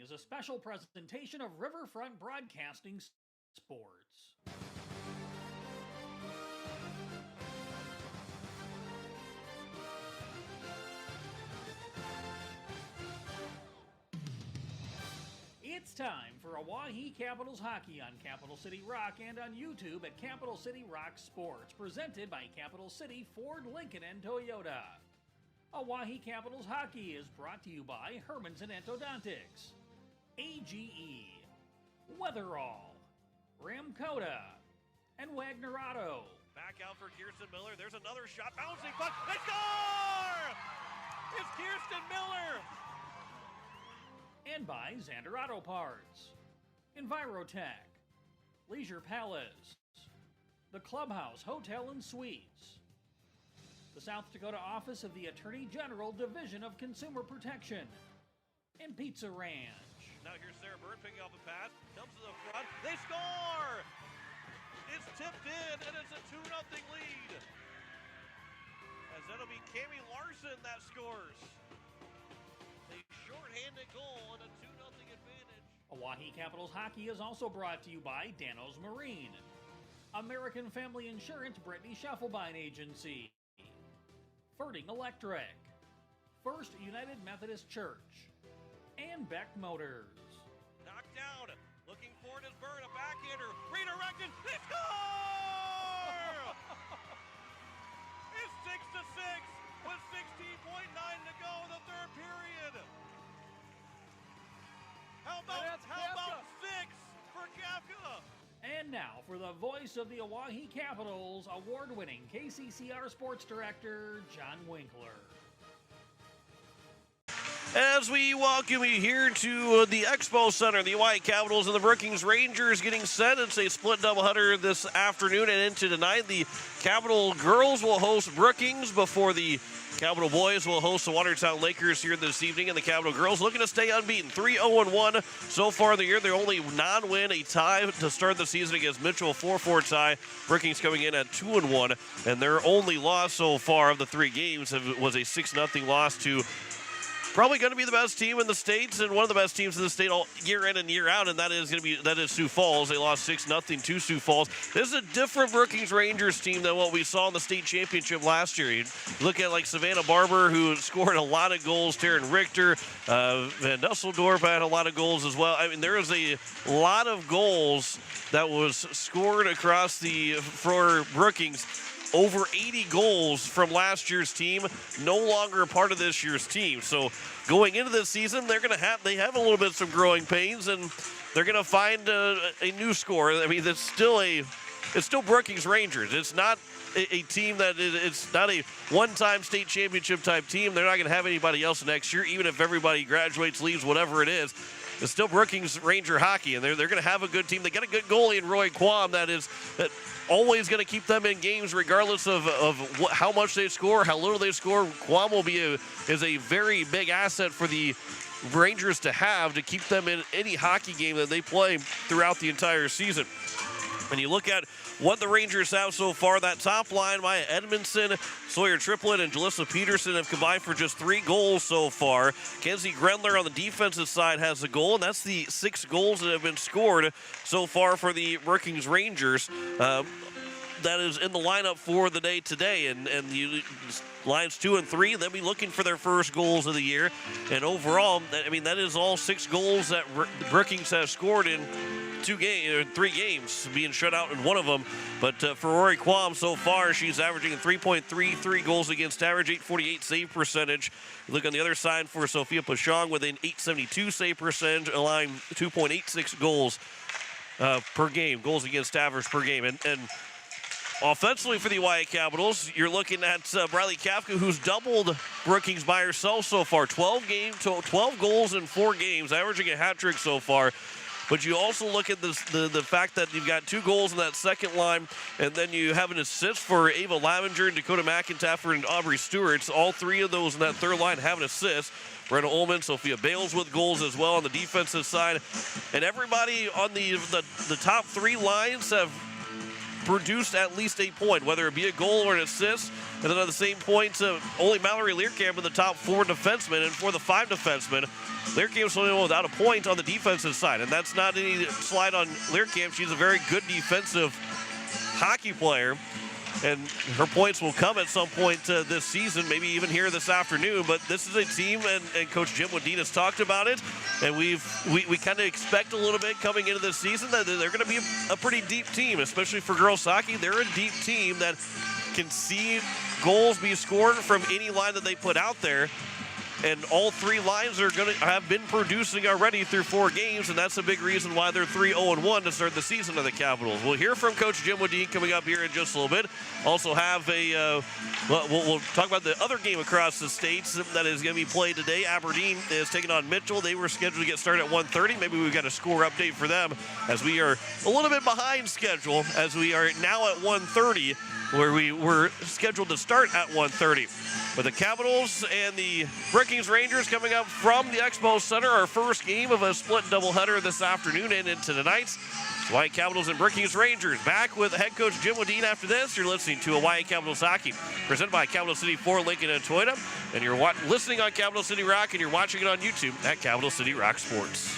is a special presentation of Riverfront Broadcasting Sports. It's time for Oahe Capitals hockey on Capital City Rock and on YouTube at Capital City Rock Sports, presented by Capital City Ford, Lincoln, and Toyota. Oahe Capitals hockey is brought to you by Herman's and Endodontics, AGE, Weatherall, Ramkota, and Wagner Auto. Back out for Kirsten Miller. There's another shot. Bouncing puck. They score! It's Kirsten Miller! And by Xander Auto Parts, Envirotech, Leisure Palace, the Clubhouse Hotel and Suites, the South Dakota Office of the Attorney General Division of Consumer Protection, and Pizza Ranch. Now here's Sarah Bird picking off the pass, comes to the front, they score! It's tipped in, and it's a 2-0 lead. As that'll be Cami Larson that scores. A shorthanded goal and a 2-0 advantage. Oahe Capitals hockey is also brought to you by Dano's Marine, American Family Insurance Brittany Scheffelbein Agency, Ferding Electric, First United Methodist Church, and Beck Motors. Knocked down, looking for it is Bird, a backhander, redirected, they score! It's 6-6 with 16.9 to go in the third period. How about 6 for Kafka? And now for the voice of the Oahe Capitals, award-winning KCCR Sports Director, John Winkler. As we welcome you here to the Expo Center, the Oahe Capitals and the Brookings Rangers getting set. It's a split doubleheader this afternoon and into tonight. The Capital girls will host Brookings before the Capital boys will host the Watertown Lakers here this evening. And the Capital girls looking to stay unbeaten. 3-0-1 so far in the year. Their only non-win, a tie to start the season against Mitchell, 4-4 tie. Brookings coming in at 2-1. And their only loss so far of the 3 games was a 6-0 loss to probably going to be the best team in the States and one of the best teams in the state all year in and year out, and that is Sioux Falls. They lost 6-0 to Sioux Falls. This is a different Brookings Rangers team than what we saw in the state championship last year. You look at like Savannah Barber, who scored a lot of goals. Taryn Richter, Van Dusseldorp had a lot of goals as well. I mean, there is a lot of goals that was scored across for Brookings. Over 80 goals from last year's team, no longer a part of this year's team. So going into this season, they have a little bit some growing pains, and they're going to find a new score. I mean, it's still Brookings Rangers. It's not a team it's not a one-time state championship type team. They're not going to have anybody else next year, even if everybody graduates, leaves, whatever it is. It's still Brookings Ranger hockey, and they're going to have a good team. They got a good goalie in Roy Quam that always going to keep them in games regardless of how much they score, how little they score. Quam is a very big asset for the Rangers to have to keep them in any hockey game that they play throughout the entire season. When you look at what the Rangers have so far, that top line, Maya Edmondson, Sawyer Triplett, and Jalissa Peterson have combined for just 3 goals so far. Kenzie Grendler on the defensive side has a goal, and that's the 6 goals that have been scored so far for the Brookings Rangers. That is in the lineup for the day today, and the lines 2 and 3, they'll be looking for their first goals of the year. And overall, I mean, that is all 6 goals that Brookings has scored in 3 games, being shut out in one of them. But for Rory Quam so far, she's averaging a 3.33 goals against average, 848 save percentage. You look on the other side for Sophia Pashong with an 872 save percentage, allowing 2.86 goals per game, goals against average per game. And offensively for the Oahe Capitals, you're looking at Briley Kafka, who's doubled Brookings by herself so far. 12 goals in 4 games, averaging a hat trick so far. But you also look at the fact that you've got 2 goals in that second line, and then you have an assist for Ava Lavenger, Dakota McIntyre, and Aubrey Stewart. All 3 of those in that third line have an assist. Brenna Ullman, Sophia Bales with goals as well on the defensive side. And everybody on the top 3 lines have produced at least a point, whether it be a goal or an assist. And then on the same points, only Mallory Learcamp in the top 4 defensemen. And for the 5 defensemen, Learcamp's only one without a point on the defensive side. And that's not any slide on Learcamp. She's a very good defensive hockey player. And her points will come at some point this season, maybe even here this afternoon. But this is a team, and Coach Jim Wadine has talked about it, and we kind of expect a little bit coming into this season that they're going to be a pretty deep team, especially for girls hockey. They're a deep team that can see goals be scored from any line that they put out there. And all 3 lines are going to have been producing already through 4 games, and that's a big reason why they're 3-0-1 to start the season of the Capitals. We'll hear from Coach Jim Wadine coming up here in just a little bit. Also have we'll talk about the other game across the states that is going to be played today. Aberdeen is taking on Mitchell. They were scheduled to get started at 1:30. Maybe we've got a score update for them, as we are a little bit behind schedule, as we are now at 1:30, where we were scheduled to start at 1:30. But the Capitals and the Brookings Rangers coming up from the Expo Center, our first game of a split doubleheader this afternoon and into tonight's Hawaii Capitals and Brookings Rangers. Back with head coach Jim Wadine after this. You're listening to Hawaii Capitals Hockey, presented by Capital City Ford, Lincoln, and Toyota. And you're listening on Capital City Rock, and you're watching it on YouTube at Capital City Rock Sports.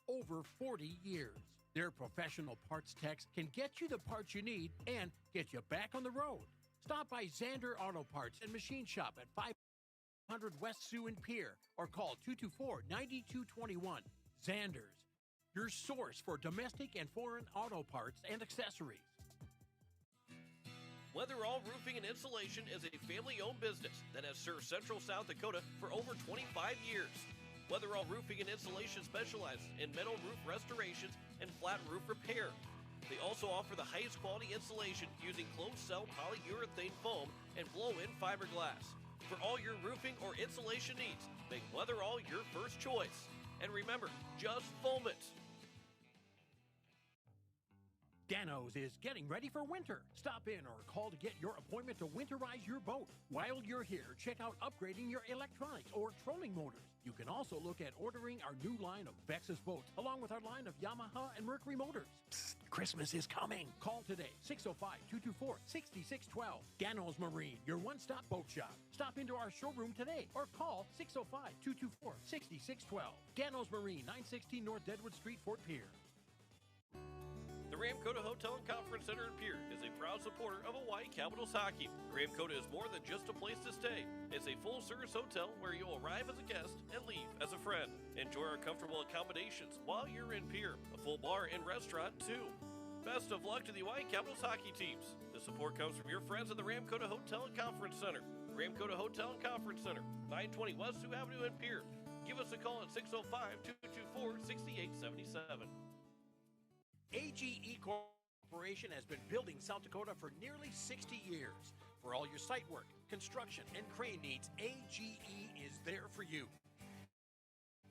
Over 40 years. Their professional parts techs can get you the parts you need and get you back on the road. Stop by Zander Auto Parts and Machine Shop at 500 West Sioux and Pier or call 224-9221. Zander's, your source for domestic and foreign auto parts and accessories. Weatherall Roofing and Insulation is a family-owned business that has served Central South Dakota for over 25 years. Weatherall Roofing and Insulation specializes in metal roof restorations and flat roof repair. They also offer the highest quality insulation using closed-cell polyurethane foam and blow-in fiberglass. For all your roofing or insulation needs, make Weatherall your first choice. And remember, just foam it. Dano's is getting ready for winter. Stop in or call to get your appointment to winterize your boat. While you're here, check out upgrading your electronics or trolling motors. You can also look at ordering our new line of Vexus boats, along with our line of Yamaha and Mercury motors. Psst, Christmas is coming. Call today, 605-224-6612. Dano's Marine, your one-stop boat shop. Stop into our showroom today or call 605-224-6612. Dano's Marine, 916 North Deadwood Street, Fort Pierre. The Ramkota Hotel and Conference Center in Pierre is a proud supporter of Hawaii Capitals hockey. Ramkota is more than just a place to stay. It's a full-service hotel where you'll arrive as a guest and leave as a friend. Enjoy our comfortable accommodations while you're in Pierre. A full bar and restaurant, too. Best of luck to the Hawaii Capitals hockey teams. The support comes from your friends at the Ramkota Hotel and Conference Center. Ramkota Hotel and Conference Center, 920 West Sioux Avenue in Pierre. Give us a call at 605-224-6877. AGE Corporation has been building South Dakota for nearly 60 years. For all your site work, construction, and crane needs, AGE is there for you.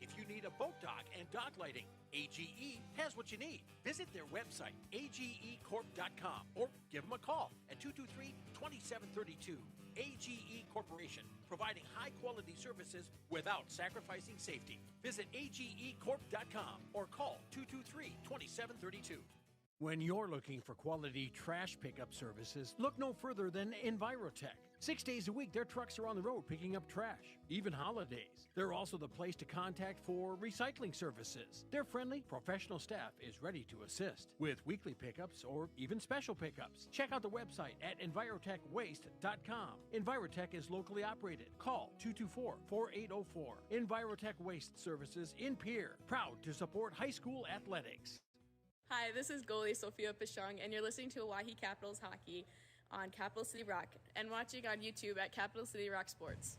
If you need a boat dock and dock lighting, AGE has what you need. Visit their website, agecorp.com, or give them a call at 223-2732. AGE Corporation, providing high-quality services without sacrificing safety. Visit agecorp.com or call 223-2732. When you're looking for quality trash pickup services, look no further than Envirotech. 6 days a week, their trucks are on the road picking up trash, even holidays. They're also the place to contact for recycling services. Their friendly, professional staff is ready to assist with weekly pickups or even special pickups. Check out the website at envirotechwaste.com. Envirotech is locally operated. Call 224-4804. Envirotech Waste Services in Pierre, proud to support high school athletics. Hi, this is goalie Sophia Pichong, and you're listening to Oahe Capitals Hockey on Capital City Rock and watching on YouTube at Capital City Rock Sports.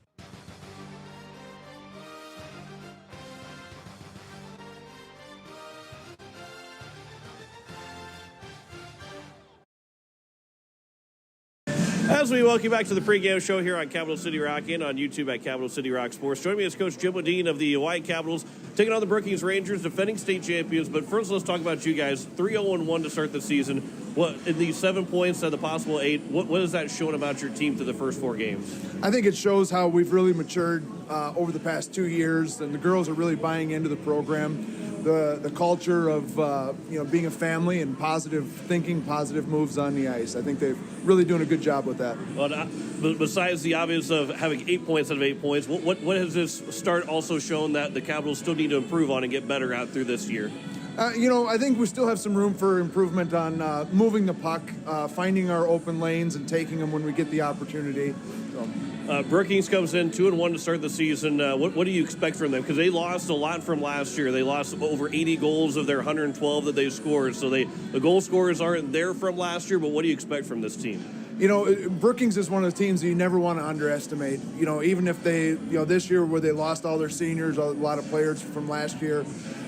As we welcome you back to the pregame show here on Capital City Rock and on YouTube at Capital City Rock Sports. Joining me is Coach Jim Wadeen of the Hawaii Capitals, taking on the Brookings Rangers, defending state champions. But first, let's talk about you guys. 3-0-1 to start the season. What in these 7 points and the possible 8? What is that showing about your team through the first 4 games? I think it shows how we've really matured over the past 2 years, and the girls are really buying into the program. The culture of being a family and positive thinking, positive moves on the ice. I think they're really doing a good job with that. Well, besides the obvious of having 8 points out of 8 points, what has this start also shown that the Capitals still need to improve on and get better out through this year? I think we still have some room for improvement on moving the puck, finding our open lanes and taking them when we get the opportunity. So. Brookings comes in 2-1 to start the season. What do you expect from them? Because they lost a lot from last year. They lost over 80 goals of their 112 that they scored. So the goal scorers aren't there from last year, but what do you expect from this team? Brookings is one of the teams that you never want to underestimate. Even if they, this year where they lost all their seniors, a lot of players from last year,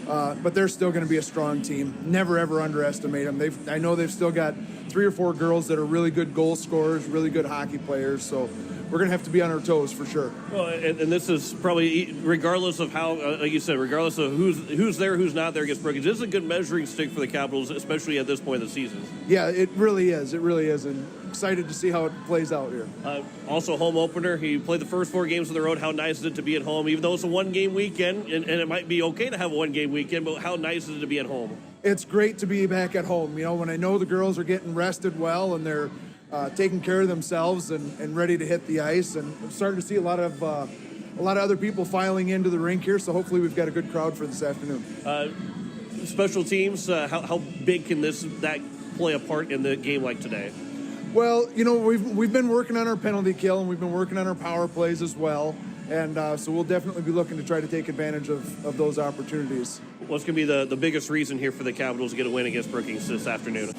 but they're still going to be a strong team. Never, ever underestimate them. I know they've still got 3 or 4 girls that are really good goal scorers, really good hockey players, so we're going to have to be on our toes for sure. Well, and this is probably, regardless of how, like you said, regardless of who's there, who's not there against Brookings, this is a good measuring stick for the Capitals, especially at this point of the season. Yeah, it really is. It really is, and excited to see how it plays out here. Also, home opener. He played the first 4 games on the road. How nice is it to be at home, even though it's a 1-game weekend, and it might be okay to have a 1-game weekend, but how nice is it to be at home? It's great to be back at home. When I know the girls are getting rested well and they're taking care of themselves and ready to hit the ice, and I'm starting to see a lot of other people filing into the rink here, so hopefully we've got a good crowd for this afternoon. Special teams, how big can that play a part in the game like today? Well, we've been working on our penalty kill, and we've been working on our power plays as well, and so we'll definitely be looking to try to take advantage of those opportunities. What's going to be the biggest reason here for the Capitals to get a win against Brookings this afternoon?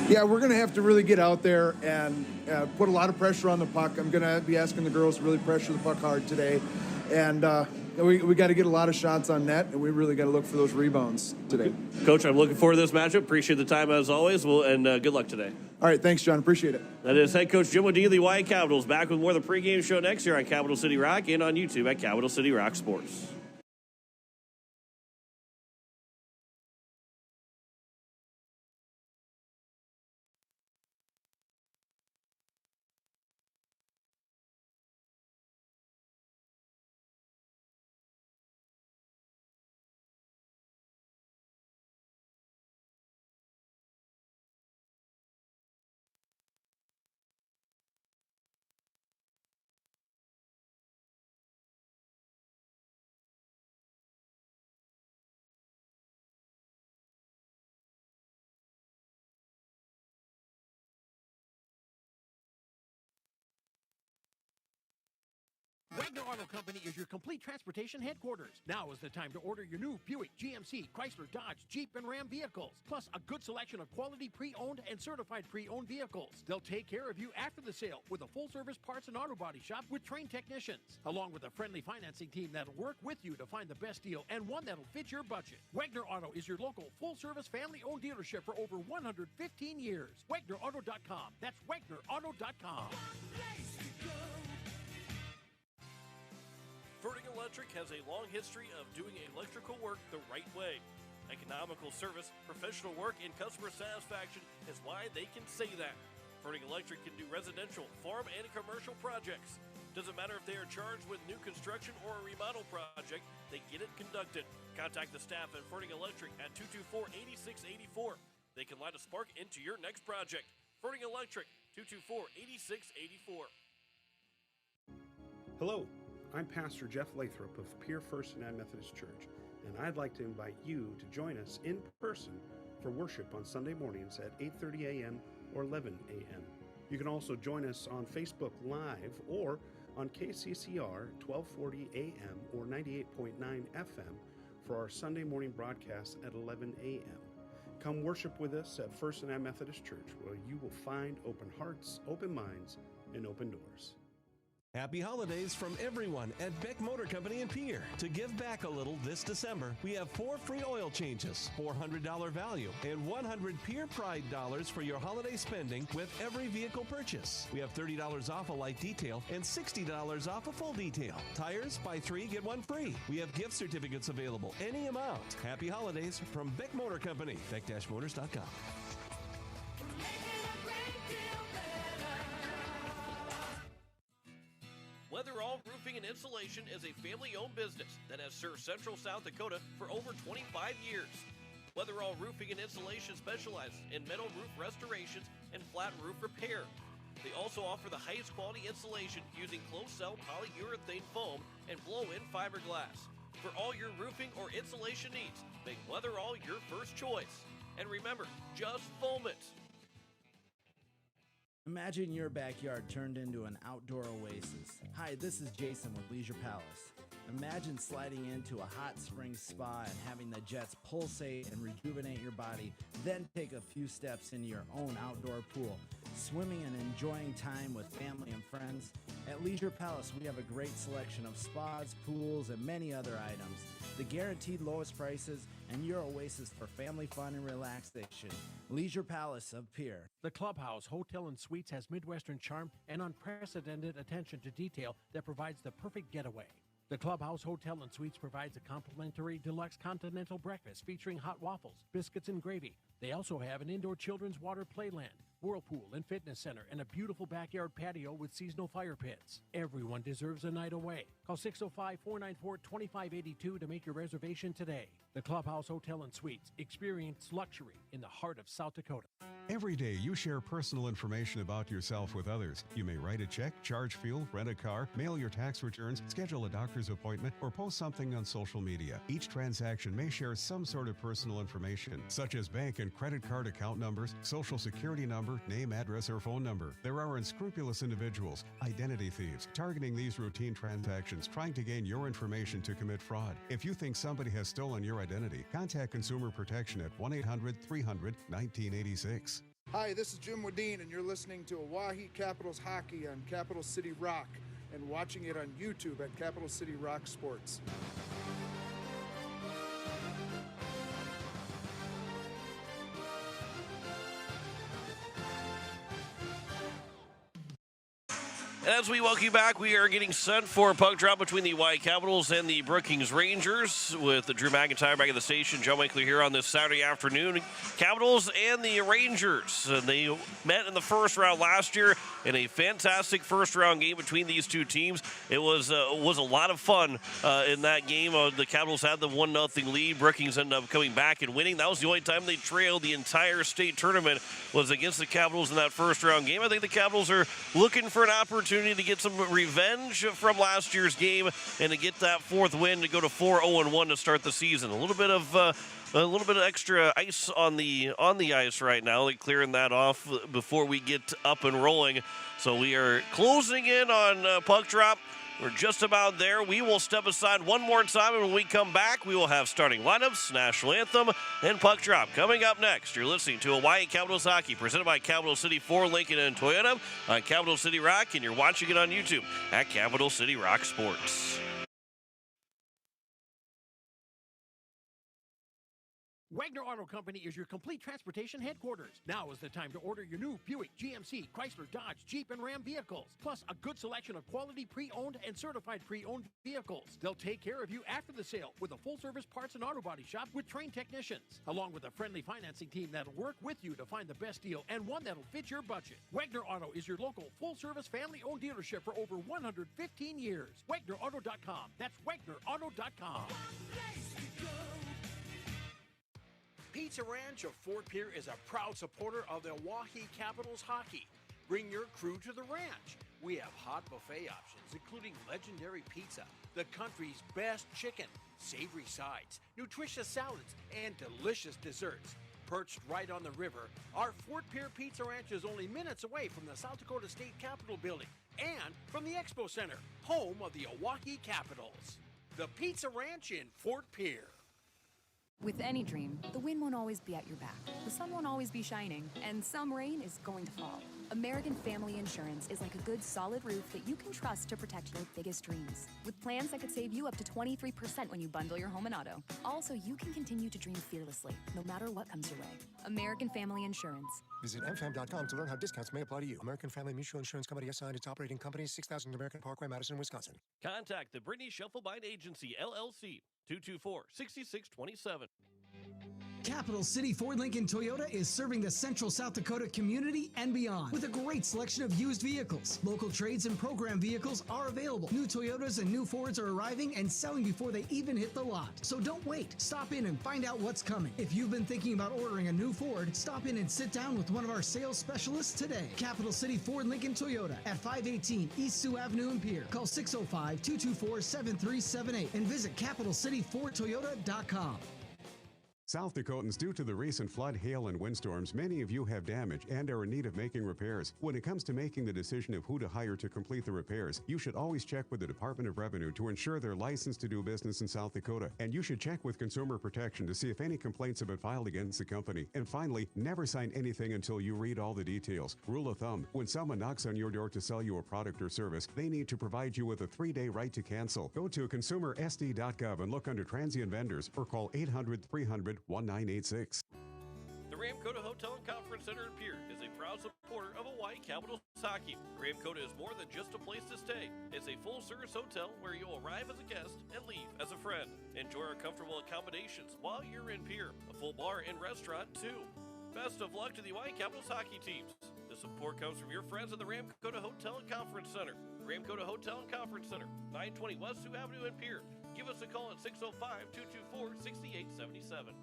Yeah, we're going to have to really get out there and put a lot of pressure on the puck. I'm going to be asking the girls to really pressure the puck hard today. And we got to get a lot of shots on net, and we really got to look for those rebounds today. Coach, I'm looking forward to this matchup. Appreciate the time as always, and good luck today. All right, thanks, John. Appreciate it. That is head coach Jim Wadeen of the Hawaii Capitals, back with more of the pregame show next year on Capital City Rock and on YouTube at Capital City Rock Sports. Wagner Auto Company is your complete transportation headquarters. Now is the time to order your new Buick, GMC, Chrysler, Dodge, Jeep, and Ram vehicles, plus a good selection of quality pre-owned and certified pre-owned vehicles. They'll take care of you after the sale with a full-service parts and auto body shop with trained technicians, along with a friendly financing team that'll work with you to find the best deal and one that'll fit your budget. Wagner Auto is your local full-service family-owned dealership for over 115 years. WagnerAuto.com. That's WagnerAuto.com. Brookings Electric has a long history of doing electrical work the right way. Economical service, professional work, and customer satisfaction is why they can say that. Brookings Electric can do residential, farm, and commercial projects. Doesn't matter if they are charged with new construction or a remodel project, they get it conducted. Contact the staff at Brookings Electric at 224-8684. They can light a spark into your next project. Brookings Electric, 224-8684. Hello, I'm Pastor Jeff Lathrop of Pierre First United Methodist Church, and I'd like to invite you to join us in person for worship on Sunday mornings at 8:30 a.m. or 11 a.m. You can also join us on Facebook Live or on KCCR 1240 a.m. or 98.9 FM for our Sunday morning broadcast at 11 a.m. Come worship with us at First United Methodist Church, where you will find open hearts, open minds, and open doors. Happy holidays from everyone at Beck Motor Company in Pierre. To give back a little this December, we have 4 free oil changes, $400 value, and 100 Pierre Pride dollars for your holiday spending with every vehicle purchase. We have $30 off a light detail and $60 off a full detail. Tires, buy 3, get 1 free. We have gift certificates available, any amount. Happy holidays from Beck Motor Company, beck-motors.com. Weatherall Roofing and Insulation is a family-owned business that has served Central South Dakota for over 25 years. Weatherall Roofing and Insulation specializes in metal roof restorations and flat roof repair. They also offer the highest quality insulation using closed-cell polyurethane foam and blow-in fiberglass. For all your roofing or insulation needs, make Weatherall your first choice. And remember, just foam it. Imagine your backyard turned into an outdoor oasis. Hi, this is Jason with Leisure Palace. Imagine sliding into a hot spring spa and having the jets pulsate and rejuvenate your body, then take a few steps into your own outdoor pool, swimming and enjoying time with family and friends. At Leisure Palace, we have a great selection of spas, pools, and many other items. The guaranteed lowest prices and your oasis for family fun and relaxation. Leisure Palace of Pierre. The Clubhouse Hotel and Suites has Midwestern charm and unprecedented attention to detail that provides the perfect getaway. The Clubhouse Hotel and Suites provides a complimentary deluxe continental breakfast featuring hot waffles, biscuits, and gravy. They also have an indoor children's water playland, whirlpool and fitness center, and a beautiful backyard patio with seasonal fire pits. Everyone deserves a night away. Call 605-494-2582 to make your reservation today. The Clubhouse Hotel and Suites. Experience luxury in the heart of South Dakota. Every day you share personal information about yourself with others. You may write a check, charge fuel, rent a car, mail your tax returns, schedule a doctor's appointment, or post something on social media. Each transaction may share some sort of personal information, such as bank and credit card account numbers, social security number, name, address, or phone number. There are unscrupulous individuals, identity thieves, targeting these routine transactions, trying to gain your information to commit fraud. If you think somebody has stolen your identity, contact Consumer Protection at 1-800-300-1986. Hi, this is Jim Wadeen, and you're listening to Oahe Capitals Hockey on Capital City Rock and watching it on YouTube at Capital City Rock Sports. As we welcome you back, we are getting set for a puck drop between the Oahe Capitals and the Brookings Rangers with Drew McIntyre back at the station. Joe Winkler here on this Saturday afternoon. Capitals and the Rangers. They met in the first round last year in a fantastic first-round game between these two teams. It was a lot of fun in that game. The Capitals had the 1-0 lead. Brookings ended up coming back and winning. That was the only time they trailed the entire state tournament was against the Capitals in that first-round game. I think the Capitals are looking for an opportunity to get some revenge from last year's game and to get that fourth win to go to 4-0-1 to start the season. A little bit of extra ice on the ice right now. They're clearing that off before we get up and rolling. So we are closing in on puck drop. We're just about there. We will step aside one more time, and when we come back, we will have starting lineups, national anthem, and puck drop. Coming up next, you're listening to Hawaii Capitals Hockey, presented by Capital City Ford, Lincoln, and Toyota on Capital City Rock, and you're watching it on YouTube at Capital City Rock Sports. Wagner Auto Company is your complete transportation headquarters. Now is the time to order your new Buick, GMC, Chrysler, Dodge, Jeep, and Ram vehicles, plus a good selection of quality pre-owned and certified pre-owned vehicles. They'll take care of you after the sale with a full-service parts and auto body shop with trained technicians, along with a friendly financing team that'll work with you to find the best deal and one that'll fit your budget. Wagner Auto is your local full-service family-owned dealership for over 115 years. WagnerAuto.com. That's WagnerAuto.com. Pizza Ranch of Fort Pierre is a proud supporter of the Oahe Capitals hockey. Bring your crew to the ranch. We have hot buffet options, including legendary pizza, the country's best chicken, savory sides, nutritious salads, and delicious desserts. Perched right on the river, our Fort Pierre Pizza Ranch is only minutes away from the South Dakota State Capitol building and from the Expo Center, home of the Oahe Capitals. The Pizza Ranch in Fort Pierre. With any dream, the wind won't always be at your back, the sun won't always be shining, and some rain is going to fall. American Family Insurance is like a good, solid roof that you can trust to protect your biggest dreams. With plans that could save you up to 23% when you bundle your home and auto. Also, you can continue to dream fearlessly, no matter what comes your way. American Family Insurance. Visit mfam.com to learn how discounts may apply to you. American Family Mutual Insurance Company assigned its operating company, 6000 American Parkway, Madison, Wisconsin. Contact the Brittany Shufflebind Agency, LLC, 224-6627. Capital City Ford Lincoln Toyota is serving the central South Dakota community and beyond with a great selection of used vehicles. Local trades and program vehicles are available. New Toyotas and new Fords are arriving and selling before they even hit the lot. So don't wait. Stop in and find out what's coming. If you've been thinking about ordering a new Ford, stop in and sit down with one of our sales specialists today. Capital City Ford Lincoln Toyota at 518 East Sioux Avenue in Pierre. Call 605-224-7378 and visit CapitalCityFordToyota.com. South Dakotans, due to the recent flood, hail, and windstorms, many of you have damage and are in need of making repairs. When it comes to making the decision of who to hire to complete the repairs, you should always check with the Department of Revenue to ensure they're licensed to do business in South Dakota. And you should check with Consumer Protection to see if any complaints have been filed against the company. And finally, never sign anything until you read all the details. Rule of thumb, when someone knocks on your door to sell you a product or service, they need to provide you with a 3-day right to cancel. Go to consumersd.gov and look under transient vendors or call 800-300-1986. The Ramkota Hotel and Conference Center in Pierre is a proud supporter of Hawaii Capitals hockey. Ramkota is more than just a place to stay. It's a full-service hotel where you'll arrive as a guest and leave as a friend. Enjoy our comfortable accommodations while you're in Pierre. A full bar and restaurant, too. Best of luck to the Hawaii Capitals hockey teams. The support comes from your friends at the Ramkota Hotel and Conference Center. Ramkota Hotel and Conference Center, 920 West Sioux Avenue in Pierre. Give us a call at 605-224-6877.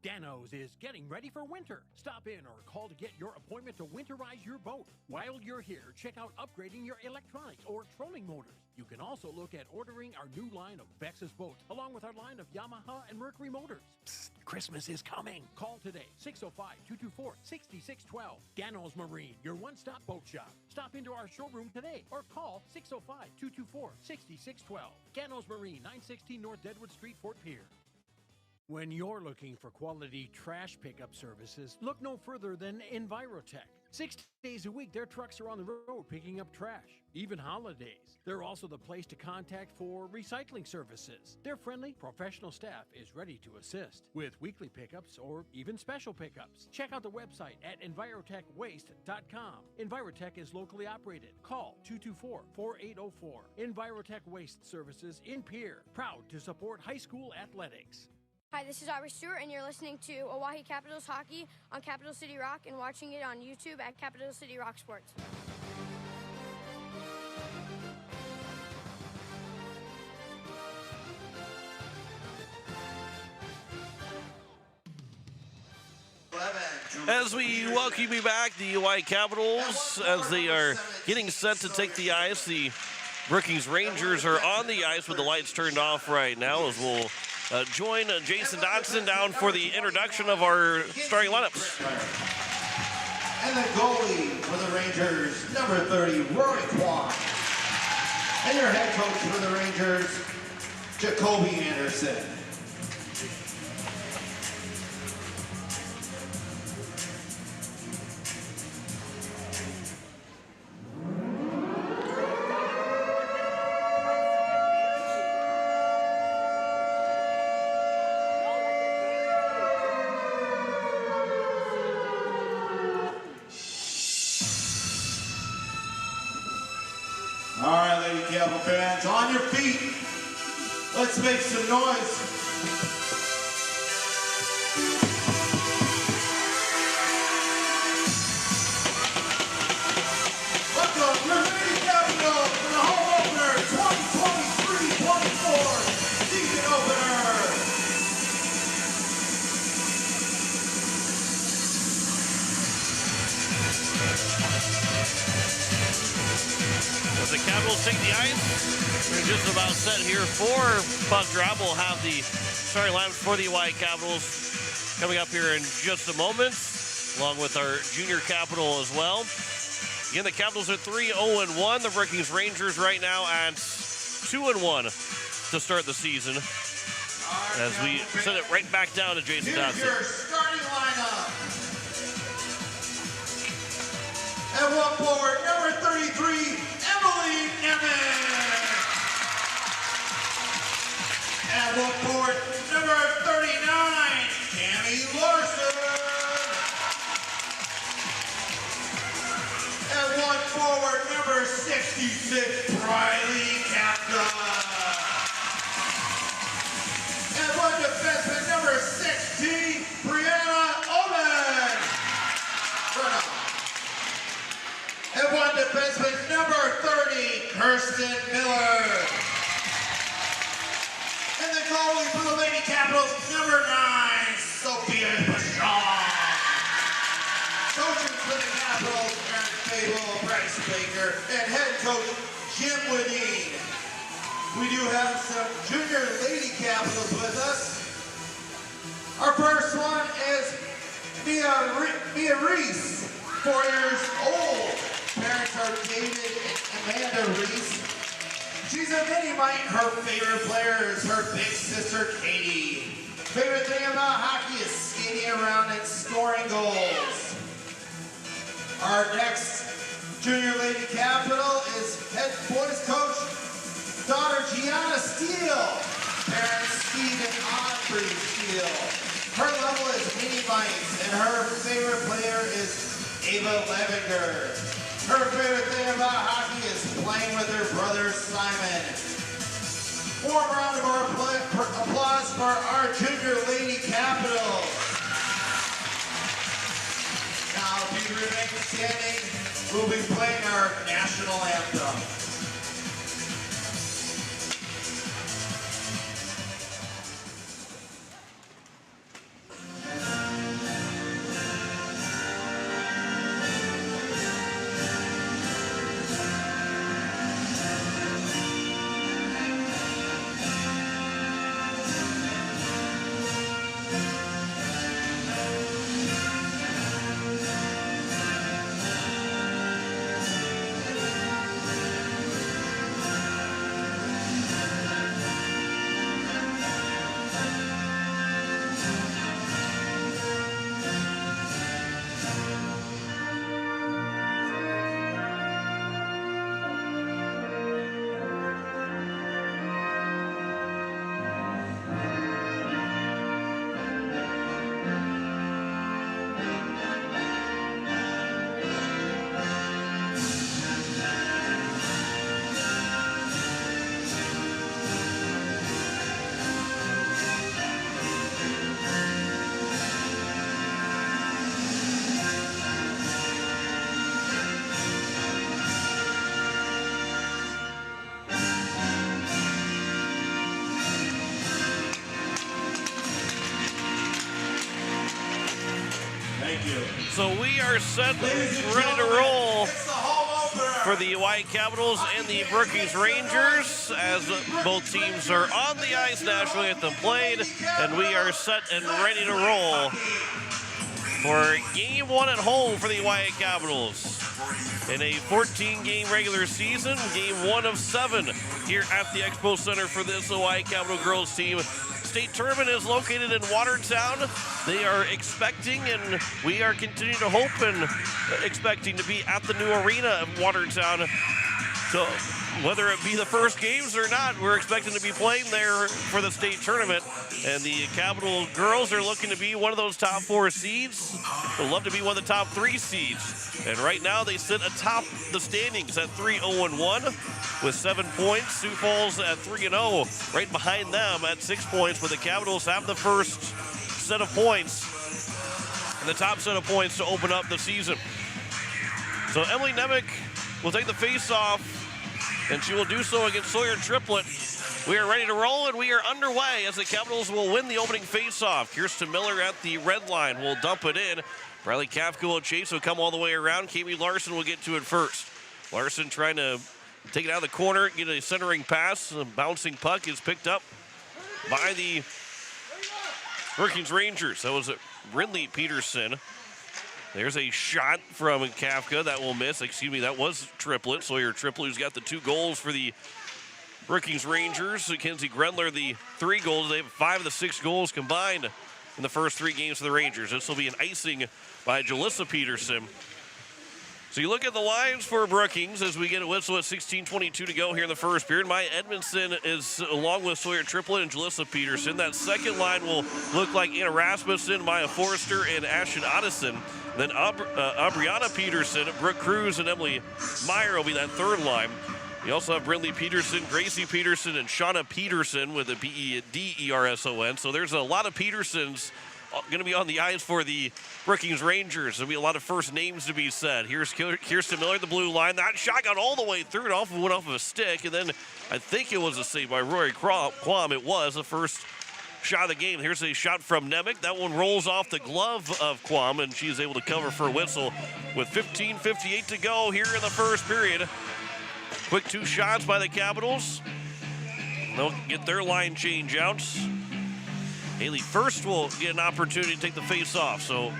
Dano's is getting ready for winter. Stop in or call to get your appointment to winterize your boat. While you're here, check out upgrading your electronics or trolling motors. You can also look at ordering our new line of Vexus boats, along with our line of Yamaha and Mercury motors. Psst, Christmas is coming. Call today, 605-224-6612. Dano's Marine, your one-stop boat shop. Stop into our showroom today or call 605-224-6612. Dano's Marine, 916 North Deadwood Street, Fort Pierre. When you're looking for quality trash pickup services, look no further than Envirotech. 6 days a week, their trucks are on the road picking up trash, even holidays. They're also the place to contact for recycling services. Their friendly, professional staff is ready to assist with weekly pickups or even special pickups. Check out the website at envirotechwaste.com. Envirotech is locally operated. Call 224-4804. Envirotech Waste Services in Pierre, proud to support high school athletics. Hi, this is Aubrey Stewart, and you're listening to Oahe Capitals Hockey on Capital City Rock and watching it on YouTube at Capital City Rock Sports. As we welcome you back, the Hawaii Capitals, as they are getting set to take the ice, the Brookings Rangers are on the ice with the lights turned off right now, as we'll join Jason Dodson down for the introduction of our starting lineups. And the goalie for the Rangers, number 30, Rory Kwok. And your head coach for the Rangers, Jacoby Anderson. All right, Lady Capital fans, on your feet. Let's make some noise. Welcome, your Lady Capital for the home opener 2023-24 season opener. As the Capitals take the ice, we're just about set here for puck drop. We'll have the starting lineups for the Oahe Capitals coming up here in just a moment, along with our junior Capital as well. Again, the Capitals are 3-0-1. The Brookings Rangers right now at 2-1 to start the season. As we send it right back down to Jason Here's Dodson. your starting lineup. At one forward, number 33, Emily Nemeth. At one forward, number 39, Tammy Larson. At one forward, number 66, Briley Kapka. At one defenseman, number 16, Brianna Oman. And one defenseman, number 30, Kirsten Miller. And the goalie for the Lady Capitals, number 9, Sophia Pashon. Coaches for the Capitals, Aaron Fable, Bryce Baker, and head coach, Jim Woodine. We do have some junior Lady Capitals with us. Our first one is Mia Reese, 4 years old. Parents are David and Amanda Reese. She's a mini-mite. Her favorite player is her big sister, Katie. Favorite thing about hockey is skating around and scoring goals. Our next junior Lady Capital is head boys coach, daughter Gianna Steele. Parents Steve and Audrey Steele. Her level is mini-mites, and her favorite player is Ava Levinger. Her favorite thing about hockey is playing with her brother Simon. Warm round of applause for our junior Lady Capitals. Now, if you remain standing, we'll be playing our national anthem. So we are set, ready to roll for the Oahe Capitals and the Brookings Rangers, as both teams are on the ice, national anthem played, and we are set and ready to roll for game one at home for the Oahe Capitals. in a 14-game regular season. Game 1 of 7 here at the Expo Center for this Hawaii Capital girls team. State tournament is located in Watertown. They are expecting, and we are continuing to hope and expecting to be at the new arena of Watertown. So whether it be the first games or not, we're expecting to be playing there for the state tournament. And the Capital girls are looking to be one of those top 4 seeds. They'd love to be one of the top 3 seeds. And right now they sit atop the standings at 3-0-1 with 7 points. Sioux Falls at 3-0, right behind them at 6 points. But the Capitals have the first set of points, and the top set of points to open up the season. So Emily Nemec will take the face-off, and she will do so against Sawyer Triplett. We are ready to roll, and we are underway as the Capitals will win the opening face-off. Kirsten Miller at the red line will dump it in. Riley Kafka will chase, will come all the way around. Kami Larson will get to it first. Larson trying to take it out of the corner, get a centering pass. A bouncing puck is picked up by the Brookings Rangers. That was Ridley Peterson. There's a shot from Kafka that will miss. Excuse me, that was Triplett. Sawyer Triplett, who's got the 2 goals for the Brookings Rangers. Mackenzie Grendler, the 3 goals. They have 5 of the 6 goals combined in the first 3 games for the Rangers. This will be an icing by Jalissa Peterson. So you look at the lines for Brookings as we get a whistle at 16:22 to go here in the first period. Maya Edmondson is along with Sawyer Triplett and Jalissa Peterson. That second line will look like Anna Rasmussen, Maya Forrester, and Ashton Otteson. Then Aubriana Peterson, Brooke Cruz, and Emily Meyer will be that third line. You also have Brindley Peterson, Gracie Peterson, and Shauna Peterson with a P-E-D-E-R-S-O-N. So there's a lot of Petersons going to be on the ice for the Brookings Rangers. There'll be a lot of first names to be said. Here's Kirsten Miller, the blue line. That shot got all the way through. It went off of a stick, and then I think it was a save by Rory Quam. It was the first shot of the game. Here's a shot from Nemec. That one rolls off the glove of Quam, and she's able to cover for a whistle with 15:58 to go here in the first period. Quick 2 shots by the Capitals. They'll get their line change outs. Haley First will get an opportunity to take the face-off. So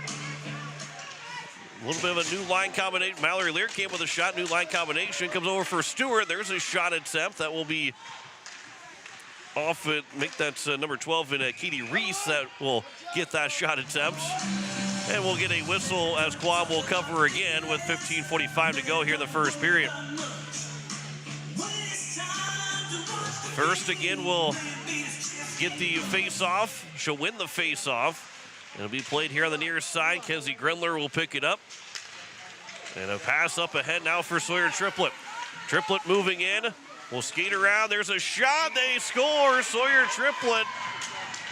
a little bit of a new line combination. Mallory Lear came with a shot, new line combination. Comes over for Stewart. There's a shot attempt. That will be off it. Make that number 12 in Katie Reese that will get that shot attempt. And we'll get a whistle as Quam will cover again with 15:45 to go here in the first period. First again will get the face-off. She'll win the face-off. It'll be played here on the near side. Kenzie Grendler will pick it up. And a pass up ahead now for Sawyer Triplett. Triplett moving in. Will skate around. There's a shot. They score. Sawyer Triplett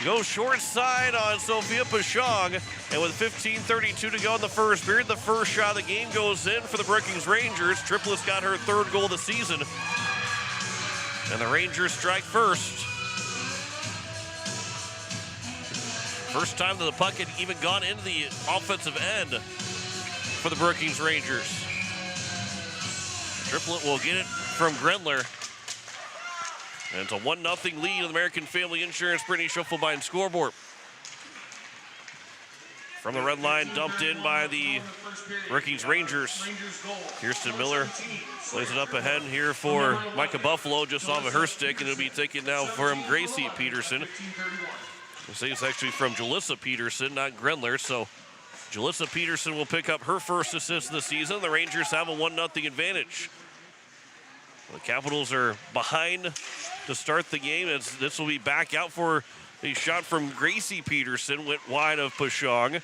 goes short side on Sophia Pashong. And with 15:32 to go in the first period, the first shot of the game goes in for the Brookings Rangers. Triplett's got her 3rd goal of the season. And the Rangers strike first. First time that the puck had even gone into the offensive end for the Brookings Rangers. Triplett will get it from Grendler. And it's a 1-0 lead on the American Family Insurance Brittany Schuffelbein scoreboard. From the red line, dumped in by the Brookings Rangers. Kirsten Miller plays it up ahead here for Micah Buffalo, just off of her stick, and it'll be taken now from Gracie Peterson. I say it's actually from Jalissa Peterson, not Grendler. So Jalissa Peterson will pick up her first assist of the season. The Rangers have a 1-0 advantage. The Capitals are behind to start the game, as this will be back out for a shot from Gracie Peterson, went wide of Pashong.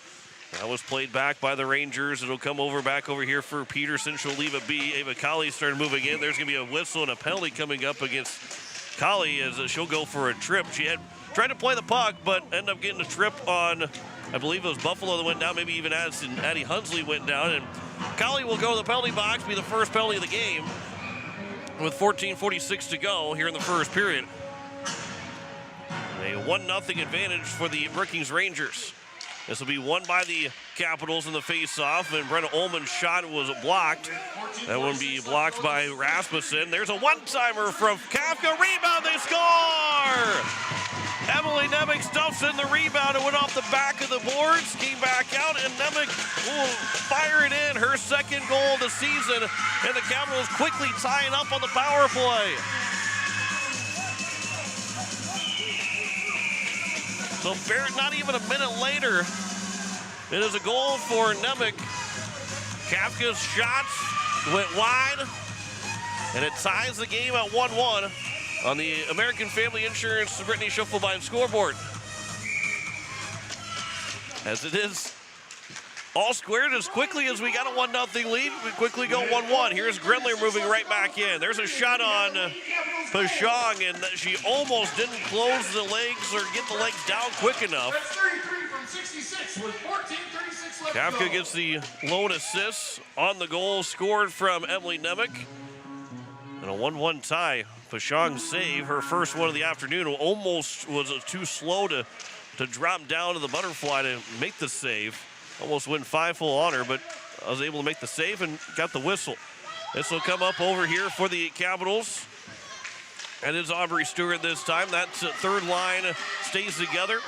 That was played back by the Rangers. It'll come back over here for Peterson. She'll leave it be. Ava Colley started moving in. There's going to be a whistle and a penalty coming up against Colley as she'll go for a trip. She had tried to play the puck, but ended up getting a trip on, I believe it was Buffalo that went down, maybe even Addie Hunsley went down. And Colley will go to the penalty box, be the first penalty of the game with 14:46 to go here in the first period. A 1-0 advantage for the Brookings Rangers. This will be won by the Capitals in the face-off, and Brenna Ullman's shot was blocked. That will be blocked by Rasmussen. There's a one-timer from Kafka. Rebound, they score! Emily Nemec stuffs in the rebound and went off the back of the boards, came back out, and Nemec will fire it in, her second goal of the season, and the Capitals quickly tying up on the power play. So not even a minute later, it is a goal for Nemec. Kafka's shots went wide, and it ties the game at 1-1 on the American Family Insurance Brittany Schiffelbein scoreboard. As it is all squared as quickly as we got a 1-0 lead, we quickly go 1-1. Here's Grendler moving right back in. There's a shot on Pashong, and she almost didn't close the legs or get the legs down quick enough. That's 33 from 66 with 14:36 left. Kafka gets the lone assist on the goal scored from Emily Nemec. And a 1-1 tie. Pashong's save, her first one of the afternoon, almost was too slow to drop down to the butterfly to make the save. Almost went 5 full on her, but I was able to make the save and got the whistle. This will come up over here for the Capitals. And it's Aubrey Stewart this time. That third line stays together,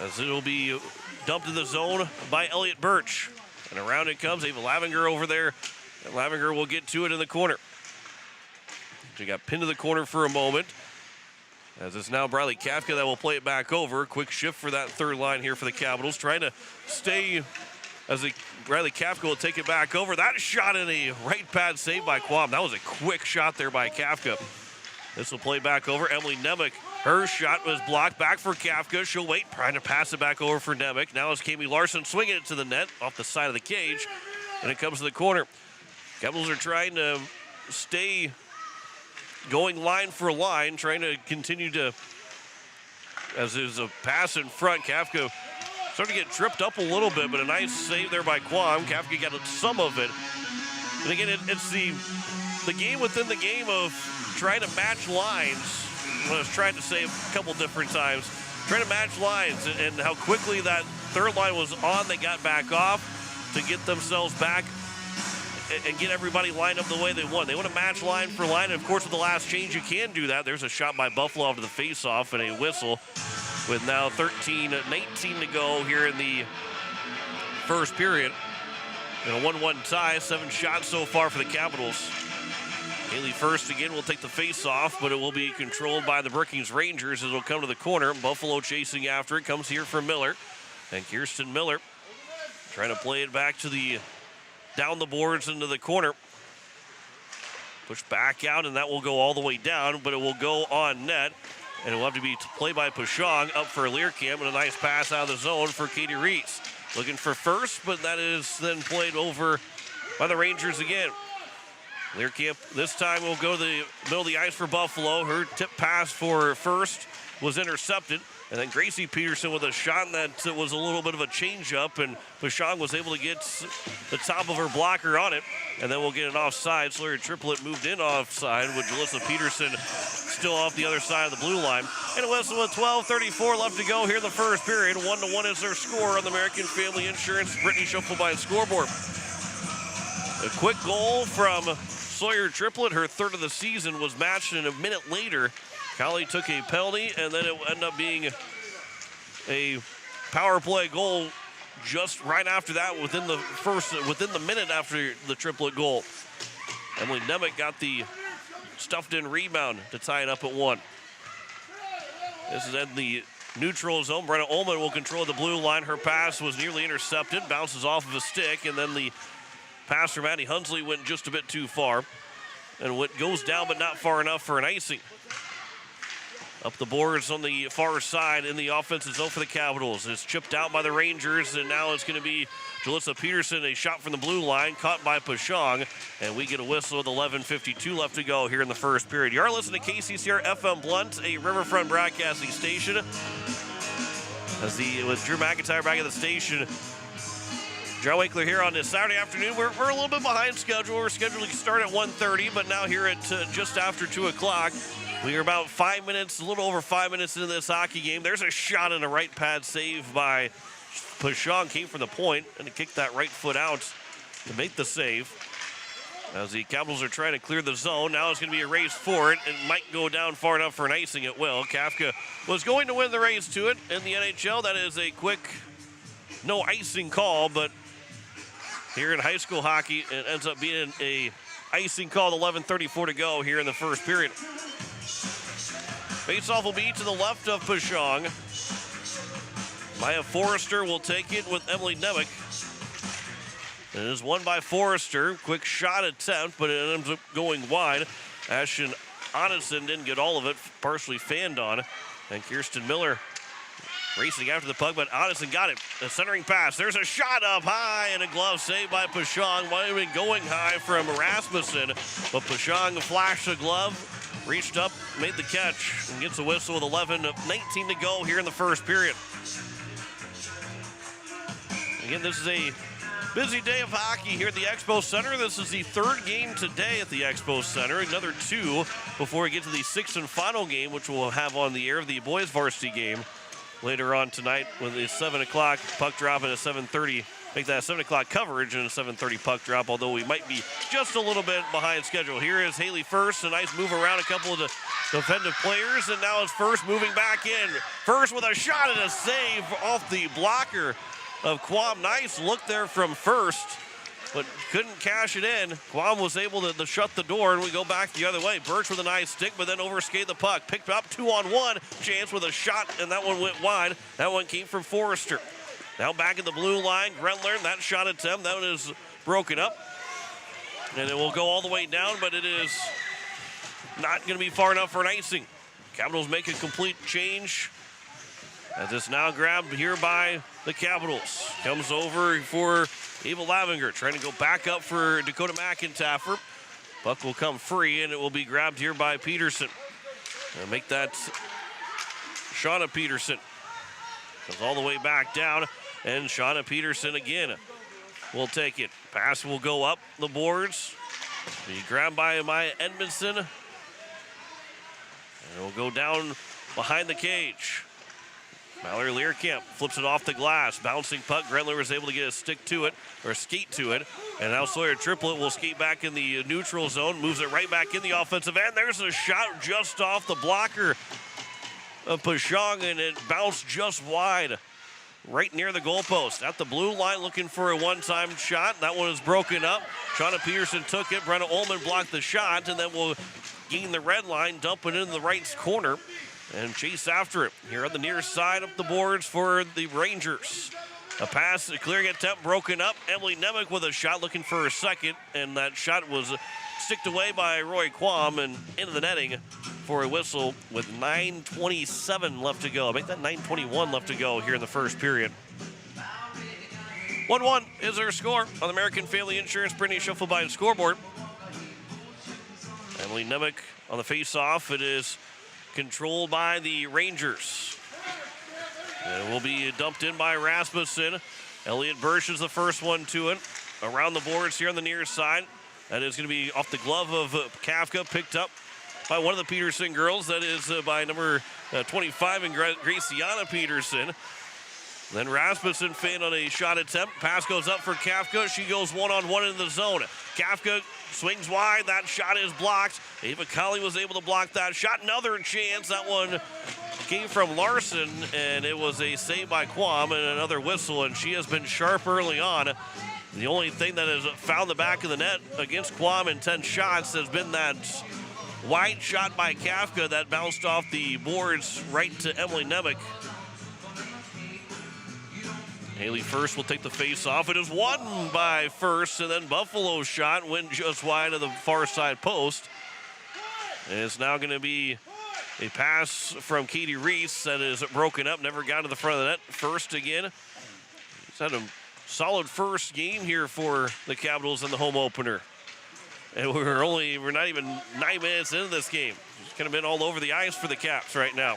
as it'll be dumped in the zone by Elliott Birch. And around it comes Ava Lavinger over there. And Lavinger will get to it in the corner. She got pinned to the corner for a moment. As it's now Briley Kafka that will play it back over. Quick shift for that third line here for the Capitals. Trying to stay as Briley Kafka will take it back over. That shot in a right pad save by Quam. That was a quick shot there by Kafka. This will play back over. Emily Nemec. Her shot was blocked back for Kafka. She'll wait, trying to pass it back over for Nemec. Now it's Kami Larson swinging it to the net off the side of the cage. And it comes to the corner. Capitals are trying to stay going line for line, trying to continue to, as there's a pass in front, Kafka started to get tripped up a little bit, but a nice save there by Quam. Kafka got some of it. And again, it's the game within the game of trying to match lines. I was trying to say a couple different times, trying to match lines and how quickly that third line was on. They got back off to get themselves back and get everybody lined up the way they want. They want to match line for line, and of course with the last change you can do that. There's a shot by Buffalo to the face-off and a whistle with now 13-19 to go here in the first period. And a 1-1 tie, 7 shots so far for the Capitals. Haley First again will take the face-off, but it will be controlled by the Brookings Rangers as it'll come to the corner. Buffalo chasing after it, comes here for Miller. And Kirsten Miller trying to play it back to the down the boards into the corner. Push back out, and that will go all the way down, but it will go on net. And it will have to be played by Pashong up for Learcamp, and a nice pass out of the zone for Katie Reese. Looking for First, but that is then played over by the Rangers again. Learcamp this time will go to the middle of the ice for Buffalo. Her tip pass for First was intercepted. And then Gracie Peterson with a shot that was a little bit of a change-up, and Pashong was able to get the top of her blocker on it. And then we'll get an offside. Sawyer Triplett moved in offside with Jalissa Peterson still off the other side of the blue line. And a whistle with 12:34 left to go here in the first period. 1-1 is their score on the American Family Insurance Brittany Schiffelbein scoreboard. A quick goal from Sawyer Triplett, her third of the season, was matched, and a minute later Callie took a penalty, and then it ended up being a power play goal just right after that, within the minute after the Triplett goal. Emily Nemec got the stuffed in rebound to tie it up at 1. This is in the neutral zone. Brenna Ullman will control the blue line. Her pass was nearly intercepted, bounces off of a stick, and then the pass from Addie Hunsley went just a bit too far. And what goes down, but not far enough for an icing. Up the boards on the far side in the offensive zone for the Capitals. It's chipped out by the Rangers, and now it's going to be Jalissa Peterson, a shot from the blue line, caught by Pashong, and we get a whistle with 11:52 left to go here in the first period. You are listening to KCCR FM Blunt, a Riverfront broadcasting station. With Drew McIntyre back at the station. John Winkler here on this Saturday afternoon. We're a little bit behind schedule. We're scheduled to start at 1:30, but now here at just after 2 o'clock. We are about 5 minutes, a little over 5 minutes into this hockey game. There's a shot and a right pad save by Pashong. Came from the point and kicked that right foot out to make the save. As the Capitals are trying to clear the zone. Now it's going to be a race for it. It might go down far enough for an icing. It will. Kafka was going to win the race to it in the NHL. That is a quick no icing call, but here in high school hockey, it ends up being a icing call. 11:34 to go here in the first period. Faceoff will be to the left of Pashong. Maya Forrester will take it with Emily Nemec. It is won by Forrester. Quick shot attempt, but it ends up going wide. Ashton Odison didn't get all of it, partially fanned on. And Kirsten Miller racing after the puck, but Odison got it. A centering pass. There's a shot up high and a glove saved by Pashong. Might have been going high from Rasmussen, but Pashong flashed a glove, reached up, made the catch, and gets a whistle with 11:19 to go here in the first period. Again, this is a busy day of hockey here at the Expo Center. This is the third game today at the Expo Center. Another two before we get to the sixth and final game, which we'll have on the air, the boys varsity game later on tonight with a 7 o'clock puck drop and a 7:30. Make that a 7 o'clock coverage and a 7:30 puck drop, although we might be just a little bit behind schedule. Here is Haley First. A nice move around a couple of the defensive players, and now it's First moving back in. First with a shot and a save off the blocker of Quam. Nice look there from First, but couldn't cash it in. Quam was able to shut the door, and we go back the other way. Birch with a nice stick, but then overskate the puck. Picked up 2-on-1. Chance with a shot, and that one went wide. That one came from Forrester. Now back at the blue line, Grendler. That shot attempt, that one is broken up. And it will go all the way down, but it is not going to be far enough for an icing. Capitals make a complete change. As it's now grabbed here by the Capitals. Comes over for Ava Lavinger, trying to go back up for Dakota McIntaffer. Puck will come free, and it will be grabbed here by Peterson. And make that Shauna Peterson. Comes all the way back down, and Shauna Peterson again will take it. Pass will go up the boards. Be grabbed by Maya Edmondson. And it will go down behind the cage. Mallory Learcamp flips it off the glass. Bouncing puck. Grendler was able to get a stick to it, or skate to it. And now Sawyer Triplett will skate back in the neutral zone. Moves it right back in the offensive end. There's a shot just off the blocker of Pashong, and it bounced just wide. Right near the goalpost. At the blue line looking for a one-time shot. That one is broken up. Shauna Peterson took it. Brenna Ullman blocked the shot, and then will gain the red line, dump it into the right corner, and chase after it. Here on the near side up the boards for the Rangers. A pass, a clearing attempt broken up. Emily Nemec with a shot looking for her second, and that shot was sticked away by Roy Quam and into the netting for a whistle with 9:27 left to go. Make that 9:21 left to go here in the first period. 1-1 is our score on the American Family Insurance Brittany Schuffelbein scoreboard. Emily Nemec on the face-off. It is controlled by the Rangers. It will be dumped in by Rasmussen. Elliot Birch is the first one to it. Around the boards here on the near side. That is going to be off the glove of Kafka, picked up by one of the Peterson girls. That is by number 25 and Graciana Peterson. Then Rasmussen fanned on a shot attempt. Pass goes up for Kafka. She goes one-on-one in the zone. Kafka swings wide. That shot is blocked. Ava Colley was able to block that shot. Another chance. That one came from Larson, and it was a save by Quam and another whistle, and she has been sharp early on. The only thing that has found the back of the net against Quam in 10 shots has been that wide shot by Kafka that bounced off the boards right to Emily Nemec. Haley First will take the face off. It is won by First, and then Buffalo's shot went just wide of the far side post. And it's now going to be a pass from Katie Reese that is broken up, never got to the front of the net. First again. He's had a solid first game here for the Capitals in the home opener. And we're not even 9 minutes into this game. It's kind of been all over the ice for the Caps right now.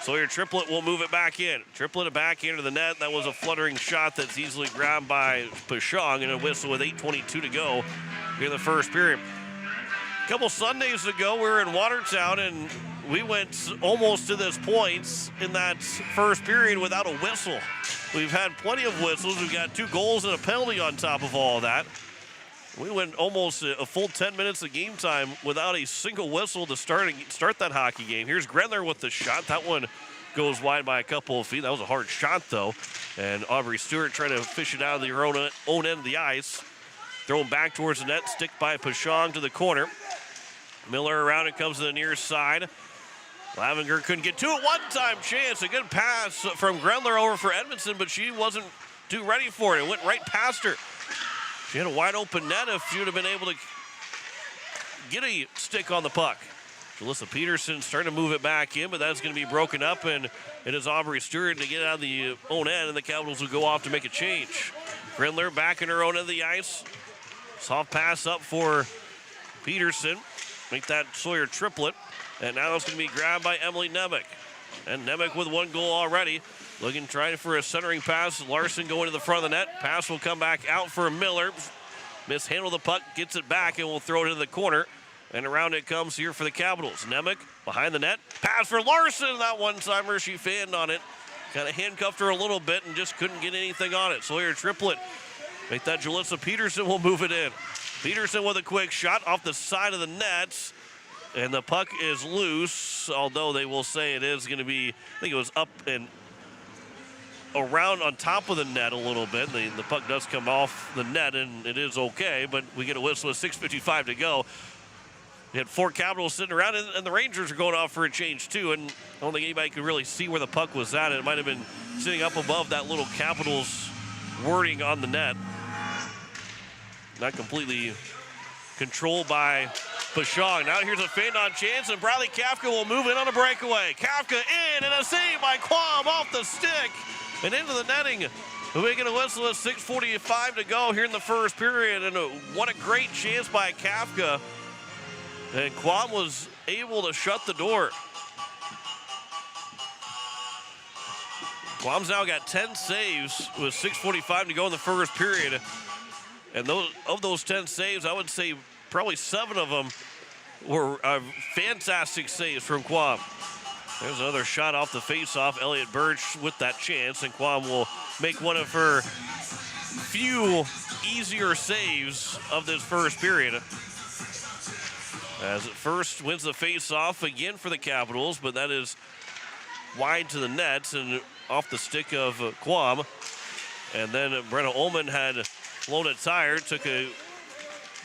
Sawyer Triplett will move it back in. Triplett back into the net. That was a fluttering shot that's easily grabbed by Pashong, and a whistle with 8:22 to go here in the first period. A couple Sundays ago, we were in Watertown, and we went almost to this point in that first period without a whistle. We've had plenty of whistles. We've got 2 goals and a penalty on top of all of that. We went almost a full 10 minutes of game time without a single whistle to start that hockey game. Here's Grenler with the shot. That one goes wide by a couple of feet. That was a hard shot, though. And Aubrey Stewart trying to fish it out of their own end of the ice. Thrown back towards the net, stick by Pashong to the corner. Miller around it, comes to the near side. Lavinger couldn't get to it. One-time chance, a good pass from Grenler over for Edmondson, but she wasn't too ready for it. It went right past her. She had a wide open net if she would have been able to get a stick on the puck. Jalissa Peterson starting to move it back in, but that's going to be broken up, and it is Aubrey Stewart to get it out of the own end, and the Capitals will go off to make a change. Grenler back in her own end of the ice. Soft pass up for Peterson. Make that Sawyer triplet. And now it's going to be grabbed by Emily Nemec. And Nemec with one goal already. Trying for a centering pass. Larson going to the front of the net. Pass will come back out for Miller. Mishandled the puck, gets it back, and will throw it into the corner. And around it comes here for the Capitals. Nemec behind the net. Pass for Larson. That one-timer, she fanned on it. Kind of handcuffed her a little bit and just couldn't get anything on it. Sawyer triplet. Make that Jalissa Peterson will move it in. Peterson with a quick shot off the side of the nets. And the puck is loose, although they will say it is going to be, I think it was up and around on top of the net a little bit. The puck does come off the net, and it is okay, but we get a whistle with 6:55 to go. We had 4 Capitals sitting around, and the Rangers are going off for a change, too. And I don't think anybody could really see where the puck was at. It might have been sitting up above that little Capitals wording on the net. Not completely controlled by Pashong. Now here's a feint-on chance, and Bradley Kafka will move in on a breakaway. Kafka in, and a save by Quam off the stick and into the netting. We're going to whistle at 6:45 to go here in the first period, and what a great chance by Kafka. And Quam was able to shut the door. Quam's now got 10 saves with 6:45 to go in the first period. And of those 10 saves, I would say probably 7 of them were fantastic saves from Quam. There's another shot off the faceoff. Elliott Birch with that chance, and Quam will make one of her few easier saves of this first period. As it first wins the faceoff again for the Capitals, but that is wide to the nets and off the stick of Quam. And then Brenna Ullman had blown a tire, took a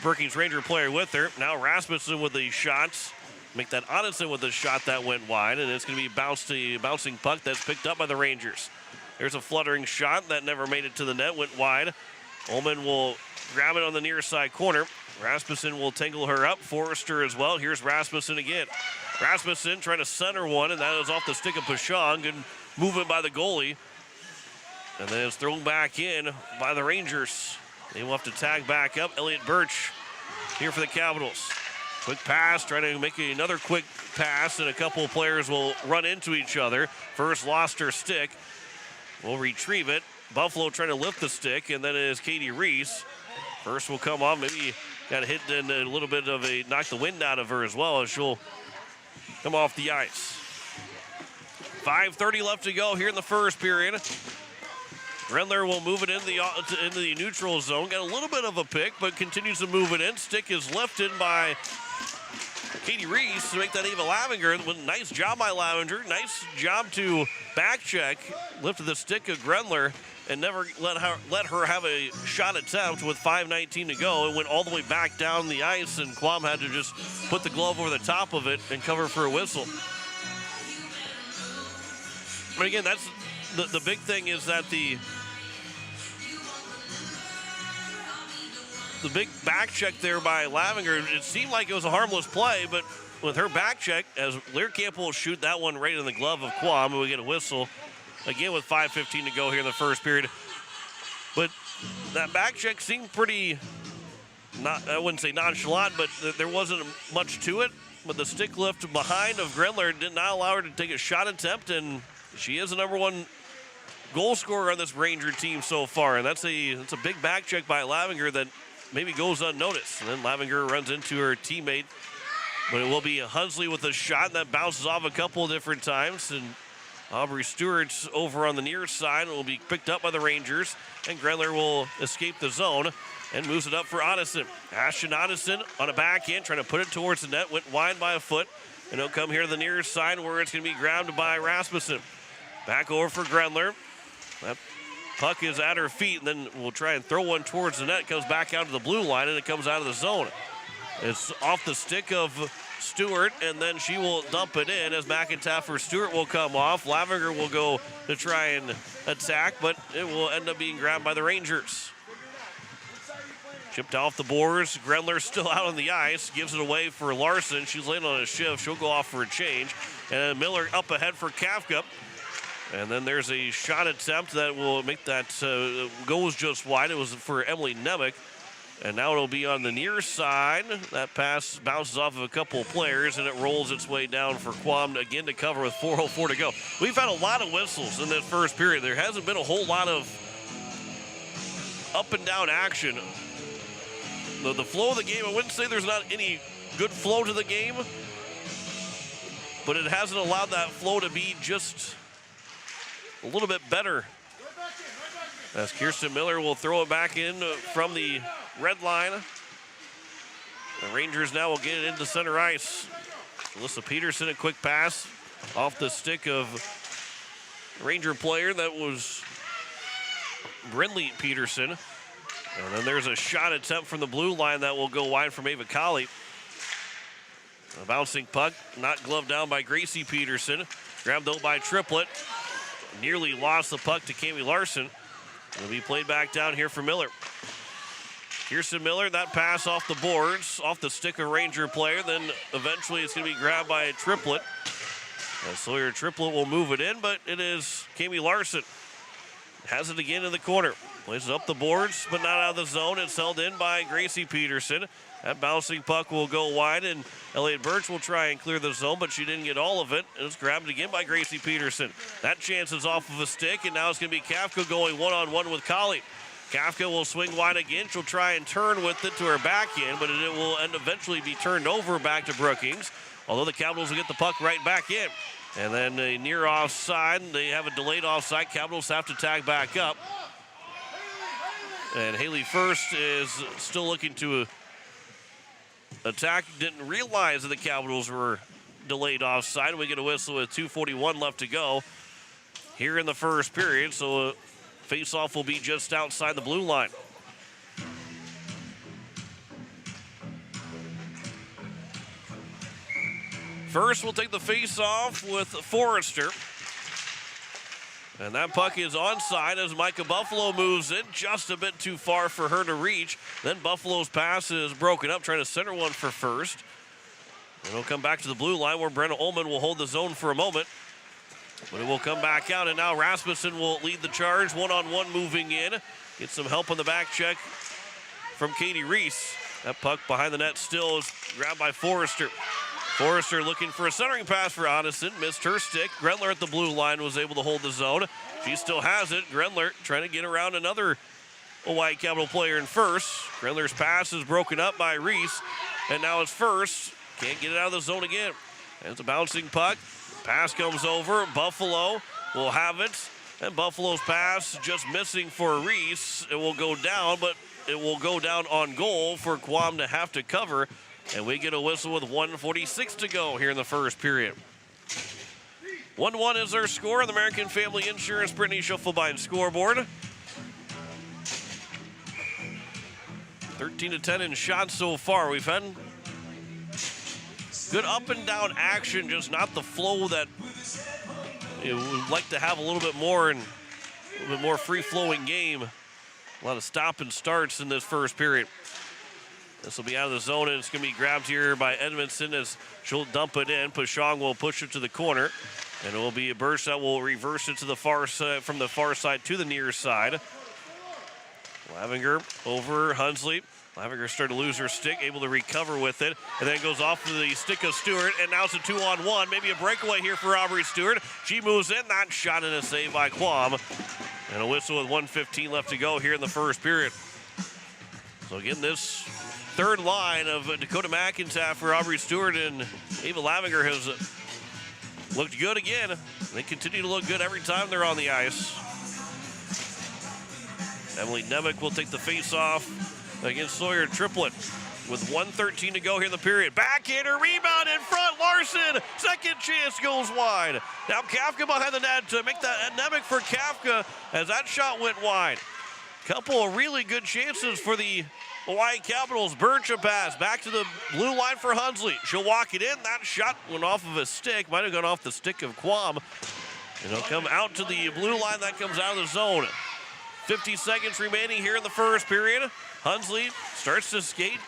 Brookings Ranger player with her. Now Rasmussen with the shots. Make that Odinson with the shot that went wide, and it's going to be bouncing puck that's picked up by the Rangers. There's a fluttering shot that never made it to the net, went wide. Ullman will grab it on the near side corner. Rasmussen will tangle her up. Forrester as well. Here's Rasmussen again. Rasmussen trying to center one, and that is off the stick of Pashong. Good movement by the goalie. And then it's thrown back in by the Rangers. They will have to tag back up. Elliott Birch here for the Capitals. Quick pass, trying to make another quick pass, and a couple of players will run into each other. First lost her stick. We'll retrieve it. Buffalo trying to lift the stick, and then it is Katie Reese. First will come on, maybe got hit in a little bit of a knock the wind out of her as well, as she'll come off the ice. 5:30 left to go here in the first period. Grenler will move it into the neutral zone. Got a little bit of a pick, but continues to move it in. Stick is lifted by Katie Reese to make that Ava Lavinger. Nice job by Lavinger. Nice job to back check. Lifted the stick of Grenler and never let her have a shot attempt with 5:19 to go. It went all the way back down the ice, and Quam had to just put the glove over the top of it and cover for a whistle. But again, that's the big thing is that the big back check there by Lavinger, it seemed like it was a harmless play, but with her back check, as Learcamp will shoot that one right in the glove of Quam, and we get a whistle again with 5:15 to go here in the first period. But that back check seemed pretty, I wouldn't say nonchalant, but there wasn't much to it. But the stick lift behind of Grenler did not allow her to take a shot attempt, and she is the #1 goal scorer on this Ranger team so far. And that's a big back check by Lavinger that maybe goes unnoticed. And then Lavinger runs into her teammate. But it will be Hunsley with a shot that bounces off a couple of different times. And Aubrey Stewart's over on the near side and will be picked up by the Rangers. And Grenler will escape the zone. and moves it up for Odison. Ashton Odison on a backhand, trying to put it towards the net, went wide by a foot, and it'll come here to the near side where it's going to be grabbed by Rasmussen. Back over for Grendler. That puck is at her feet, and then we'll try and throw one towards the net. Comes back out to the blue line, and it comes out of the zone. It's off the stick of Stewart, and then she will dump it in as McIntyre. Stewart will come off. Lavinger will go to try and attack, but it will end up being grabbed by the Rangers. Chipped off the boards. Grendler still out on the ice. Gives it away for Larson. She's laying on a shift. She'll go off for a change. And Miller up ahead for Kafka. And then there's a shot attempt that will make that goes just wide. It was for Emily Nemec. And now it'll be on the near side. That pass bounces off of a couple of players, and it rolls its way down for Quam again to cover with 4:04 to go. We've had a lot of whistles in this first period. There hasn't been a whole lot of up and down action. The flow of the game, I wouldn't say there's not any good flow to the game, but it hasn't allowed that flow to be just a little bit better. As Kirsten Miller will throw it back in from the red line. The Rangers now will get it into center ice. Alyssa Peterson, a quick pass off the stick of Ranger player. That was Brindley Peterson. And then there's a shot attempt from the blue line that will go wide from Ava Colley. A bouncing puck, not gloved down by Gracie Peterson. Grabbed though by Triplett. Nearly lost the puck to Cami Larson. It'll be played back down here for Miller. Kirsten Miller, that pass off the boards, off the stick of Ranger player. Then eventually it's going to be grabbed by a Triplett. Sawyer Triplett will move it in, but it is Cami Larson. Has it again in the corner. Plays it up the boards, but not out of the zone. It's held in by Gracie Peterson. That bouncing puck will go wide, and Elliott Birch will try and clear the zone, but she didn't get all of it. It was grabbed again by Gracie Peterson. That chance is off of a stick, and now it's going to be Kafka going one-on-one with Colley. Kafka will swing wide again. She'll try and turn with it to her backhand, but it will eventually be turned over back to Brookings, although the Capitals will get the puck right back in. And then a near offside. They have a delayed offside. Capitals have to tag back up. And Haley First is still looking to attack. Didn't realize that the Capitals were delayed offside. We get a whistle with 2:41 left to go here in the first period. So a face-off will be just outside the blue line. First, we'll take the face-off with Forrester. And that puck is onside as Micah Buffalo moves in just a bit too far for her to reach. Then Buffalo's pass is broken up, trying to center one for First. And it'll come back to the blue line where Brenna Ullman will hold the zone for a moment. But it will come back out, and now Rasmussen will lead the charge. One-on-one moving in. Get some help on the back check from Katie Reese. That puck behind the net still is grabbed by Forrester. Forrester looking for a centering pass for Odison. Missed her stick. Grendler at the blue line was able to hold the zone. She still has it. Grendler trying to get around another Hawaii Capital player in First. Grendler's pass is broken up by Reese. And now it's First. Can't get it out of the zone again. And it's a bouncing puck. Pass comes over. Buffalo will have it. And Buffalo's pass just missing for Reese. It will go down, but it will go down on goal for Quam to have to cover. And we get a whistle with 1:46 to go here in the first period. 1-1 is our score on the American Family Insurance Brittany Schuffelbein scoreboard. 13-10 in shots so far. We've had good up and down action, just not the flow that we'd like to have a little bit more and a little bit more free-flowing game. A lot of stop and starts in this first period. This will be out of the zone, and it's going to be grabbed here by Edmondson as she'll dump it in. Pashong will push it to the corner, and it will be a burst that will reverse it to the far side, from the far side to the near side. Lavinger over Hunsley. Lavinger started to lose her stick, able to recover with it, and then goes off to the stick of Stewart, and now it's a 2-on-1. Maybe a breakaway here for Aubrey Stewart. She moves in, that shot and a save by Quam. And a whistle with 1:15 left to go here in the first period. So again, this third line of Dakota McIntyre for Aubrey Stewart and Ava Lavinger has looked good again. They continue to look good every time they're on the ice. Emily Nemec will take the face-off against Sawyer Triplett. With 1:13 to go here in the period. Backhander, rebound in front, Larson. Second chance goes wide. Now Kafka behind the net to make that anemic for Kafka as that shot went wide. Couple of really good chances for the Hawaii Capitals. Birch a pass back to the blue line for Hunsley. She'll walk it in. That shot went off of a stick. Might have gone off the stick of Quam. And it'll come out to the blue line. That comes out of the zone. 50 seconds remaining here in the first period. Hunsley starts to skate.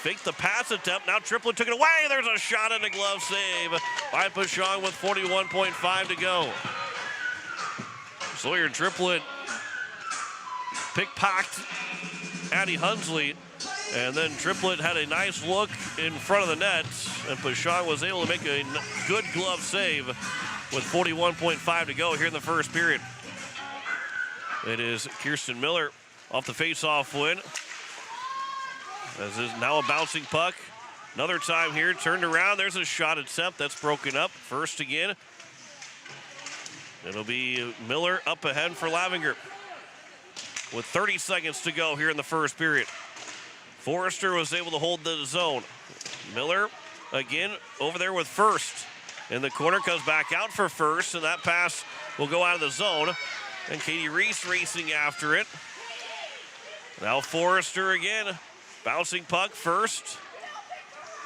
Fake the pass attempt. Now Triplett took it away. There's a shot and a glove save by Pashong with 41.5 to go. Sawyer Triplett pickpocked Addie Hunsley, and then Triplett had a nice look in front of the net, and Pashong was able to make a good glove save with 41.5 to go here in the first period. It is Kirsten Miller off the face-off win. As is now a bouncing puck. Another time here, turned around. There's a shot attempt that's broken up. First again. It'll be Miller up ahead for Lavinger with 30 seconds to go here in the first period. Forrester was able to hold the zone. Miller again over there with First. In the corner, comes back out for First, and that pass will go out of the zone. And Katie Reese racing after it. Now Forrester again. Bouncing puck First.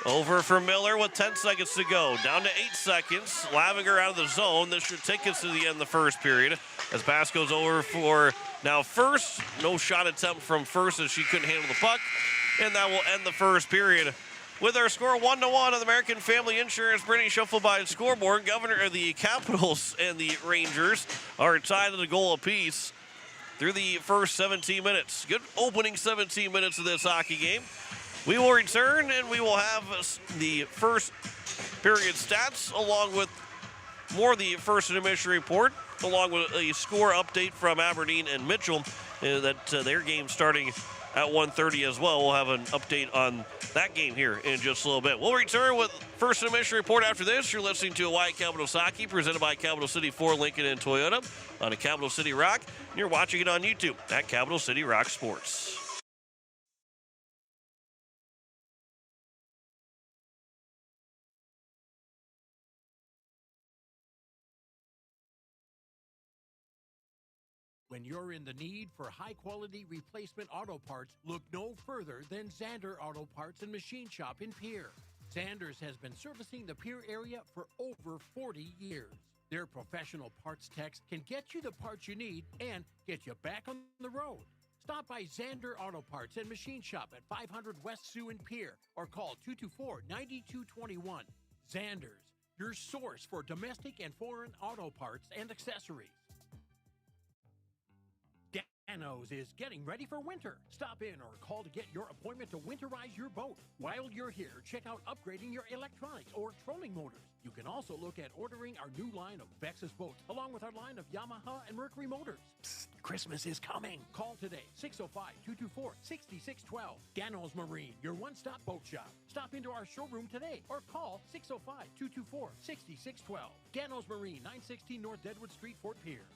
Over for Miller with 10 seconds to go. Down to 8 seconds. Lavinger out of the zone. This should take us to the end of the first period. As pass goes over for now First. No shot attempt from First as she couldn't handle the puck. And that will end the first period. With our score 1-1 on the American Family Insurance Brittany Shuffle by scoreboard. Governor of the Capitals and the Rangers are tied at a goal apiece through the first 17 minutes. Good opening 17 minutes of this hockey game. We will return and we will have the first period stats along with more of the first intermission report, along with a score update from Aberdeen and Mitchell, that their game starting at 1:30 as well. We'll have an update on that game here in just a little bit. We'll return with first intermission report after this. You're listening to Hawaii Capitals Hockey presented by Capital City Ford, Lincoln, and Toyota on a Capital City Rock. And you're watching it on YouTube at Capital City Rock Sports. When you're in the need for high-quality replacement auto parts, look no further than Zander Auto Parts and Machine Shop in Pierre. Zanders has been servicing the Pierre area for over 40 years. Their professional parts techs can get you the parts you need and get you back on the road. Stop by Zander Auto Parts and Machine Shop at 500 West Sioux in Pierre or call 224-9221. Zanders, your source for domestic and foreign auto parts and accessories. Dano's is getting ready for winter. Stop in or call to get your appointment to winterize your boat. While you're here, check out upgrading your electronics or trolling motors. You can also look at ordering our new line of Vexus boats, along with our line of Yamaha and Mercury motors. Psst, Christmas is coming. Call today, 605-224-6612. Dano's Marine, your one-stop boat shop. Stop into our showroom today or call 605-224-6612. Dano's Marine, 916 North Deadwood Street, Fort Pierre.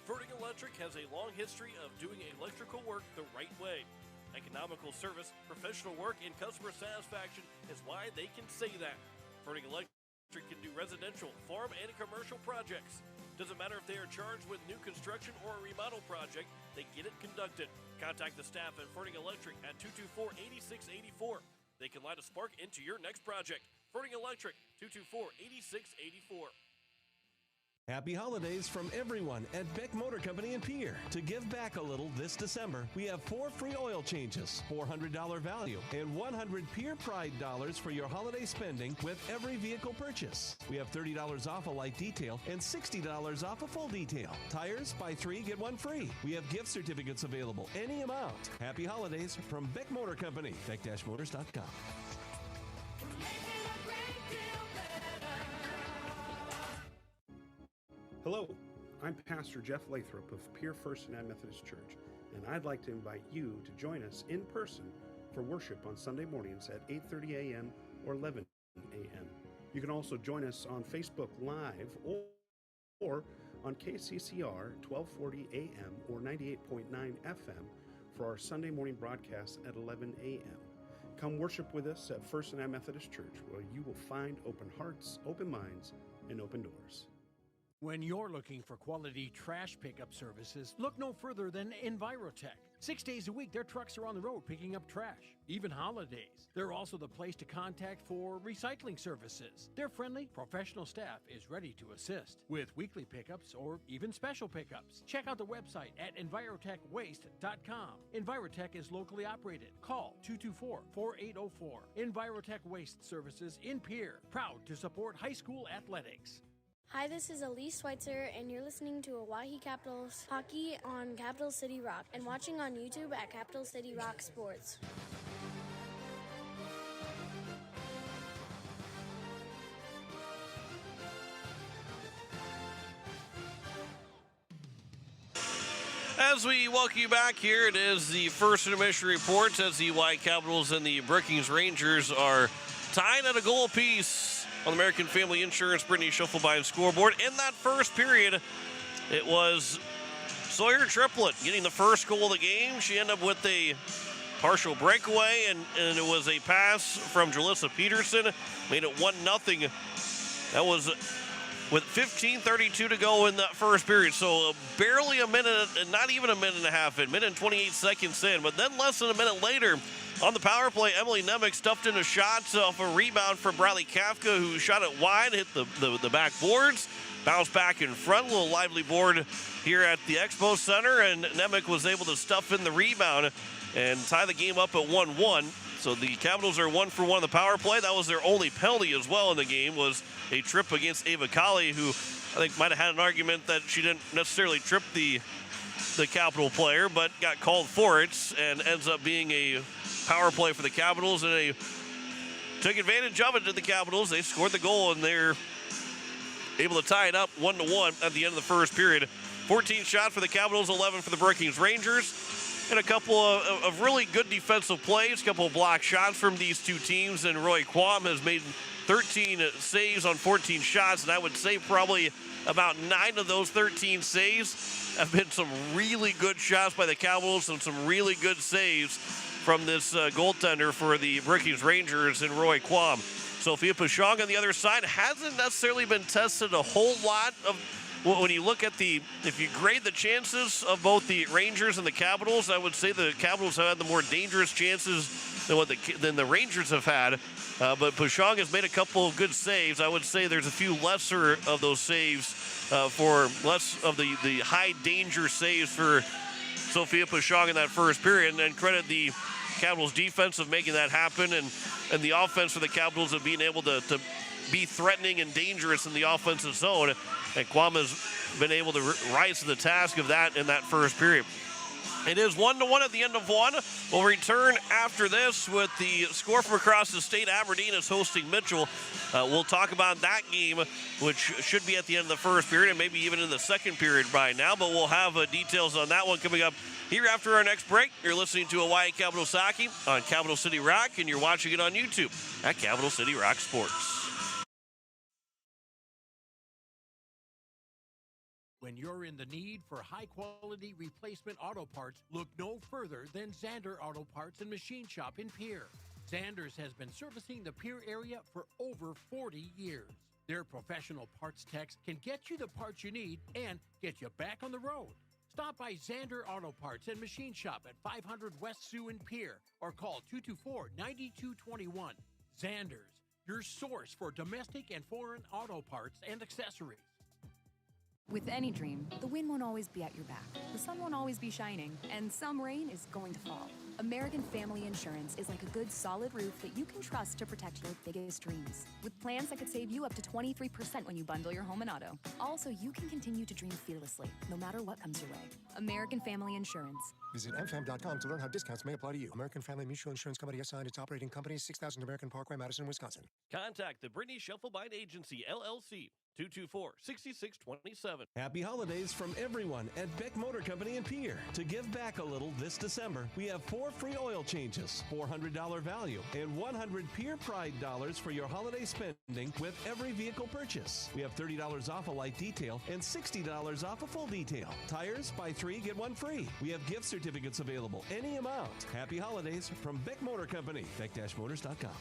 Vertic Electric has a long history of doing electrical work the right way. Economical service, professional work, and customer satisfaction is why they can say that. Vertic Electric can do residential, farm, and commercial projects. Doesn't matter if they are charged with new construction or a remodel project, they get it conducted. Contact the staff at Vertic Electric at 224-8684. They can light a spark into your next project. Vertic Electric, 224-8684. Happy holidays from everyone at Beck Motor Company in Pierre. To give back a little this December, we have 4 free oil changes, $400 value, and 100 Pierre Pride dollars for your holiday spending with every vehicle purchase. We have $30 off a light detail and $60 off a full detail. Tires, buy 3, get 1 free. We have gift certificates available, any amount. Happy holidays from Beck Motor Company, beck-motors.com. Hello, I'm Pastor Jeff Lathrop of Pierre First United Methodist Church, and I'd like to invite you to join us in person for worship on Sunday mornings at 8:30 a.m. or 11 a.m. You can also join us on Facebook Live or on KCCR 1240 a.m. or 98.9 FM for our Sunday morning broadcast at 11 a.m. Come worship with us at First United Methodist Church, where you will find open hearts, open minds, and open doors. When you're looking for quality trash pickup services, look no further than Envirotech. 6 days a week, their trucks are on the road picking up trash, even holidays. They're also the place to contact for recycling services. Their friendly, professional staff is ready to assist with weekly pickups or even special pickups. Check out the website at envirotechwaste.com. Envirotech is locally operated. Call 224-4804. Envirotech Waste Services in Pierre, proud to support high school athletics. Hi, this is Elise Schweitzer, and you're listening to Oahe Capitals Hockey on Capital City Rock and watching on YouTube at Capital City Rock Sports. As we welcome you back here, it is the first intermission reports as the White Capitals and the Brookings Rangers are tied at a goal apiece on the American Family Insurance Brittany Schuffelbein scoreboard. In that first period, it was Sawyer Triplett getting the first goal of the game. She ended up with a partial breakaway, and it was a pass from Jalissa Peterson. Made it 1-0. That was with 15:32 to go in that first period. So barely a minute, not even a minute and a half in, minute and 28 seconds in. But then less than a minute later, on the power play, Emily Nemec stuffed in a shot off a rebound from Bradley Kafka, who shot it wide, hit the back boards, bounced back in front. A little lively board here at the Expo Center, and Nemec was able to stuff in the rebound and tie the game up at 1-1. So the Capitals are 1 for 1 on the power play. That was their only penalty as well in the game, was a trip against Ava Colley, who I think might have had an argument that she didn't necessarily trip the Capital player, but got called for it, and ends up being a power play for the Capitals, and they took advantage of it to the Capitals. They scored the goal, and they're able to tie it up 1-1 at the end of the first period. 14 shots for the Capitals, 11 for the Brookings Rangers, and a couple of really good defensive plays, a couple of block shots from these two teams, and Roy Quam has made 13 saves on 14 shots, and I would say probably about 9 of those 13 saves have been some really good shots by the Capitals and some really good saves from this goaltender for the Brookings Rangers and Roy Quam. Sophia Pashong on the other side hasn't necessarily been tested a whole lot of. When you look at if you grade the chances of both the Rangers and the Capitals, I would say the Capitals have had the more dangerous chances than the Rangers have had. But Pashong has made a couple of good saves. I would say there's a few lesser of those saves for less of the high danger saves for Sophia Pashong in that first period, and credit the Capitals defense of making that happen, and the offense for the Capitals of being able to be threatening and dangerous in the offensive zone. And Quam has been able to rise to the task of that in that first period. It is 1-1 at the end of one. We'll return after this with the score from across the state. Aberdeen is hosting Mitchell. We'll talk about that game, which should be at the end of the first period and maybe even in the second period by now. But we'll have details on that one coming up here after our next break. You're listening to Hawaii Capitals Hockey on Capital City Rock, and you're watching it on YouTube at Capital City Rock Sports. When you're in the need for high-quality replacement auto parts, look no further than Zander Auto Parts and Machine Shop in Pierre. Zander's has been servicing the Pierre area for over 40 years. Their professional parts techs can get you the parts you need and get you back on the road. Stop by Zander Auto Parts and Machine Shop at 500 West Sioux in Pierre or call 224-9221. Zander's, your source for domestic and foreign auto parts and accessories. With any dream, the wind won't always be at your back, the sun won't always be shining, and some rain is going to fall. American Family Insurance is like a good, solid roof that you can trust to protect your biggest dreams. With plans that could save you up to 23% when you bundle your home and auto. Also, you can continue to dream fearlessly, no matter what comes your way. American Family Insurance. Visit mfam.com to learn how discounts may apply to you. American Family Mutual Insurance Company assigned its operating company, 6000 American Parkway, Madison, Wisconsin. Contact the Brittany Schuffelbein Agency, LLC, 224-6627. Happy holidays from everyone at Beck Motor Company in Pierre. To give back a little this December, we have 4 free oil changes, $400 value, and 100 Peer Pride dollars for your holiday spending with every vehicle purchase. We have $30 off a light detail and $60 off a full detail. Tires, buy 3, get 1 free. We have gift certificates available, any amount. Happy holidays from Beck Motor Company, beck-motors.com.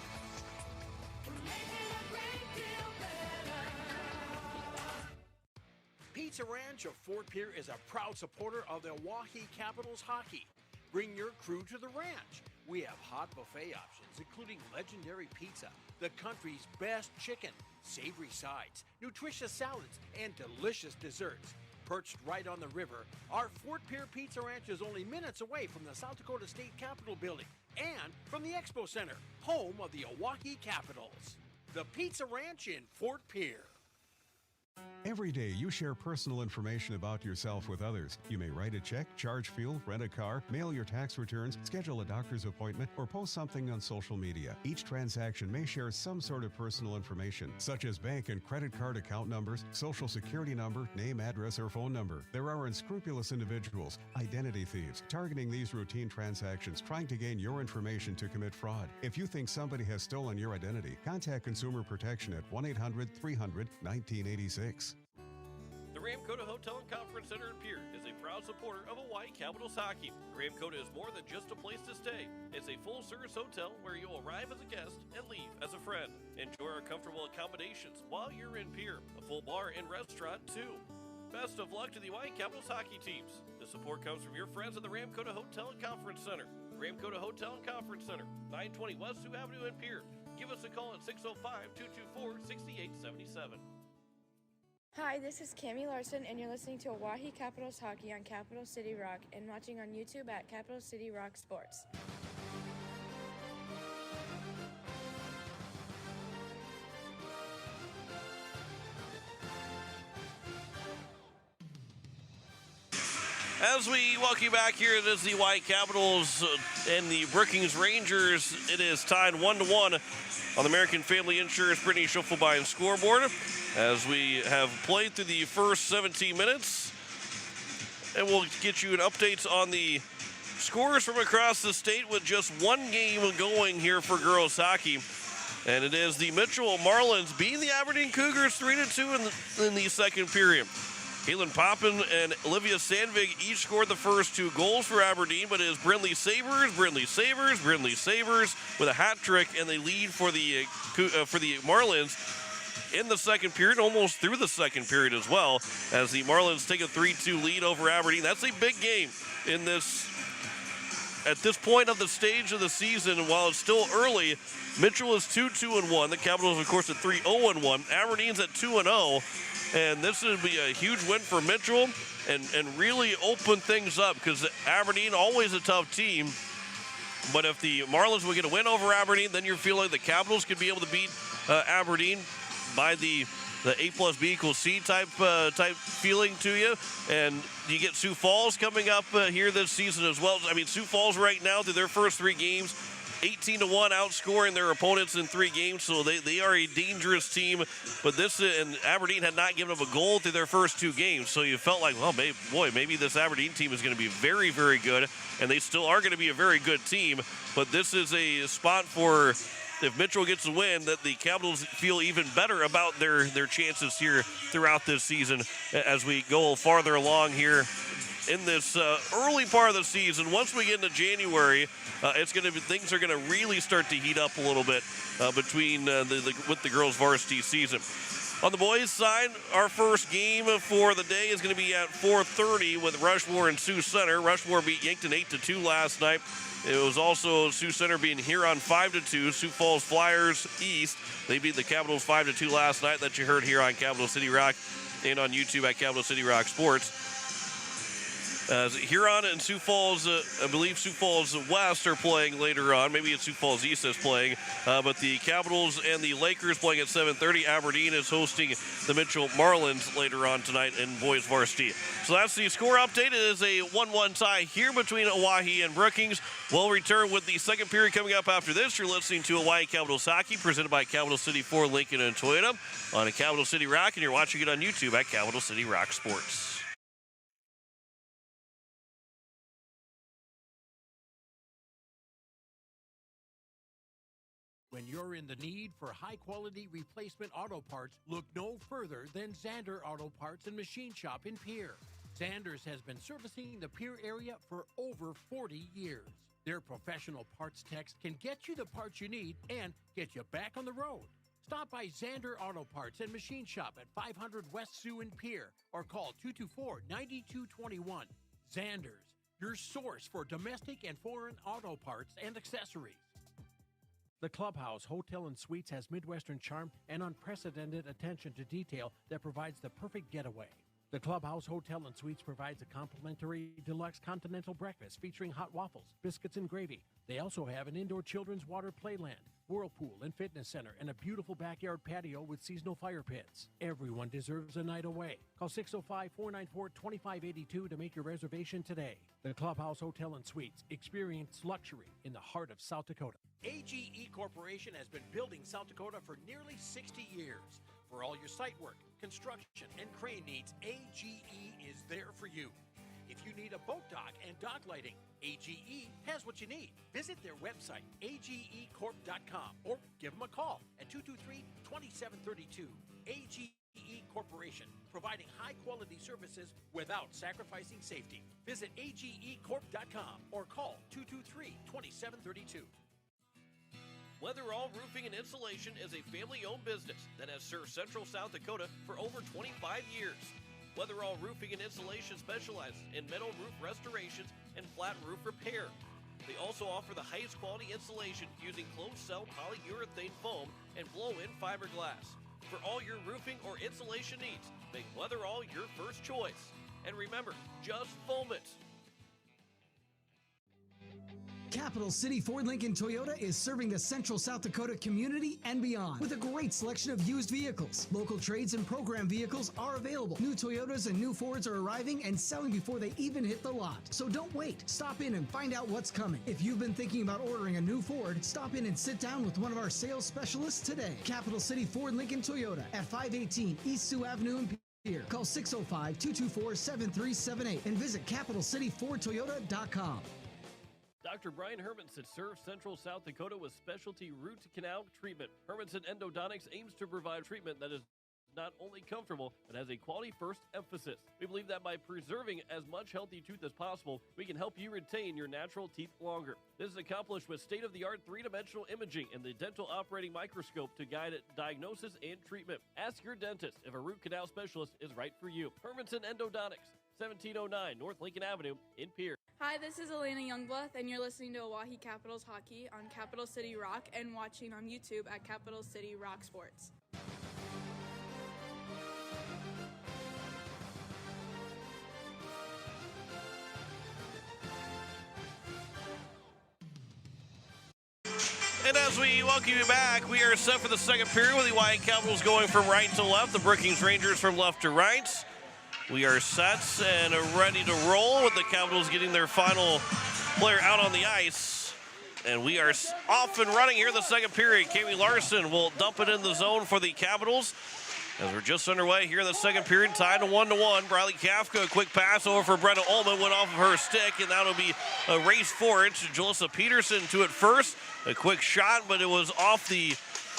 Pizza Ranch of Fort Pierre is a proud supporter of the Oahe Capitals hockey. Bring your crew to the ranch. We have hot buffet options, including legendary pizza, the country's best chicken, savory sides, nutritious salads, and delicious desserts. Perched right on the river, our Fort Pierre Pizza Ranch is only minutes away from the South Dakota State Capitol building and from the Expo Center, home of the Oahe Capitals. The Pizza Ranch in Fort Pierre. Every day, you share personal information about yourself with others. You may write a check, charge fuel, rent a car, mail your tax returns, schedule a doctor's appointment, or post something on social media. Each transaction may share some sort of personal information, such as bank and credit card account numbers, social security number, name, address, or phone number. There are unscrupulous individuals, identity thieves, targeting these routine transactions, trying to gain your information to commit fraud. If you think somebody has stolen your identity, contact Consumer Protection at 1-800-300-1986. The Ramkota Hotel and Conference Center in Pierre is a proud supporter of Hawaii Capitals hockey. Ramkota is more than just a place to stay. It's a full-service hotel where you'll arrive as a guest and leave as a friend. Enjoy our comfortable accommodations while you're in Pierre. A full bar and restaurant, too. Best of luck to the Hawaii Capitals hockey teams. The support comes from your friends at the Ramkota Hotel and Conference Center. Ramkota Hotel and Conference Center, 920 West Sioux Avenue in Pierre. Give us a call at 605-224-6877. Hi, this is Cami Larson, and you're listening to Oahe Capitals Hockey on Capital City Rock and watching on YouTube at Capital City Rock Sports. As we welcome you back here, it is the White Capitals and the Brookings Rangers. It is tied 1-1 on the American Family Insurance Brittany Schuffelbein scoreboard as we have played through the first 17 minutes. And we'll get you an update on the scores from across the state with just one game going here for girls hockey. And it is the Mitchell Marlins beating the Aberdeen Cougars 3-2 in the second period. Caitlin Poppin and Olivia Sandvig each scored the first 2 goals for Aberdeen, but it is Brindley Sabres with a hat trick, and they lead for the Marlins in the second period, almost through the second period as well, as the Marlins take a 3-2 lead over Aberdeen. That's a big game in this. At this point of the stage of the season, and while it's still early, Mitchell is 2-2-1. The Capitals, of course, at 3-0-1. Aberdeen's at 2-0. And this would be a huge win for Mitchell and really open things up, because Aberdeen, always a tough team. But if the Marlins would get a win over Aberdeen, then you're feeling the Capitals could be able to beat Aberdeen by the A plus B equals C type feeling to you. And you get Sioux Falls coming up here this season as well. I mean, Sioux Falls right now, through their first 3 games, 18-1 outscoring their opponents in 3 games, so they are a dangerous team. But and Aberdeen had not given up a goal through their first 2 games, so you felt like, well, maybe this Aberdeen team is going to be very, very good, and they still are going to be a very good team. But this is a spot for, if Mitchell gets a win, that the Capitals feel even better about their chances here throughout this season as we go farther along here in this early part of the season. Once we get into January, things are going to really start to heat up a little bit between with the girls' varsity season. On the boys' side, our first game for the day is going to be at 4:30 with Rushmore and Sioux Center. Rushmore beat Yankton 8-2 last night. It was also Sioux Center being Huron 5-2. Sioux Falls Flyers East, they beat the Capitals 5-2 last night, that you heard here on Capital City Rock and on YouTube at Capital City Rock Sports. Huron and Sioux Falls, I believe Sioux Falls West are playing later on. Maybe it's Sioux Falls East that's playing. But the Capitals and the Lakers playing at 7:30. Aberdeen is hosting the Mitchell Marlins later on tonight in boys varsity. So that's the score update. It is a 1-1 tie here between Oahe and Brookings. We'll return with the second period coming up after this. You're listening to Hawaii Capitals Hockey, presented by Capital City Ford, Lincoln, and Toyota on a Capital City Rock, and you're watching it on YouTube at Capital City Rock Sports. When you're in the need for high-quality replacement auto parts, look no further than Zander Auto Parts and Machine Shop in Pierre. Zander's has been servicing the Pierre area for over 40 years. Their professional parts techs can get you the parts you need and get you back on the road. Stop by Zander Auto Parts and Machine Shop at 500 West Sioux in Pierre or call 224-9221. Zander's, your source for domestic and foreign auto parts and accessories. The Clubhouse Hotel and Suites has Midwestern charm and unprecedented attention to detail that provides the perfect getaway. The Clubhouse Hotel and Suites provides a complimentary deluxe continental breakfast featuring hot waffles, biscuits, and gravy. They also have an indoor children's water playland, whirlpool and fitness center, and a beautiful backyard patio with seasonal fire pits. Everyone deserves a night away. Call 605-494-2582 to make your reservation today. The Clubhouse Hotel and Suites. Experience luxury in the heart of South Dakota. AGE Corporation has been building South Dakota for nearly 60 years. For all your site work, construction, and crane needs, AGE is there for you. If you need a boat dock and dock lighting, AGE has what you need. Visit their website, agecorp.com, or give them a call at 223-2732. AGE Corporation, providing high-quality services without sacrificing safety. Visit agecorp.com or call 223-2732. Weatherall Roofing and Insulation is a family-owned business that has served Central South Dakota for over 25 years. Weatherall Roofing and Insulation specializes in metal roof restorations and flat roof repair. They also offer the highest quality insulation using closed-cell polyurethane foam and blow-in fiberglass. For all your roofing or insulation needs, make Weatherall your first choice. And remember, just foam it. Capital City Ford Lincoln Toyota is serving the Central South Dakota community and beyond with a great selection of used vehicles. Local trades and program vehicles are available. New Toyotas and new Fords are arriving and selling before they even hit the lot. So don't wait. Stop in and find out what's coming. If you've been thinking about ordering a new Ford, stop in and sit down with one of our sales specialists today. Capital City Ford Lincoln Toyota at 518 East Sioux Avenue in Pierre. Call 605-224-7378 and visit CapitalCityFordToyota.com. Dr. Brian Hermanson serves Central South Dakota with specialty root canal treatment. Hermanson Endodontics aims to provide treatment that is not only comfortable, but has a quality-first emphasis. We believe that by preserving as much healthy tooth as possible, we can help you retain your natural teeth longer. This is accomplished with state-of-the-art three-dimensional imaging and the dental operating microscope to guide diagnosis and treatment. Ask your dentist if a root canal specialist is right for you. Hermanson Endodontics, 1709 North Lincoln Avenue in Pierre. Hi, this is Elena Youngblood, and you're listening to Oahe Capitals Hockey on Capital City Rock and watching on YouTube at Capital City Rock Sports. And as we welcome you back, we are set for the second period with the Oahe Capitals going from right to left, the Brookings Rangers from left to right. We are set and ready to roll with the Capitals getting their final player out on the ice. And we are off and running here in the second period. Kami Larson will dump it in the zone for the Capitals. As we're just underway here in the second period, tied to 1-1. Briley Kafka, a quick pass over for Brenna Ullman, went off of her stick, and that'll be a race for it. Jalissa Peterson to it first. A quick shot, but it was off the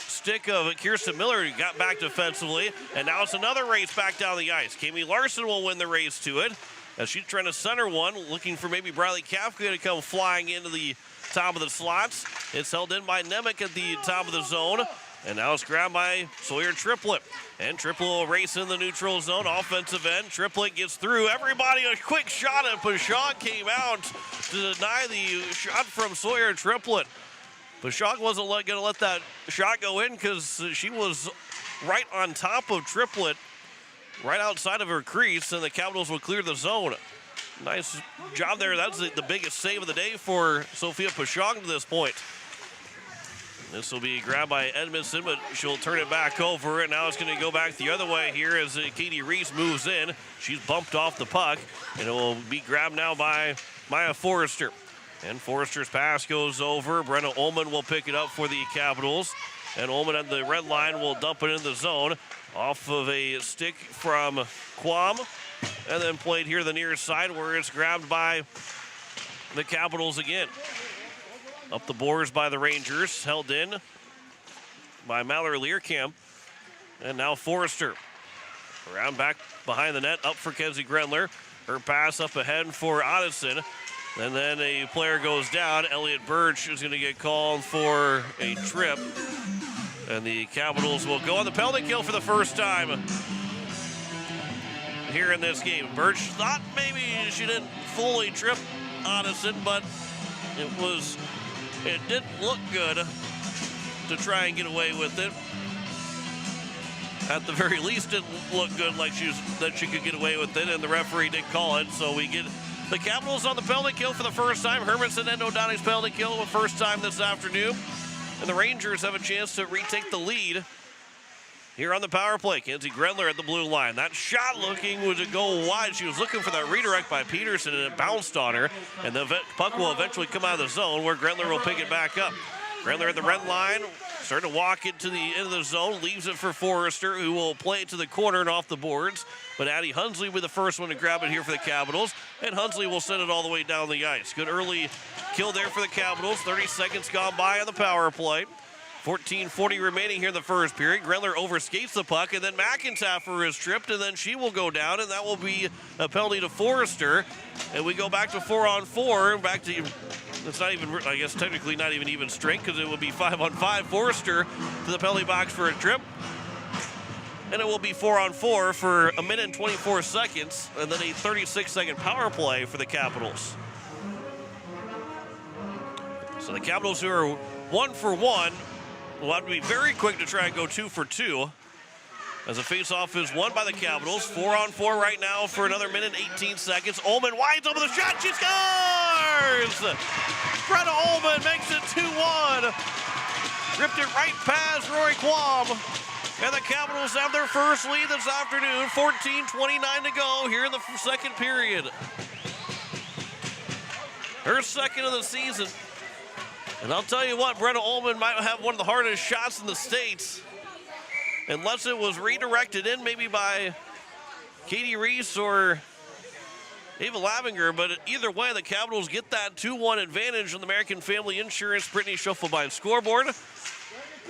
stick of Kirsten Miller, who got back defensively, and now it's another race back down the ice. Kami Larson will win the race to it as she's trying to center one, looking for maybe Briley Kafka to come flying into the top of the slots. It's held in by Nemec at the top of the zone, and now it's grabbed by Sawyer Triplett. And Triplett will race in the neutral zone, offensive end. Triplett gets through everybody. A quick shot, and Pashog came out to deny the shot from Sawyer Triplett. Pashog wasn't going to let that shot go in because she was right on top of Triplett, right outside of her crease, and the Capitals will clear the zone. Nice job there. That's the biggest save of the day for Sophia Pashog to this point. This will be grabbed by Edmondson, but she'll turn it back over, and now it's going to go back the other way here as Katie Reese moves in. She's bumped off the puck, and it will be grabbed now by Maya Forrester. And Forrester's pass goes over. Brenna Ullman will pick it up for the Capitals. And Ullman at the red line will dump it in the zone off of a stick from Quam. And then played here the near side where it's grabbed by the Capitals again. Up the boards by the Rangers, held in by Mallory Learcamp. And now Forrester. Around back behind the net, up for Kenzie Grendler. Her pass up ahead for Odison. And then a player goes down. Elliott Birch is going to get called for a trip. And the Capitals will go on the penalty kill for the first time here in this game. Birch thought maybe she didn't fully trip Odison, but it didn't look good to try and get away with it. At the very least, didn't look good like that she could get away with it, and the referee did call it. So we get the Capitals on the penalty kill for the first time. Hermanson and O'Donnell's penalty kill the first time this afternoon. And the Rangers have a chance to retake the lead here on the power play. Kenzie Grendler at the blue line. That shot looking would go wide. She was looking for that redirect by Peterson, and it bounced on her. And the puck will eventually come out of the zone where Grendler will pick it back up. Grendler at the red line, starting to walk into the end of the zone, leaves it for Forrester, who will play it to the corner and off the boards. But Addie Hunsley will be the first one to grab it here for the Capitals, and Hunsley will send it all the way down the ice. Good early kill there for the Capitals. 30 seconds gone by on the power play. 14:40 remaining here in the first period. Grendler overskates the puck, and then McIntyre is tripped, and then she will go down, and that will be a penalty to Forrester. And we go back to 4-on-4, back to, it's not even, I guess technically not even strength, because it would be 5-on-5. Forrester to the penalty box for a trip. And it will be 4-on-4 for a minute and 24 seconds, and then a 36-second power play for the Capitals. So the Capitals, who are 1 for 1, will have to be very quick to try and go 2 for 2. As a face-off is won by the Capitals. 4-on-4 right now for another minute, 18 seconds. Ullman winds up with a shot. She scores! Greta Ullman makes it 2-1. Ripped it right past Rory Quam. And the Capitals have their first lead this afternoon. 14:29 to go here in the second period. Her second of the season. And I'll tell you what, Brenda Ullman might have one of the hardest shots in the States. Unless it was redirected in maybe by Katie Reese or Ava Lavinger. But either way, the Capitals get that 2-1 advantage on the American Family Insurance Brittany Schuffelbein scoreboard.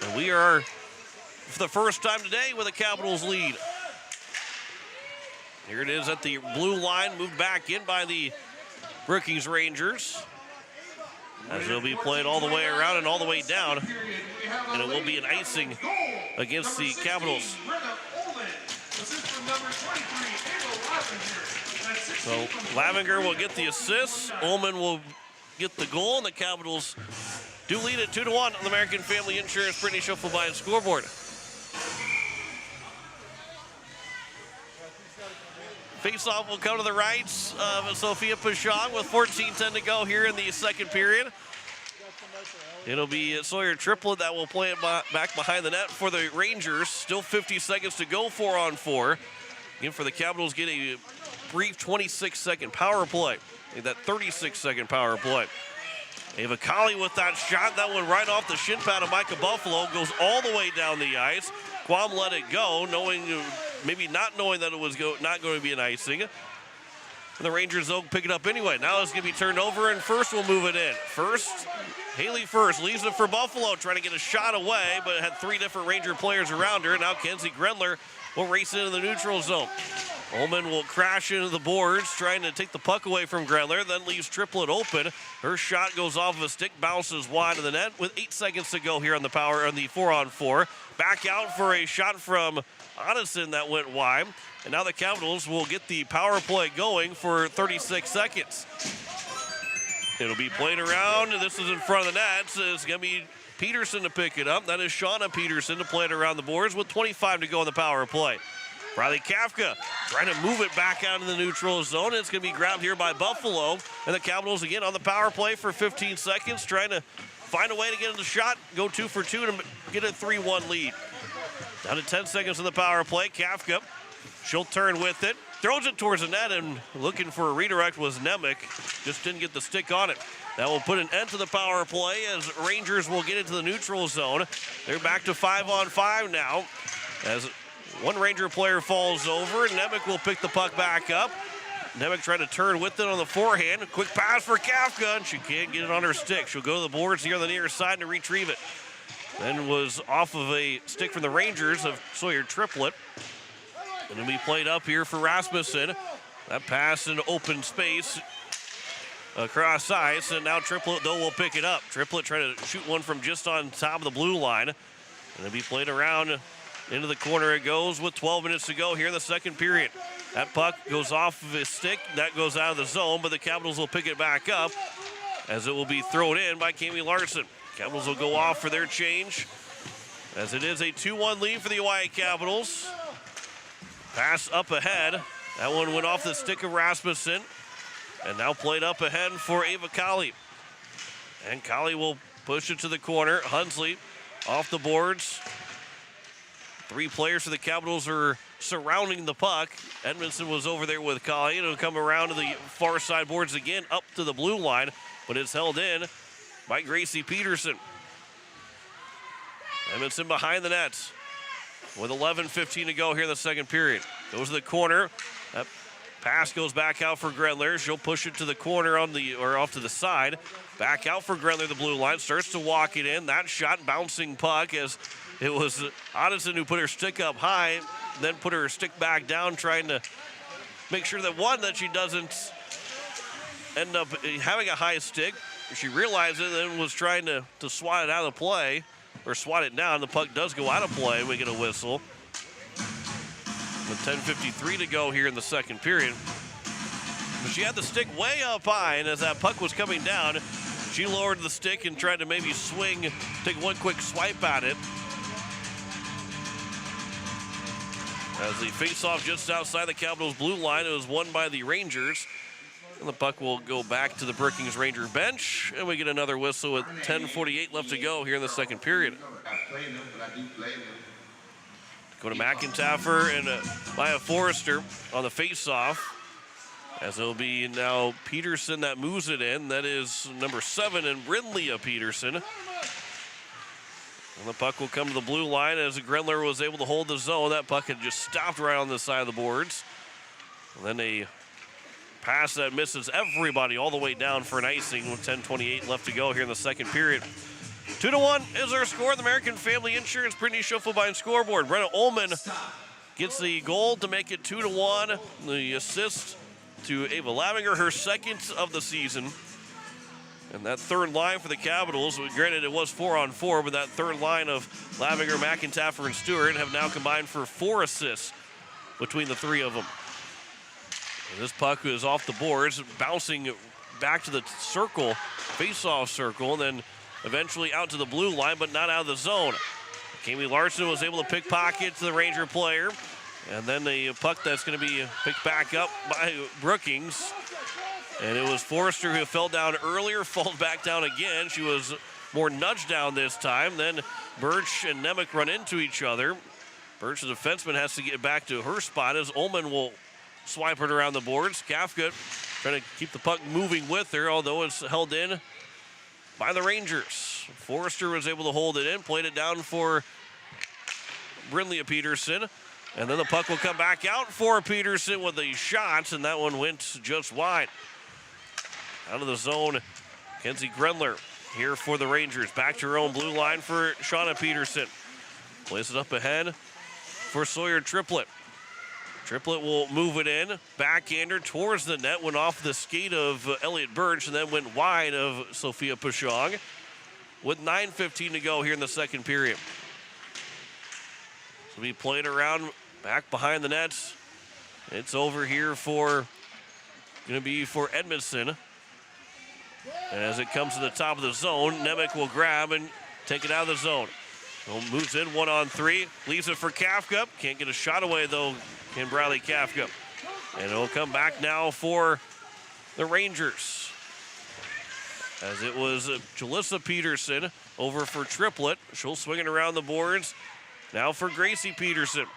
And we are, for the first time today, with a Capitals lead. Here it is at the blue line, moved back in by the Brookings Rangers. As it'll be played all the way around and all the way down. And it will be an icing against the Capitals. So Lavinger will get the assist. Ullman will get the goal, and the Capitals do lead it 2-1 on the American Family Insurance Brittany Schuffelbein scoreboard. Face-off will come to the rights of Sophia Pichon with 14:10 to go here in the second period. It'll be Sawyer Triplett that will play it back behind the net for the Rangers. Still 50 seconds to go, 4-on-4. Again, for the Capitals, get a brief 26-second power play. That 36-second power play. Ava Colley with that shot. That one right off the shin pad of Micah Buffalo. Goes all the way down the ice. Quam let it go, maybe not knowing that it was not going to be an icing. And the Rangers, though, pick it up anyway. Now it's going to be turned over, and First will move it in. Haley First leaves it for Buffalo, trying to get a shot away, but it had 3 different Ranger players around her. Now Kenzie Grendler will race into the neutral zone. Ullman will crash into the boards, trying to take the puck away from Grendler, then leaves Triplett open. Her shot goes off of a stick, bounces wide of the net with 8 seconds to go here on the 4-on-4. Back out for a shot from Odison that went wide. And now the Capitals will get the power play going for 36 seconds. It'll be played around. This is in front of the net. So it's going to be Peterson to pick it up. That is Shauna Peterson to play it around the boards with 25 to go in the power play. Riley Kafka trying to move it back out in the neutral zone. It's going to be grabbed here by Buffalo. And the Capitals again on the power play for 15 seconds, trying to find a way to get in the shot, go 2 for 2 to get a 3-1 lead. Down to 10 seconds in the power play. Kafka, she'll turn with it, throws it towards the net, and looking for a redirect was Nemec. Just didn't get the stick on it. That will put an end to the power play as Rangers will get into the neutral zone. They're back to 5-on-5 now as one Ranger player falls over, and Nemec will pick the puck back up. Nemec trying to turn with it on the forehand. A quick pass for Kafka, and she can't get it on her stick. She'll go to the boards here on the near side to retrieve it. Then was off of a stick from the Rangers of Sawyer Triplett. And it'll be played up here for Rasmussen. That pass in open space across ice, and now Triplett, though, will pick it up. Triplett trying to shoot one from just on top of the blue line. And it'll be played around into the corner it goes with 12 minutes to go here in the second period. That puck goes off of his stick. That goes out of the zone, but the Capitals will pick it back up as it will be thrown in by Kami Larson. Capitals will go off for their change as it is a 2-1 lead for the Oahe Capitals. Pass up ahead. That one went off the stick of Rasmussen. And now played up ahead for Ava Colley. And Colley will push it to the corner. Hunsley off the boards. 3 players for the Capitals are surrounding the puck. Edmondson was over there with Colley. It'll come around to the far side boards again, up to the blue line, but it's held in by Gracie Peterson. Edmondson behind the nets with 11:15 to go here in the second period. Goes to the corner. That pass goes back out for Grendler. She'll push it to the corner off to the side. Back out for Grendler, the blue line. Starts to walk it in. That shot, bouncing puck, as it was Odinson who put her stick up high, then put her stick back down, trying to make sure that she doesn't end up having a high stick. She realized it and was trying to swat it out of play, or swat it down. The puck does go out of play. We get a whistle. With 10:53 to go here in the second period. But she had the stick way up high, and as that puck was coming down, she lowered the stick and tried to maybe swing, take one quick swipe at it. As the face-off just outside the Capitals' blue line, it was won by the Rangers. And the puck will go back to the Brookings Ranger bench, and we get another whistle with 10:48 left to go here in the second period. Go to McIntaffer and Maya Forrester on the face-off. As it'll be now Peterson that moves it in. That is number 7 and Brindley Peterson. And the puck will come to the blue line as Grendler was able to hold the zone. That puck had just stopped right on the side of the boards. And then a pass that misses everybody all the way down for an icing with 10:28 left to go here in the second period. 2-1 is our score. The American Family Insurance Brittany Schiffelbein scoreboard. Brenna Ullman gets the goal to make it 2-1. The assist to Ava Lavinger, her second of the season. And that third line for the Capitals, granted it was 4-on-4, but that third line of Lavinger, McIntaffer, and Stewart have now combined for 4 assists between the 3 of them. And this puck is off the boards, bouncing back to the circle, face-off circle, and then eventually out to the blue line, but not out of the zone. Kami Larson was able to pickpocket the Ranger player. And then the puck that's going to be picked back up by Brookings. And it was Forrester who fell down earlier, fell back down again. She was more nudged down this time. Then Birch and Nemec run into each other. Birch, the defenseman, has to get back to her spot as Ullman will swipe it around the boards. Kafka trying to keep the puck moving with her, although it's held in by the Rangers. Forrester was able to hold it in, played it down for Brindley Peterson. And then the puck will come back out for Peterson with the shots, and that one went just wide. Out of the zone, Kenzie Grendler here for the Rangers. Back to her own blue line for Shauna Peterson. Plays it up ahead for Sawyer Triplett. Triplett will move it in, backhander towards the net, went off the skate of Elliott Birch, and then went wide of Sophia Pashong with 9:15 to go here in the second period. So we played around back behind the nets. It's over here for Edmondson. And as it comes to the top of the zone, Nemec will grab and take it out of the zone. Moves in 1-on-3, leaves it for Kafka. Can't get a shot away though, can Bradley Kafka. And it'll come back now for the Rangers. As it was Jalissa Peterson over for Triplett. She'll swing it around the boards. Now for Gracie Peterson.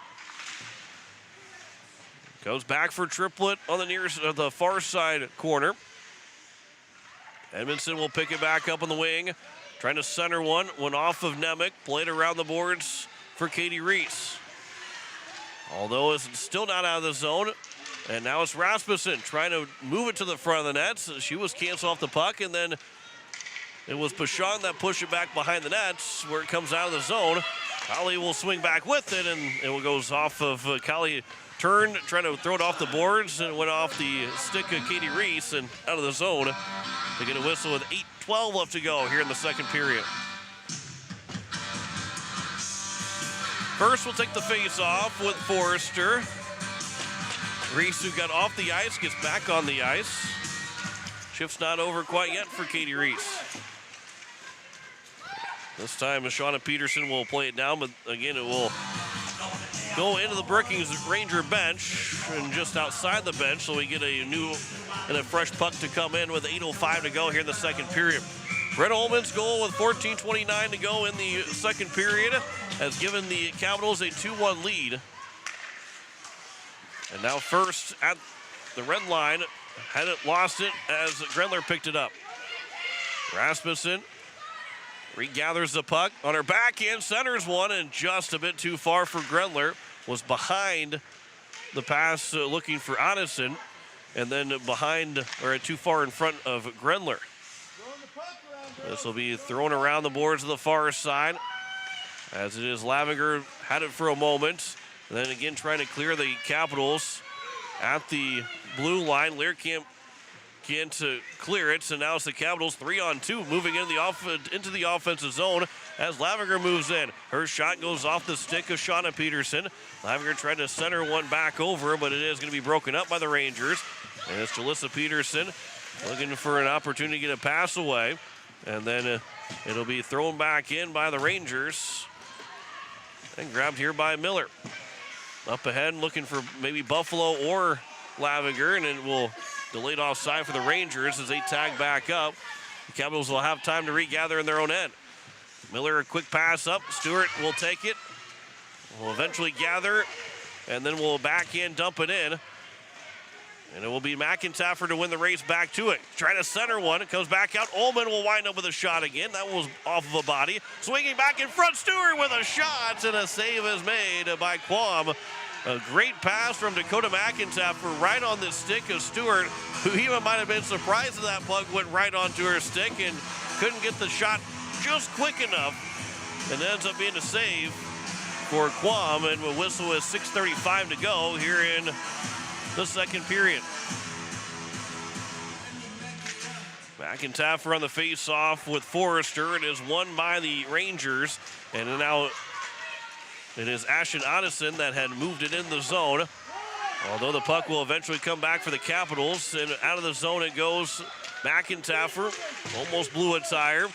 Goes back for Triplett on the far side corner. Edmondson will pick it back up on the wing. Trying to center one. Went off of Nemec. Played around the boards for Katie Reese. Although it's still not out of the zone. And now it's Rasmussen trying to move it to the front of the net. So she was canceled off the puck. And then It was Pashon that pushed it back behind the nets where it comes out of the zone. Kali will swing back with it, and it goes off of Kali. Turned, trying to throw it off the boards, and it went off the stick of Katie Reese and out of the zone to get a whistle with 8:12 left to go here in the second period. First, we'll take the face off with Forrester. Reese, who got off the ice, gets back on the ice. Shift's not over quite yet for Katie Reese. This time, Shauna Peterson will play it down, but again, it will go into the Brookings Ranger bench and just outside the bench, so we get a new and a fresh puck to come in with 8:05 to go here in the second period. Brett Ullman's goal with 14:29 to go in the second period has given the Capitals a 2-1 lead. And now first at the red line, had it lost it as Grendler picked it up. Rasmussen regathers the puck on her backhand, centers one, and just a bit too far for Grendler. Was behind the pass looking for Odison, and then behind, or too far in front of Grendler. This will be thrown around the boards of the far side, as it is Lavinger had it for a moment, and then again trying to clear the Capitals at the blue line. Lear can't clear it, so now it's the Capitals 3-on-2 moving into the offensive zone as Lavinger moves in. Her shot goes off the stick of Shauna Peterson. Lavinger tried to center one back over, but it is going to be broken up by the Rangers. And it's Jalissa Peterson looking for an opportunity to get a pass away. And then it'll be thrown back in by the Rangers and grabbed here by Miller. Up ahead looking for maybe Buffalo or Lavinger, and it will delayed offside for the Rangers as they tag back up. The Capitals will have time to regather in their own end. Miller, a quick pass up. Stewart will take it. Will eventually gather, and then we'll back in, dump it in. And it will be McIntyre to win the race back to it. Trying to center one. It comes back out. Ullman will wind up with a shot again. That was off of a body. Swinging back in front. Stewart with a shot, and a save is made by Quam. A great pass from Dakota McIntyre right on the stick of Stewart, who even might have been surprised that that puck went right onto her stick and couldn't get the shot just quick enough. And it ends up being a save for Quam, and a whistle is 6:35 to go here in the second period. McIntyre on the face-off with Forrester. It is won by the Rangers, and now it is Ashton Odison that had moved it in the zone. Although the puck will eventually come back for the Capitals, and out of the zone it goes. McIntyre almost blew a tire.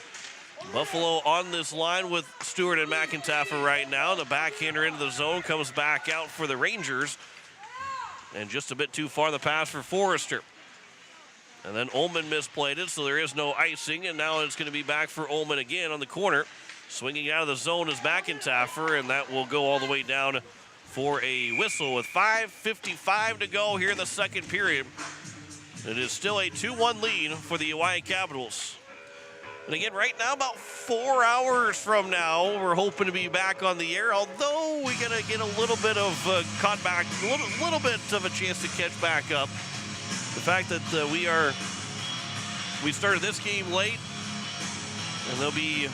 Buffalo on this line with Stewart and McIntyre right now. The backhander into the zone comes back out for the Rangers. And just a bit too far the pass for Forrester. And then Ullman misplayed it, so there is no icing. And now it's going to be back for Ullman again on the corner. Swinging out of the zone is McIntyre, and that will go all the way down for a whistle with 5:55 to go here in the second period. It is still a 2-1 lead for the Hawaii Capitals. And again, right now, about 4 hours from now, we're hoping to be back on the air, although we're going to get a little bit of caught back, a little bit of a chance to catch back up. The fact that we started this game late, and there'll be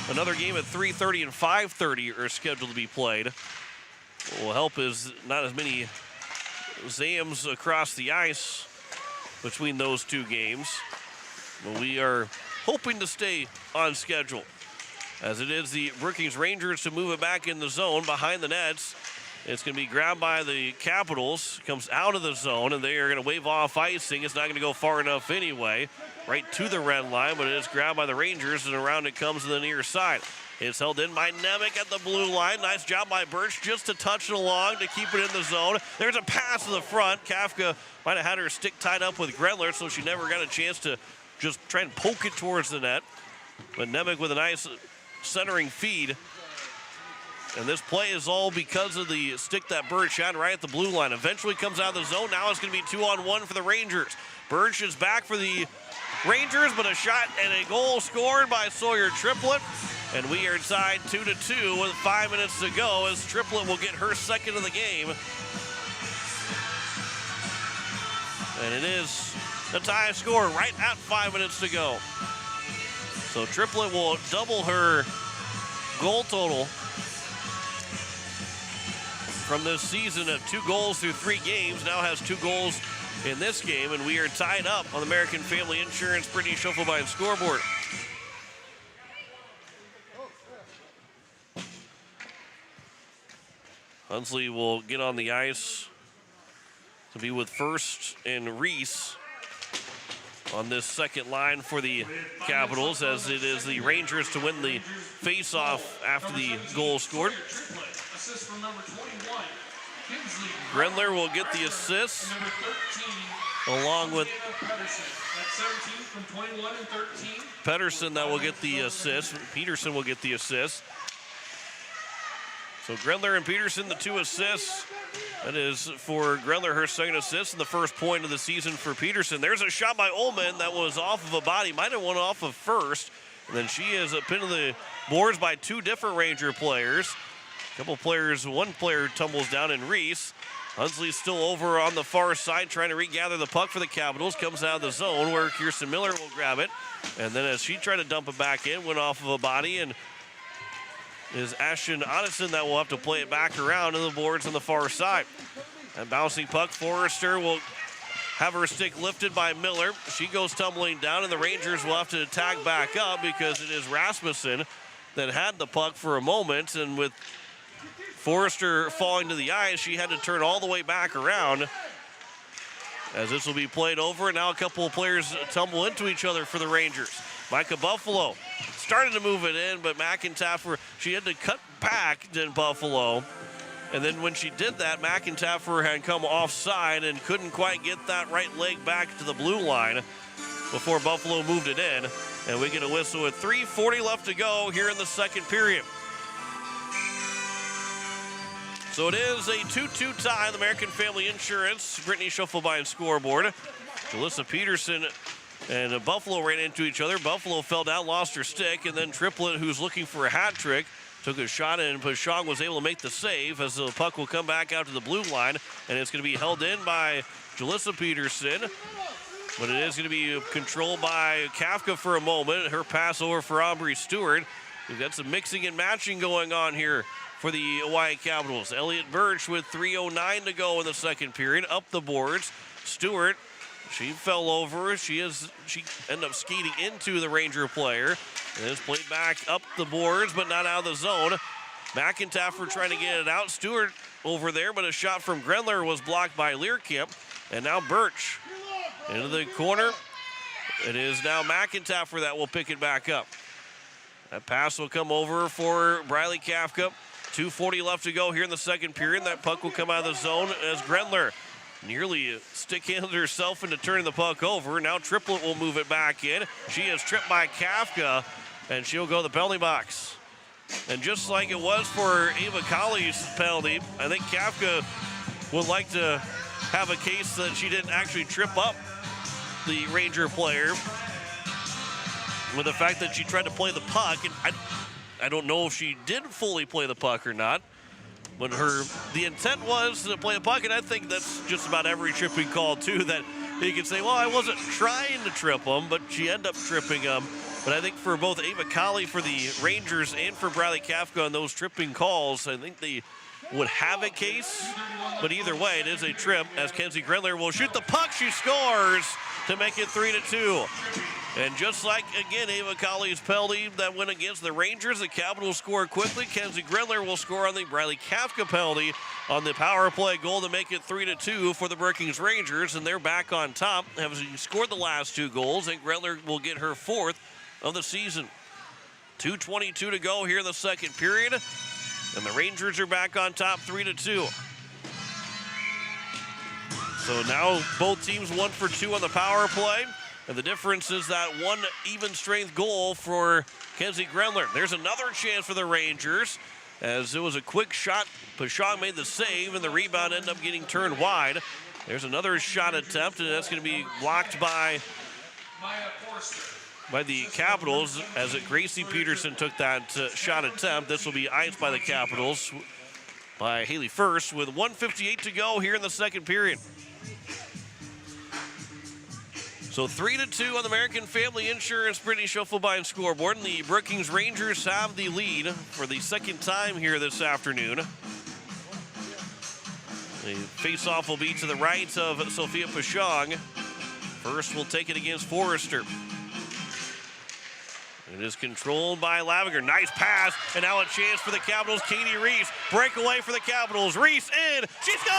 another game at 3:30 and 5:30 are scheduled to be played. What will help is not as many Zams across the ice between those two games. But we are hoping to stay on schedule, as it is the Brookings Rangers to move it back in the zone behind the nets. It's going to be grabbed by the Capitals, comes out of the zone, and they are going to wave off icing. It's not going to go far enough anyway, right to the red line, but it is grabbed by the Rangers, and around it comes to the near side. It's held in by Nemec at the blue line. Nice job by Birch just to touch it along to keep it in the zone. There's a pass to the front. Kafka might have had her stick tied up with Grendler, so she never got a chance to just try and poke it towards the net. But Nemec with a nice centering feed. And this play is all because of the stick that Birch had right at the blue line. Eventually comes out of the zone. Now it's going to be 2-on-1 for the Rangers. Birch is back for the Rangers, but a shot and a goal scored by Sawyer Triplett. And we are tied 2-2 with 5 minutes to go, as Triplett will get her second of the game. And it is a tie score right at 5 minutes to go. So Triplett will double her goal total from this season of 2 goals through 3 games. Now has 2 goals in this game, and we are tied up on the American Family Insurance Brittany Schoffelbein scoreboard. Hunsley will get on the ice to be with First and Reese on this second line for the Capitals, as it is the Rangers to win the face-off after the goal scored. Grendler will get the assist, along with Pedersen that will get the assist. Peterson will get the assist. So Grendler and Peterson, the 2 assists. That is for Grendler, her second assist, and the first point of the season for Peterson. There's a shot by Ullman that was off of a body, might have went off of First. And then she is pinned to the boards by 2 different Ranger players. One player tumbles down in Reese. Hunsley's still over on the far side trying to regather the puck for the Capitals. Comes out of the zone where Kirsten Miller will grab it. And then as she tried to dump it back in, went off of a body, and is Ashton Otteson that will have to play it back around to the boards on the far side. And bouncing puck, Forrester will have her stick lifted by Miller. She goes tumbling down, and the Rangers will have to tag back up because it is Rasmussen that had the puck for a moment, and with Forrester falling to the ice, she had to turn all the way back around as this will be played over. And now a couple of players tumble into each other for the Rangers. Micah Buffalo started to move it in, but McIntyre, she had to cut back in Buffalo. And then when she did that, McIntyre had come offside and couldn't quite get that right leg back to the blue line before Buffalo moved it in. And we get a whistle with 3:40 left to go here in the second period. So it is a 2-2 tie in the American Family Insurance Brittany Schoffelbein scoreboard. Jalissa Peterson and Buffalo ran into each other. Buffalo fell down, lost her stick, and then Triplett, who's looking for a hat trick, took a shot, and Pashong was able to make the save as the puck will come back out to the blue line, and it's going to be held in by Jalissa Peterson. But it is going to be controlled by Kafka for a moment. Her pass over for Aubrey Stewart. We've got some mixing and matching going on here for the Hawaii Capitals. Elliott Birch with 3:09 to go in the second period. Up the boards. Stewart, she fell over. She ended up skating into the Ranger player. And it's played back up the boards, but not out of the zone. McIntyre trying to get it out. Stewart over there, but a shot from Grendler was blocked by Learkamp. And now Birch into the corner. It is now McIntyre that will pick it back up. That pass will come over for Briley Kafka. 2:40 left to go here in the second period. That puck will come out of the zone as Grendler nearly stick-handed herself into turning the puck over. Now Triplett will move it back in. She is tripped by Kafka, and she'll go to the penalty box. And just like it was for Ava Colley's penalty, I think Kafka would like to have a case that she didn't actually trip up the Ranger player with the fact that she tried to play the puck. And I don't know if she did fully play the puck or not, but the intent was to play the puck, and I think that's just about every tripping call, too, that you can say, well, I wasn't trying to trip him, but she ended up tripping him. But I think for both Ava Colley for the Rangers and for Bradley Kafka on those tripping calls, I think they would have a case. But either way, it is a trip as Kenzie Grendler will shoot the puck. She scores to make it 3-2. And just like, again, Ava Colley's penalty that went against the Rangers, the Capitals score quickly. Kenzie Grendler will score on the Briley Kafka penalty on the power play goal to make it 3-2 for the Brookings Rangers, and they're back on top, having scored the last 2 goals, and Grendler will get her 4th of the season. 2:22 to go here in the second period, and the Rangers are back on top 3-2. So now both teams 1 for 2 on the power play. And the difference is that 1 even strength goal for Kenzie Grendler. There's another chance for the Rangers as it was a quick shot. Pashong made the save, and the rebound ended up getting turned wide. There's another shot attempt, and that's going to be blocked by the Capitals as Gracie Peterson took that shot attempt. This will be iced by the Capitals by Haley First with 1:58 to go here in the second period. So 3-2 on the American Family Insurance Brittany Schuffelbein scoreboard. And the Brookings Rangers have the lead for the second time here this afternoon. The face-off will be to the right of Sophia Pashong. First, we'll take it against Forrester. It is controlled by Lavinger. Nice pass, and now a chance for the Capitals. Katie Reese, breakaway for the Capitals. Reese in, she scores!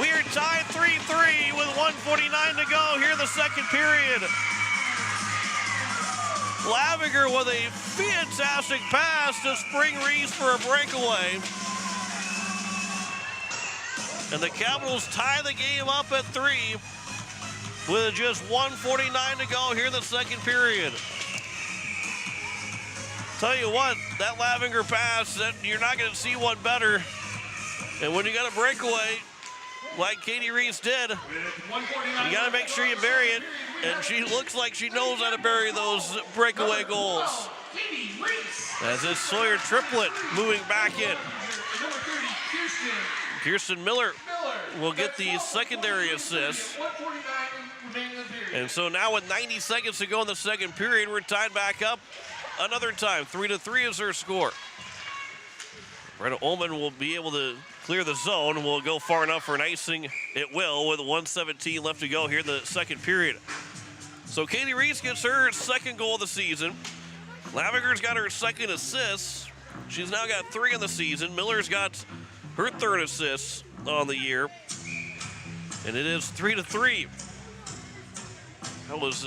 We are tied 3-3 with 1:49 to go here in the second period. Lavinger with a fantastic pass to Spring Reese for a breakaway. And the Capitals tie the game up at 3 with just 1:49 to go here in the second period. Tell you what, that Lavinger pass, you're not going to see one better. And when you got a breakaway, like Katie Reese did, you got to make sure you bury it. And she looks like she knows how to bury those breakaway goals. As this Sawyer triplet moving back in. Kirsten Miller will get the secondary assist. And so now with 90 seconds to go in the second period, we're tied back up another time. 3-3 is her score. Brenna Ullman will be able to clear the zone. Will go far enough for an icing. It will, with 1:17 left to go here in the second period. So Katie Reese gets her second goal of the season. Lavinger's got her second assist. She's now got 3 in the season. Miller's got her third assist on the year. And it is 3-3. That was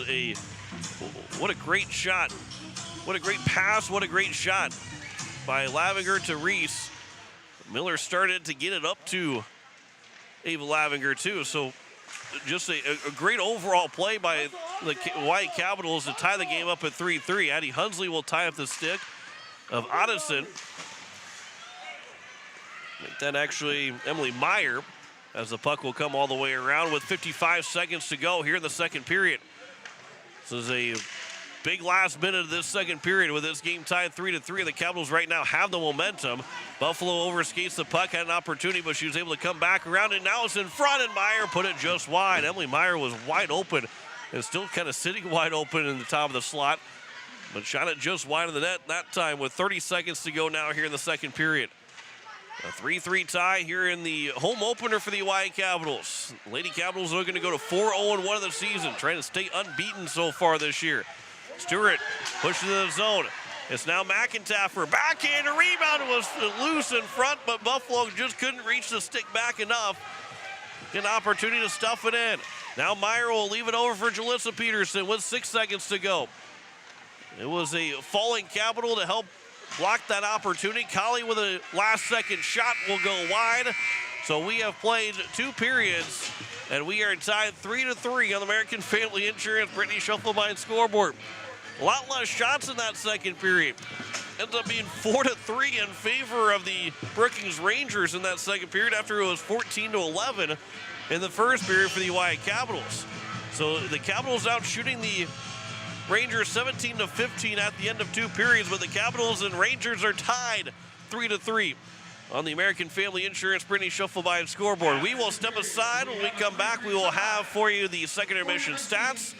what a great shot. What a great pass, what a great shot by Lavinger to Reese. Miller started to get it up to Ava Lavinger too. So just a great overall play by the White Capitals to tie the game up at 3-3. Addie Hunsley will tie up the stick of Odison. Make that actually Emily Meyer, as the puck will come all the way around with 55 seconds to go here in the second period. This is a big last minute of this second period with this game tied 3-3. The Capitals right now have the momentum. Buffalo overskates the puck, had an opportunity, but she was able to come back around, and now it's in front, and Meyer put it just wide. Emily Meyer was wide open and still kind of sitting wide open in the top of the slot, but shot it just wide of the net that time with 30 seconds to go now here in the second period. A 3-3 tie here in the home opener for the Oahe Capitals. Lady Capitals are looking to go to 4-0-1 of the season, trying to stay unbeaten so far this year. Stewart pushes to the zone. It's now McIntaffer. Backhand rebound was loose in front, but Buffalo just couldn't reach the stick back enough. Get an opportunity to stuff it in. Now Meyer will leave it over for Jalissa Peterson with 6 seconds to go. It was a falling Capital to help block that opportunity. Colley with a last-second shot will go wide. So we have played 2 periods, and we are tied 3-3 on the American Family Insurance Brittany Schuffelbein scoreboard. A lot less shots in that second period. Ends up being 4-3 in favor of the Brookings Rangers in that second period after it was 14-11 in the first period for the Oahe Capitals. So the Capitals out shooting the Rangers 17-15 at the end of 2 periods, but the Capitals and Rangers are tied 3-3 on the American Family Insurance Brittany Schuffelbein scoreboard. We will step aside. When we come back, we will have for you the second intermission stats.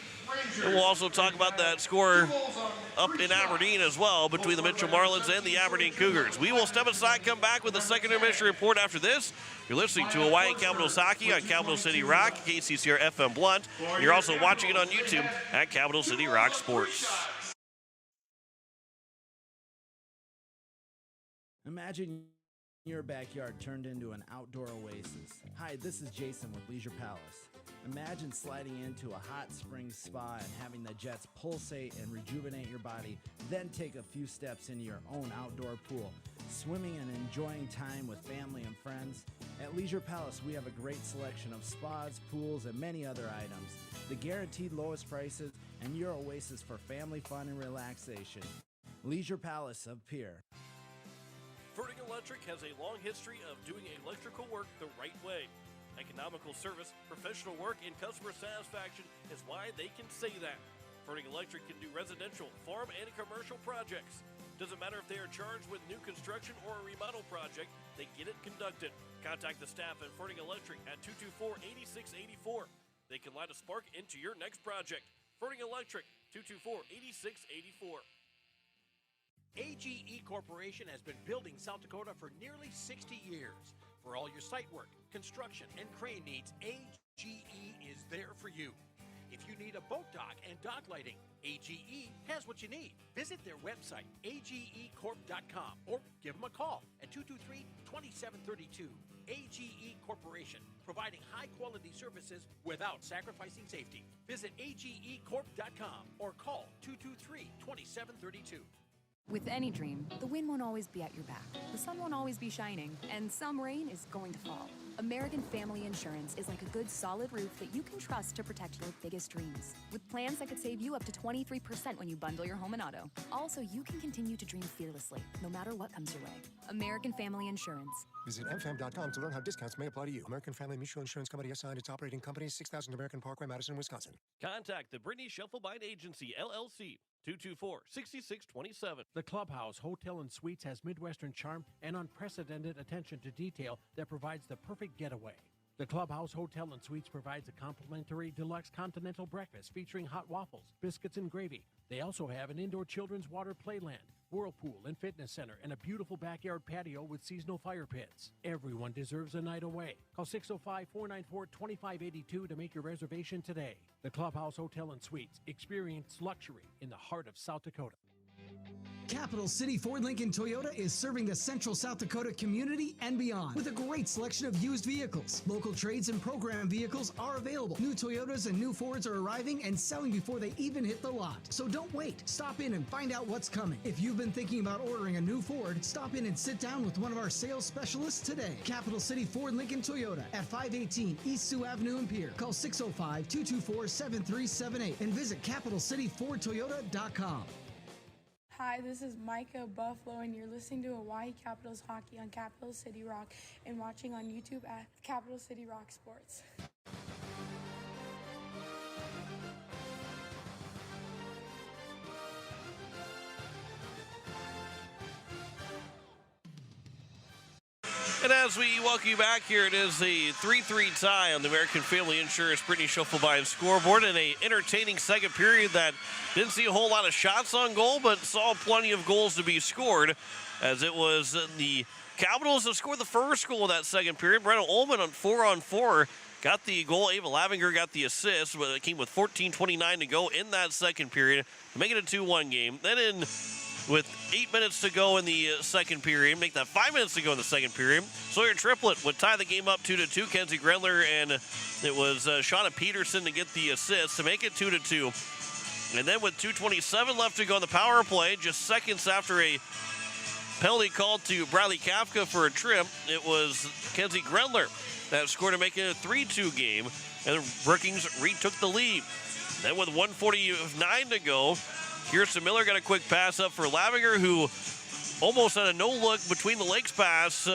And we'll also talk about that score up in Aberdeen as well between the Mitchell Marlins and the Aberdeen Cougars. We will step aside, come back with the second intermission report after this. You're listening to Hawaii Capitals Hockey on Capital City Rock, KCCR FM Blunt. You're also watching it on YouTube at Capital City Rock Sports. Imagine your backyard turned into an outdoor oasis. Hi, this is Jason with Leisure Palace. Imagine sliding into a hot spring spa and having the jets pulsate and rejuvenate your body, then take a few steps into your own outdoor pool, swimming and enjoying time with family and friends. At Leisure Palace, we have a great selection of spas, pools, and many other items. The guaranteed lowest prices and your oasis for family fun and relaxation. Leisure Palace of Pier. Vertical Electric has a long history of doing electrical work the right way. Economical service, professional work, and customer satisfaction is why they can say that. Fording Electric can do residential, farm, and commercial projects. Doesn't matter if they are charged with new construction or a remodel project, they get it conducted. Contact the staff at Fording Electric at 224-8684. They can light a spark into your next project. Fording Electric, 224-8684. AGE Corporation has been building South Dakota for nearly 60 years. For all your site work, construction, and crane needs, AGE is there for you. If you need a boat dock and dock lighting, AGE has what you need. Visit their website, agecorp.com, or give them a call at 223-2732. AGE Corporation, providing high-quality services without sacrificing safety. Visit agecorp.com or call 223-2732. With any dream, the wind won't always be at your back. The sun won't always be shining, and some rain is going to fall. American Family Insurance is like a good solid roof that you can trust to protect your biggest dreams. With plans that could save you up to 23% when you bundle your home and auto. Also, you can continue to dream fearlessly, no matter what comes your way. American Family Insurance. Visit mfam.com to learn how discounts may apply to you. American Family Mutual Insurance Company assigned its operating company, 6000 American Parkway, Madison, Wisconsin. Contact the Brittany Shufflebind Agency, LLC, 224-6627. The Clubhouse Hotel and Suites has Midwestern charm and unprecedented attention to detail that provides the perfect getaway. The Clubhouse Hotel and Suites provides a complimentary deluxe continental breakfast featuring hot waffles, biscuits, and gravy. They also have an indoor children's water playland, whirlpool and fitness center, and a beautiful backyard patio with seasonal fire pits. Everyone deserves a night away. Call 605-494-2582 to make your reservation today. The Clubhouse Hotel and Suites. Experience luxury in the heart of South Dakota. Capital City Ford Lincoln Toyota is serving the central South Dakota community and beyond with a great selection of used vehicles. Local trades and program vehicles are available. New Toyotas and new Fords are arriving and selling before they even hit the lot. So don't wait. Stop in and find out what's coming. If you've been thinking about ordering a new Ford, stop in and sit down with one of our sales specialists today. Capital City Ford Lincoln Toyota at 518 East Sioux Avenue in Pierre. Call 605-224-7378 and visit CapitalCityFordToyota.com. Hi, this is Micah Buffalo, and you're listening to Oahe Capitals Hockey on Capital City Rock and watching on YouTube at Capital City Rock Sports. And as we welcome you back here, it is a 3-3 tie on the American Family Insurance Brittany Shufflebind scoreboard in an entertaining second period that didn't see a whole lot of shots on goal, but saw plenty of goals to be scored, as it was the Capitals that scored the first goal of that second period. Brenna Ullman on 4-on-4 got the goal. Ava Lavinger got the assist, but it came with 14:29 to go in that second period to make it a 2-1 game. Then with 8 minutes to go in the second period, make that 5 minutes to go in the second period, Sawyer Triplett would tie the game up 2-2. Kenzie Grendler, and it was Shauna Peterson to get the assist to make it 2-2. And then with 2:27 left to go in the power play, just seconds after a penalty called to Bradley Kafka for a trip, it was Kenzie Grendler that scored to make it a 3-2 game, and Brookings retook the lead. Then with 1:49 to go, Kirsten Miller got a quick pass up for Lavinger, who almost had a no-look between the legs pass,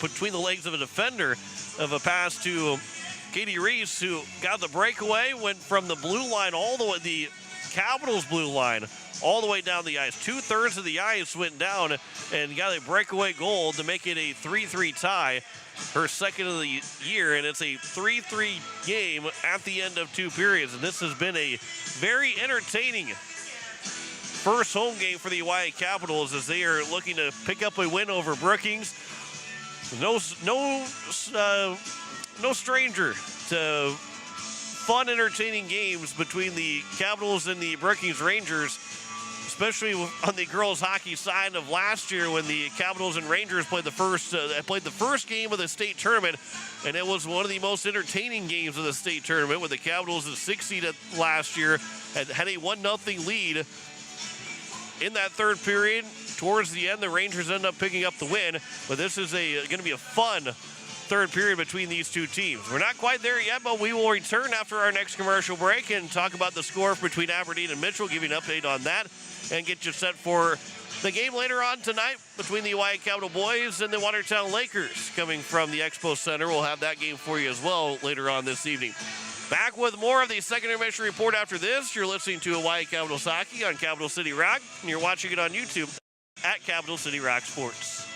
between the legs of a defender, of a pass to Katie Reese, who got the breakaway, went from the blue line all the way, the Capitals blue line, all the way down the ice. 2/3 of the ice went down and got a breakaway goal to make it a 3-3 tie, her second of the year, and it's a 3-3 game at the end of two periods. And this has been a very entertaining first home game for the Oahe Capitals, as they are looking to pick up a win over Brookings. No stranger to fun, entertaining games between the Capitals and the Brookings Rangers, especially on the girls' hockey side of last year when the Capitals and Rangers played the first game of the state tournament, and it was one of the most entertaining games of the state tournament, with the Capitals, the 6th seed last year, had a 1-0 lead. In that third period, towards the end, the Rangers end up picking up the win, but this is going to be a fun third period between these two teams. We're not quite there yet, but we will return after our next commercial break and talk about the score between Aberdeen and Mitchell, give you an update on that, and get you set for the game later on tonight between the Oahe Capital boys and the Watertown Lakers coming from the Expo Center. We'll have that game for you as well later on this evening. Back with more of the second intermission report after this. You're listening to Hawaii Capitals Hockey on Capital City Rock, and you're watching it on YouTube at Capital City Rock Sports.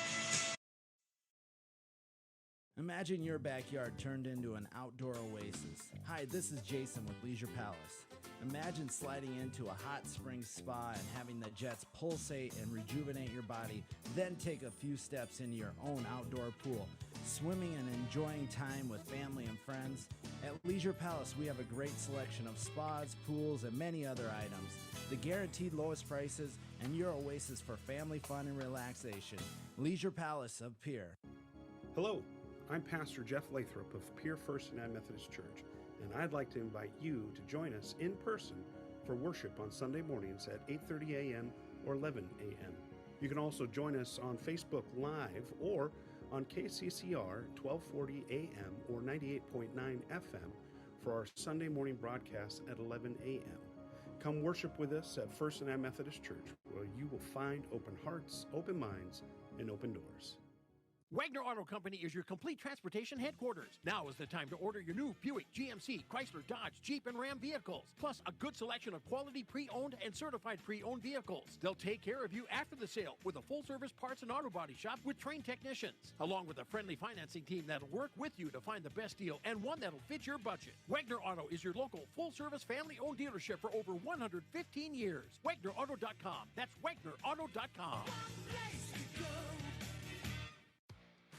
Imagine your backyard turned into an outdoor oasis. Hi, this is Jason with Leisure Palace. Imagine sliding into a hot spring spa and having the jets pulsate and rejuvenate your body, then take a few steps into your own outdoor pool, swimming and enjoying time with family and friends. At Leisure Palace, we have a great selection of spas, pools, and many other items. The guaranteed lowest prices and your oasis for family fun and relaxation. Leisure Palace of Pierre. Hello, I'm Pastor Jeff Lathrop of Pierre First United Methodist Church, and I'd like to invite you to join us in person for worship on Sunday mornings at 8:30 a.m. or 11 a.m. You can also join us on Facebook Live or on KCCR 1240 AM or 98.9 FM for our Sunday morning broadcast at 11 a.m. Come worship with us at First United Methodist Church, where you will find open hearts, open minds, and open doors. Wagner Auto Company is your complete transportation headquarters. Now is the time to order your new Buick, GMC, Chrysler, Dodge, Jeep, and Ram vehicles, plus a good selection of quality pre-owned and certified pre-owned vehicles. They'll take care of you after the sale with a full-service parts and auto body shop with trained technicians, along with a friendly financing team that'll work with you to find the best deal and one that'll fit your budget. Wagner Auto is your local full-service family-owned dealership for over 115 years. WagnerAuto.com. That's WagnerAuto.com.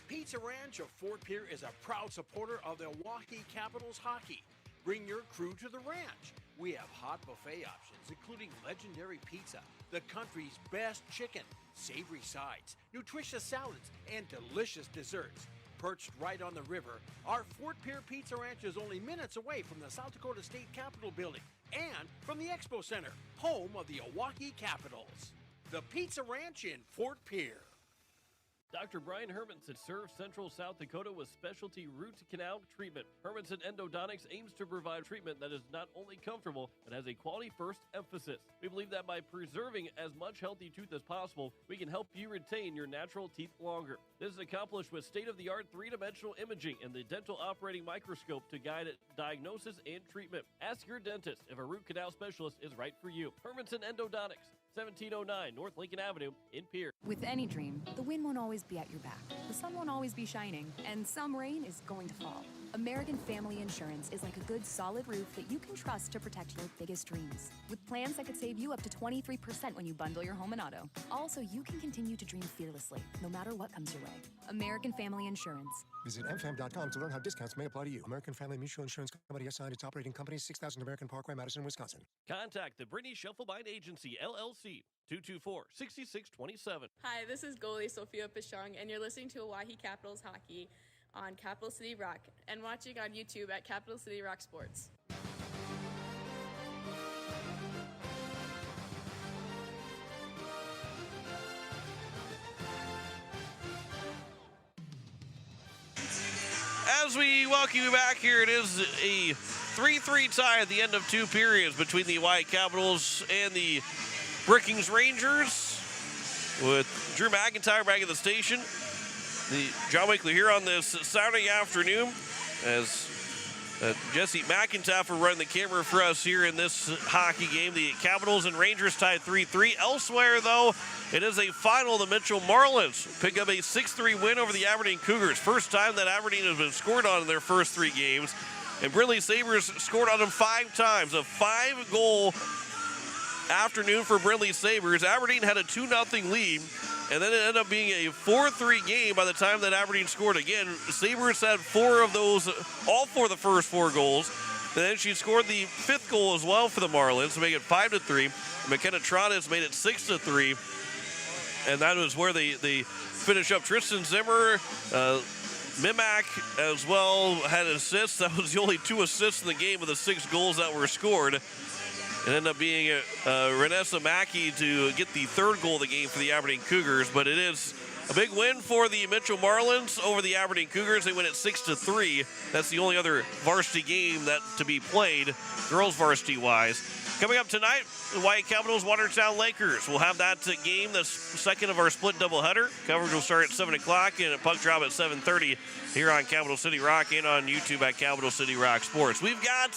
Pizza Ranch of Fort Pierre is a proud supporter of the Oahe Capitals hockey. Bring your crew to the ranch. We have hot buffet options, including legendary pizza, the country's best chicken, savory sides, nutritious salads, and delicious desserts. Perched right on the river, our Fort Pierre Pizza Ranch is only minutes away from the South Dakota State Capitol building and from the Expo Center, home of the Oahe Capitals. The Pizza Ranch in Fort Pierre. Dr. Brian Hermanson serves Central South Dakota with specialty root canal treatment. Hermanson Endodontics aims to provide treatment that is not only comfortable, but has a quality-first emphasis. We believe that by preserving as much healthy tooth as possible, we can help you retain your natural teeth longer. This is accomplished with state-of-the-art three-dimensional imaging and the dental operating microscope to guide diagnosis and treatment. Ask your dentist if a root canal specialist is right for you. Hermanson Endodontics, 1709 North Lincoln Avenue in Pierre. With any dream, the wind won't always be at your back, the sun won't always be shining, and some rain is going to fall. American Family Insurance is like a good solid roof that you can trust to protect your biggest dreams. With plans that could save you up to 23% when you bundle your home and auto. Also, you can continue to dream fearlessly, no matter what comes your way. American Family Insurance. Visit mfam.com to learn how discounts may apply to you. American Family Mutual Insurance Company, SI and its operating company, 6000 American Parkway, Madison, Wisconsin. Contact the Brittany Shufflebind Agency, LLC, 224-6627. Hi, this is goalie Sophia Pichong, and you're listening to Oahe Capitals Hockey on Capital City Rock and watching on YouTube at Capital City Rock Sports. As we welcome you back here, it is a 3-3 tie at the end of two periods between the Hawaii Capitals and the Brookings Rangers, with Drew McIntyre back at the station. The John Winkler here on this Saturday afternoon, as Jesse McIntyre running the camera for us here in this hockey game. The Capitals and Rangers tied 3-3. Elsewhere, though, it is a final. The Mitchell Marlins pick up a 6-3 win over the Aberdeen Cougars. First time that Aberdeen has been scored on in their first three games. And Brindley Sabres scored on them 5 times. A 5-goal afternoon for Brindley Sabres. Aberdeen had a 2-0 lead, and then it ended up being a 4-3 game by the time that Aberdeen scored again. Sabres had 4 of those, all 4 of the first 4 goals. And then she scored the 5th goal as well for the Marlins to make it 5-3. McKenna Tronis made it 6-3. And that was where they finish up. Tristan Zimmer, Mimak as well had assists. That was the only 2 assists in the game of the 6 goals that were scored. It ended up being Renessa Mackey to get the 3rd goal of the game for the Aberdeen Cougars. But it is A big win for the Mitchell Marlins over the Aberdeen Cougars. They win at 6-3. That's the only other varsity game that to be played, girls varsity-wise. Coming up tonight, the White Capitals, Watertown Lakers. We'll have that game, the second of our split doubleheader. Coverage will start at 7 o'clock and a puck drop at 7:30 here on Capital City Rock and on YouTube at Capital City Rock Sports. We've got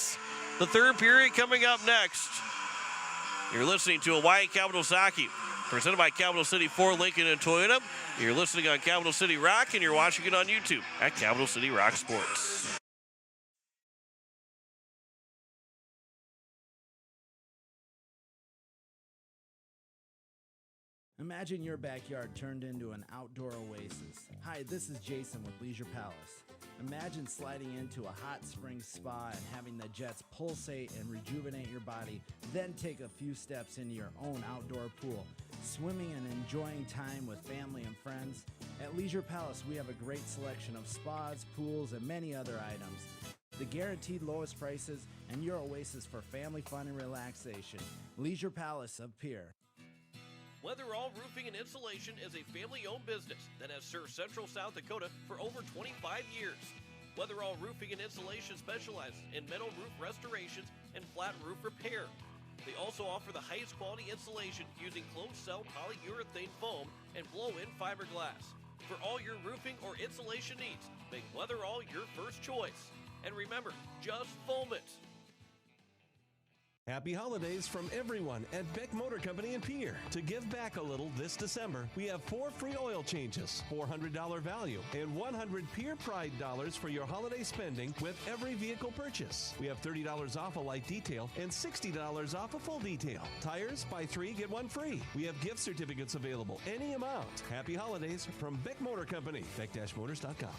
the third period coming up next. You're listening to Hawaii Capitals Hockey, presented by Capital City Ford, Lincoln, and Toyota. You're listening on Capital City Rock, and you're watching it on YouTube at Capital City Rock Sports. Imagine your backyard turned into an outdoor oasis. Hi, this is Jason with Leisure Palace. Imagine sliding into a hot spring spa and having the jets pulsate and rejuvenate your body, then take a few steps into your own outdoor pool, swimming and enjoying time with family and friends. At Leisure Palace, we have a great selection of spas, pools, and many other items. The guaranteed lowest prices and your oasis for family fun and relaxation. Leisure Palace of Pier. Weatherall Roofing and Insulation is a family-owned business that has served Central South Dakota for over 25 years. Weatherall Roofing and Insulation specializes in metal roof restorations and flat roof repair. They also offer the highest quality insulation using closed-cell polyurethane foam and blow-in fiberglass. For all your roofing or insulation needs, make Weatherall your first choice. And remember, just foam it. Happy holidays from everyone at Beck Motor Company in Pier. To give back a little this December, we have 4 free oil changes, $400 value, and 100 Pier Pride dollars for your holiday spending with every vehicle purchase. We have $30 off a light detail and $60 off a full detail. Tires, buy 3, get 1 free. We have gift certificates available, any amount. Happy holidays from Beck Motor Company, beck-motors.com.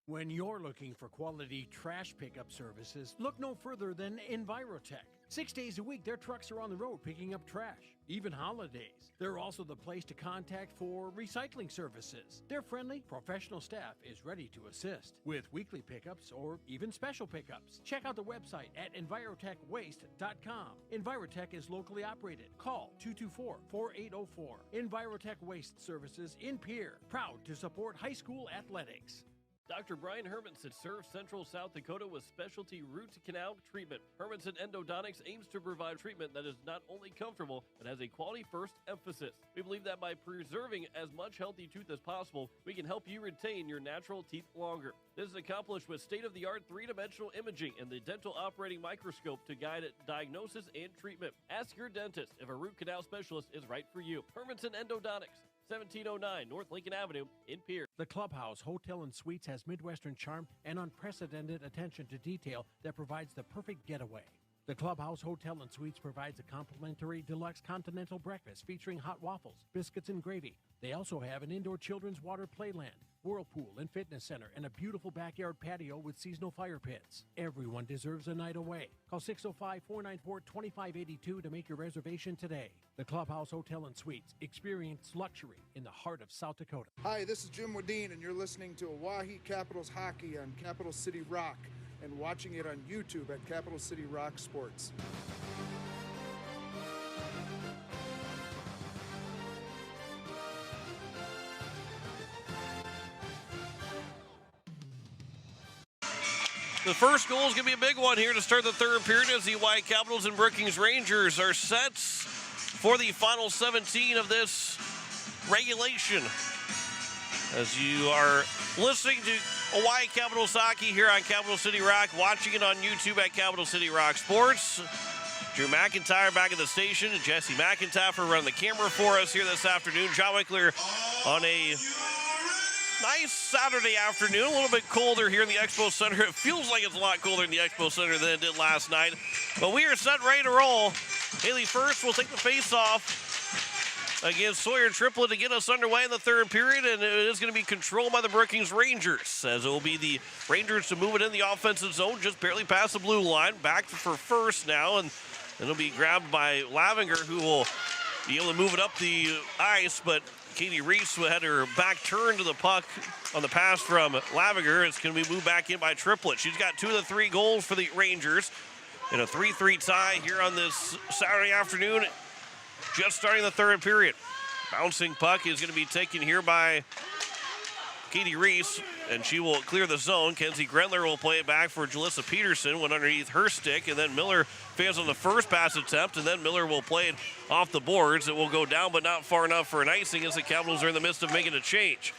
When you're looking for quality trash pickup services, look no further than Envirotech. 6 days a week, their trucks are on the road picking up trash, even holidays. They're also the place to contact for recycling services. Their friendly, professional staff is ready to assist with weekly pickups or even special pickups. Check out the website at envirotechwaste.com. Envirotech is locally operated. Call 224-4804. Envirotech Waste Services in Pier, proud to support high school athletics. Dr. Brian Hermanson serves Central South Dakota with specialty root canal treatment. Hermanson Endodontics aims to provide treatment that is not only comfortable, but has a quality-first emphasis. We believe that by preserving as much healthy tooth as possible, we can help you retain your natural teeth longer. This is accomplished with state-of-the-art 3-dimensional imaging and the dental operating microscope to guide diagnosis and treatment. Ask your dentist if a root canal specialist is right for you. Hermanson Endodontics. 1709 North Lincoln Avenue in Pier. The Clubhouse Hotel and Suites has Midwestern charm and unprecedented attention to detail that provides the perfect getaway. The Clubhouse Hotel and Suites provides a complimentary deluxe continental breakfast featuring hot waffles, biscuits, and gravy. They also have an indoor children's water playland, whirlpool and fitness center, and a beautiful backyard patio with seasonal fire pits. Everyone deserves a night away. Call 605-494-2582 to make your reservation today. The Clubhouse Hotel and Suites. Experience luxury in the heart of South Dakota. Hi, this is Jim Wadeen, and you're listening to Oahe Capitals Hockey on Capital City Rock and watching it on YouTube at Capital City Rock Sports. The first goal is going to be a big one here to start the third period as the White Capitals and Brookings Rangers are set for the final 17 of this regulation. As you are listening to Hawaii Capitals Hockey here on Capital City Rock, watching it on YouTube at Capital City Rock Sports. Drew McIntyre back at the station, and Jesse McIntyre running the camera for us here this afternoon. John Wickler on a nice Saturday afternoon, a little bit colder here in the Expo Center. It feels like it's a lot colder in the Expo Center than it did last night. But we are set, ready to roll. Haley first will take the face-off against Sawyer Triplett to get us underway in the third period, and it is going to be controlled by the Brookings Rangers, as it will be the Rangers to move it in the offensive zone, just barely past the blue line. Back for first now, and it'll be grabbed by Lavinger, who will be able to move it up the ice, but Katie Reese had her back turned to the puck on the pass from Lavinger. It's going to be moved back in by Triplett. She's got 2 of the 3 goals for the Rangers. in a 3-3 tie here on this Saturday afternoon, just starting the third period. Bouncing puck is going to be taken here by Katie Reese, and she will clear the zone. Kenzie Grendler will play it back for Jalissa Peterson, went underneath her stick, and then Miller fails on the first pass attempt, and then Miller will play it off the boards. It will go down, but not far enough for an icing as the Capitals are in the midst of making a change.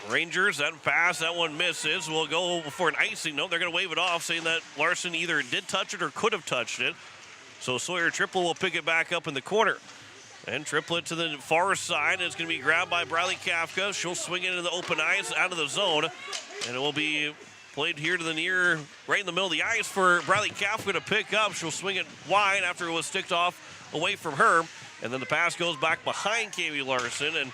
Rangers, that pass, that one misses. Will go for an icing. No, they're going to wave it off, saying that Larson either did touch it or could have touched it. So Sawyer Triplett will pick it back up in the corner. And Triplett to the far side. It's going to be grabbed by Briley Kafka. She'll swing it into the open ice out of the zone. And it will be played here to the near, right in the middle of the ice for Briley Kafka to pick up. She'll swing it wide after it was sticked off away from her. And then the pass goes back behind Kaylee Larson. And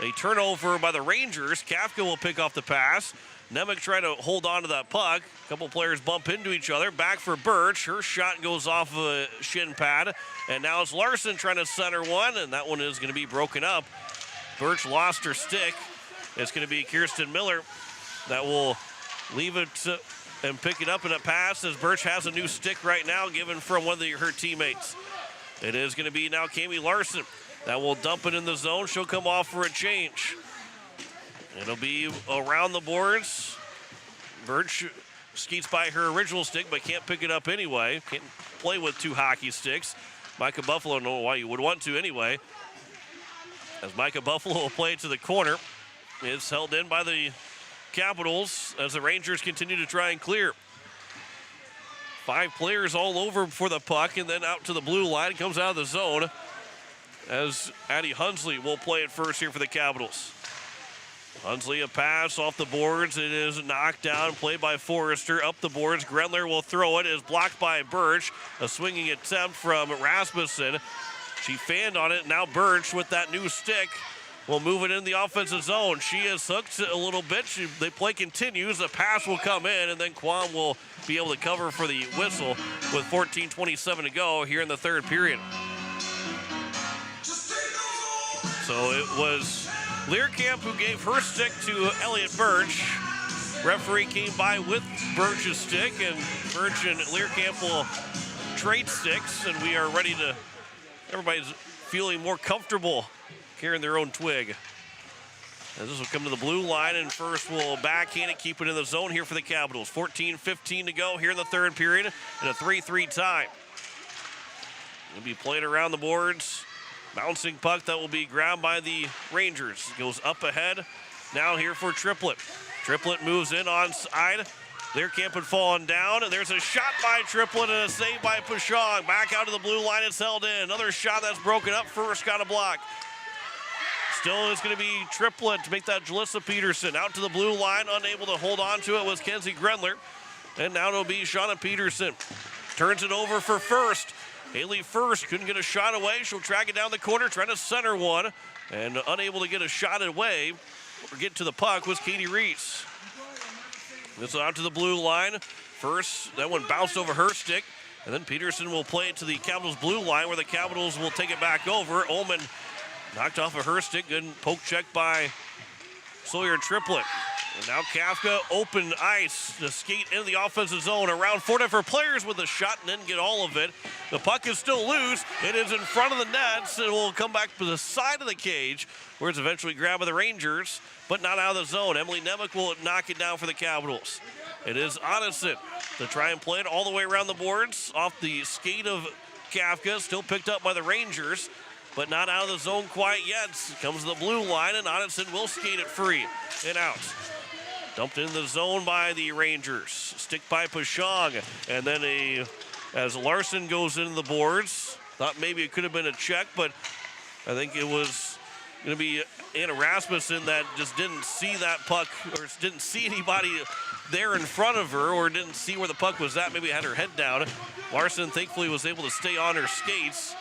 a turnover by the Rangers. Kafka will pick off the pass. Nemec trying to hold on to that puck. A couple players bump into each other. Back for Birch. Her shot goes off of a shin pad. And now it's Larson trying to center one, and that one is going to be broken up. Birch lost her stick. It's going to be Kirsten Miller that will leave it and pick it up in a pass as Birch has a new stick right now given from one of her teammates. It is going to be now Kaylee Larson that will dump it in the zone. She'll come off for a change. It'll be around the boards. Birch skates by her original stick, but can't pick it up anyway. Can't play with two hockey sticks. Micah Buffalo, don't know why you would want to anyway. As Micah Buffalo will play it to the corner. It's held in by the Capitals as the Rangers continue to try and clear. 5 players all over for the puck, and then out to the blue line. It comes out of the zone as Addie Hunsley will play it first here for the Capitals. Hunsley, a pass off the boards. It is knocked down, played by Forrester. Up the boards, Grendler will throw it. It is blocked by Birch. A swinging attempt from Rasmussen. She fanned on it. Now Birch with that new stick will move it in the offensive zone. She is hooked a little bit. The play continues. The pass will come in, and then Quam will be able to cover for the whistle with 14:27 to go here in the third period. So it was Learcamp who gave her stick to Elliot Birch. Referee came by with Birch's stick, and Birch and Learcamp will trade sticks, and we are ready to, everybody's feeling more comfortable carrying their own twig. As this will come to the blue line, and first will backhand it, keep it in the zone here for the Capitals. 14:15 to go here in the third period, and a 3-3 tie. It'll be played around the boards. Bouncing puck that will be grabbed by the Rangers. Goes up ahead. Now here for Triplett. Triplett moves in on side. Learcamp had fallen down, and there's a shot by Triplett and a save by Pashong. Back out to the blue line, it's held in. Another shot that's broken up. First got a block. Still is going to be Triplett to make that Jalissa Peterson. Out to the blue line, unable to hold on to it was Kenzie Grendler. And now it'll be Shauna Peterson. Turns it over for First. Haley First couldn't get a shot away. She'll track it down the corner, trying to center one. And unable to get a shot away or get to the puck was Katie Reese. This is out to the blue line. First, that one bounced over her stick. And then Peterson will play it to the Capitals blue line where the Capitals will take it back over. Ullman knocked off of her stick. Good poke check by Sawyer Triplett. And now Kafka, open ice to skate into the offensive zone. Around 4 different players with a shot and didn't get all of it. The puck is still loose. It is in front of the nets. It will come back to the side of the cage where it's eventually grabbed by the Rangers, but not out of the zone. Emily Nemec will knock it down for the Capitals. It is Odison to try and play it all the way around the boards off the skate of Kafka. Still picked up by the Rangers, but not out of the zone quite yet. Comes to the blue line, and Odison will skate it free and out. Dumped in the zone by the Rangers. Stick by Pashong. And then as Larson goes into the boards, thought maybe it could have been a check, but I think it was going to be Anna Rasmussen that just didn't see that puck or didn't see anybody there in front of her or didn't see where the puck was at. Maybe had her head down. Larson thankfully was able to stay on her skates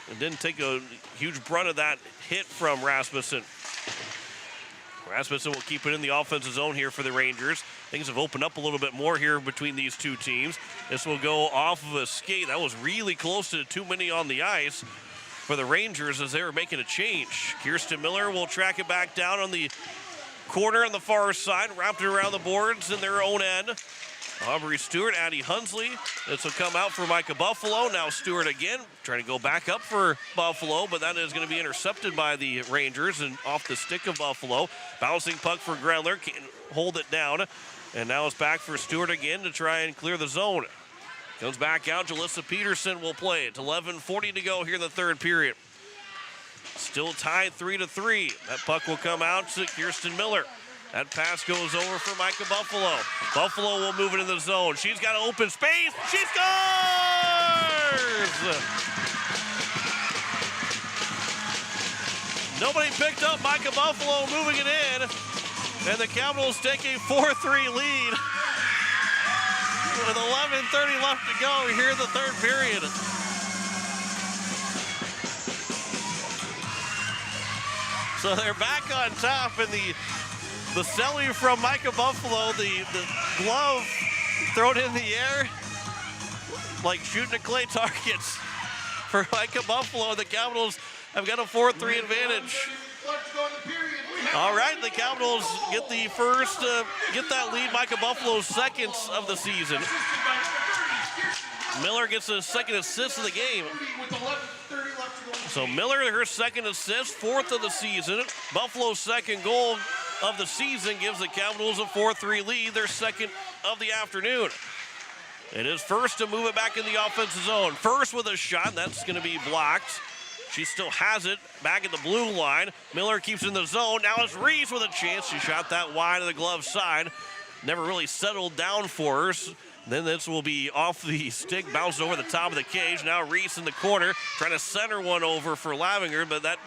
and didn't take a huge brunt of that hit from Rasmussen. Rasmussen will keep it in the offensive zone here for the Rangers. Things have opened up a little bit more here between these two teams. This will go off of a skate. That was really close to too many on the ice for the Rangers as they were making a change. Kirsten Miller will track it back down on the corner on the far side, wrapped it around the boards in their own end. Aubrey Stewart, Addie Hunsley. This will come out for Micah Buffalo. Now Stewart again, trying to go back up for Buffalo, but that is going to be intercepted by the Rangers and off the stick of Buffalo. Bouncing puck for Grendler, can't hold it down. And now it's back for Stewart again to try and clear the zone. Comes back out, Jalissa Peterson will play it. 11:40 to go here in the third period. Still tied 3-3. That puck will come out to Kirsten Miller. That pass goes over for Micah Buffalo. Buffalo will move it in the zone. She's got an open space. She scores! Nobody picked up Micah Buffalo moving it in. And the Capitals take a 4-3 lead. With 11:30 left to go here in the third period. So they're back on top, and the celly from Micah Buffalo, the glove thrown in the air, like shooting at clay targets for Micah Buffalo. The Capitals have got a 4-3 advantage. All right, the Capitals get the first, get that lead. Micah Buffalo's second of the season. Miller gets a second assist of the game. So Miller, her second assist, fourth of the season. Buffalo's second goal of the season gives the Capitals a 4-3 lead, their second of the afternoon. It is First to move it back in the offensive zone. First with a shot, that's going to be blocked. She still has it back at the blue line. Miller keeps it in the zone. Now it's Reese with a chance. She shot that wide of the glove side. Never really settled down for her. Then this will be off the stick, bounced over the top of the cage. Now Reese in the corner, trying to center one over for Lavinger, but that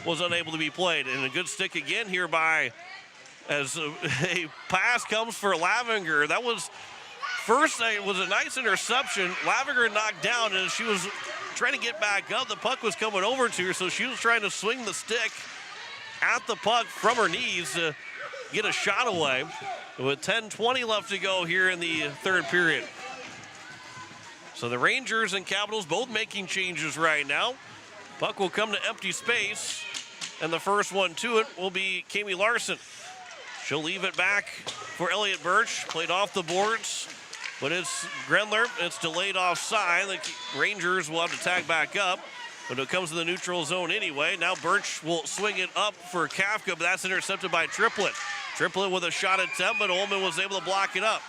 was unable to be played. And a good stick again here by, as a pass comes for Lavinger. That was, first it was a nice interception. Lavinger knocked down, and she was trying to get back up. The puck was coming over to her, so she was trying to swing the stick at the puck from her knees to get a shot away. With 10:20 left to go here in the third period. So the Rangers and Capitals both making changes right now. Puck will come to empty space, and the first one to it will be Kami Larson. She'll leave it back for Elliott Birch. Played off the boards, but it's Grendler. It's delayed offside. The Rangers will have to tag back up, but it comes to the neutral zone anyway. Now Birch will swing it up for Kafka, but that's intercepted by Triplett. Triplett with a shot attempt, but Ullman was able to block it up.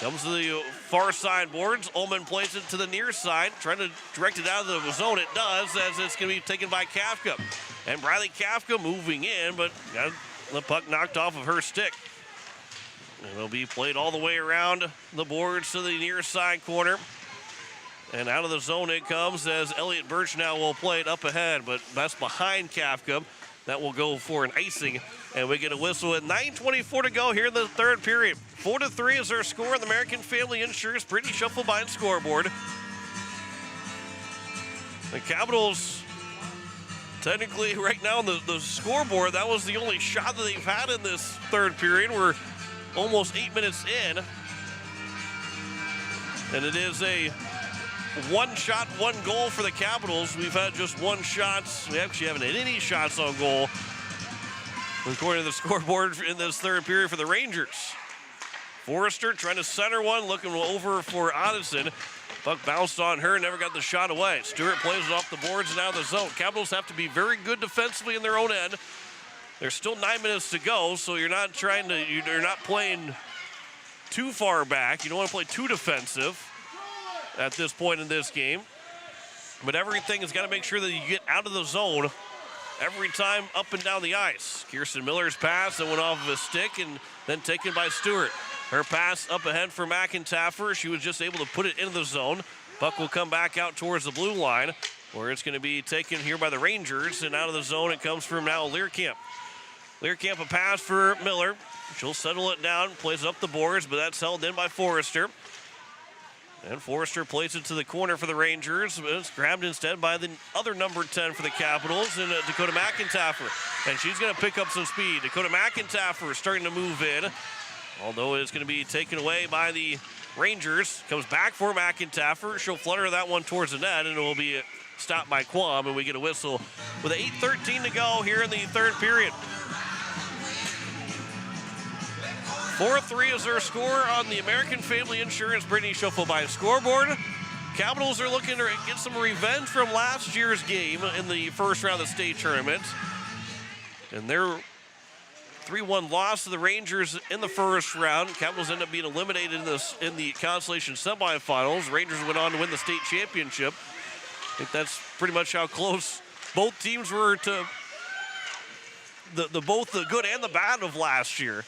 Comes to the far side boards. Ullman plays it to the near side, trying to direct it out of the zone. It does, as it's going to be taken by Kafka. And Briley Kafka moving in, but got the puck knocked off of her stick. And it'll be played all the way around the boards to the near side corner. And out of the zone it comes, as Elliott Birch now will play it up ahead, but that's behind Kafka. That will go for an icing, and we get a whistle at 9:24 to go here in the third period. 4-3 is our score on the American Family Insurance Brittany Shufflebind scoreboard. The Capitals, technically right now on the scoreboard, that was the only shot that they've had in this third period. We're almost 8 minutes in, and it is a one shot, one goal for the Capitals. We've had just one shot. We actually haven't had any shots on goal, according to the scoreboard in this third period for the Rangers. Forrester trying to center one, looking over for Odison. Puck bounced on her, never got the shot away. Stewart plays it off the boards and out of the zone. Capitals have to be very good defensively in their own end. There's still 9 minutes to go, so you're not playing too far back. You don't want to play too defensive at this point in this game. But everything has got to make sure that you get out of the zone every time up and down the ice. Kirsten Miller's pass that went off of a stick and then taken by Stewart. Her pass up ahead for McIntyre. She was just able to put it into the zone. Puck will come back out towards the blue line, where it's going to be taken here by the Rangers, and out of the zone it comes from now Learcamp. Learcamp a pass for Miller. She'll settle it down, plays up the boards, but that's held in by Forrester. And Forrester plays it to the corner for the Rangers, but it's grabbed instead by the other number 10 for the Capitals, and Dakota McIntyre. And she's going to pick up some speed. Dakota McIntyre starting to move in, although it's going to be taken away by the Rangers. Comes back for McIntyre. She'll flutter that one towards the net, and it will be stopped by Quam, and we get a whistle with 8:13 to go here in the third period. 4-3 is their score on the American Family Insurance Brittany Schuffelbein scoreboard. Capitals are looking to get some revenge from last year's game in the first round of the state tournament. And their 3-1 loss to the Rangers in the first round. Capitals end up being eliminated in the consolation semifinals. Rangers went on to win the state championship. I think that's pretty much how close both teams were to both the good and the bad of last year.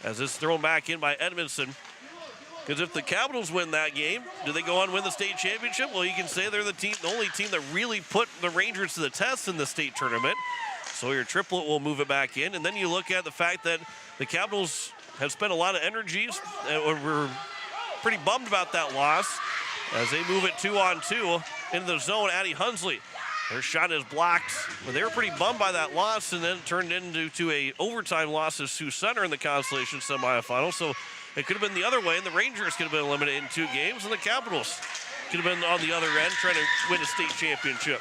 As it's thrown back in by Edmondson. Because if the Capitals win that game, do they go on and win the state championship? Well, you can say they're the only team that really put the Rangers to the test in the state tournament. So your triplet will move it back in. And then you look at the fact that the Capitals have spent a lot of energies and were pretty bummed about that loss as they move it 2-on-2 into the zone. Addie Hunsley, their shot is blocked. But they were pretty bummed by that loss, and then it turned into a overtime loss to Sioux Center in the consolation semifinal. So it could have been the other way, and the Rangers could have been eliminated in 2 games, and the Capitals could have been on the other end trying to win a state championship.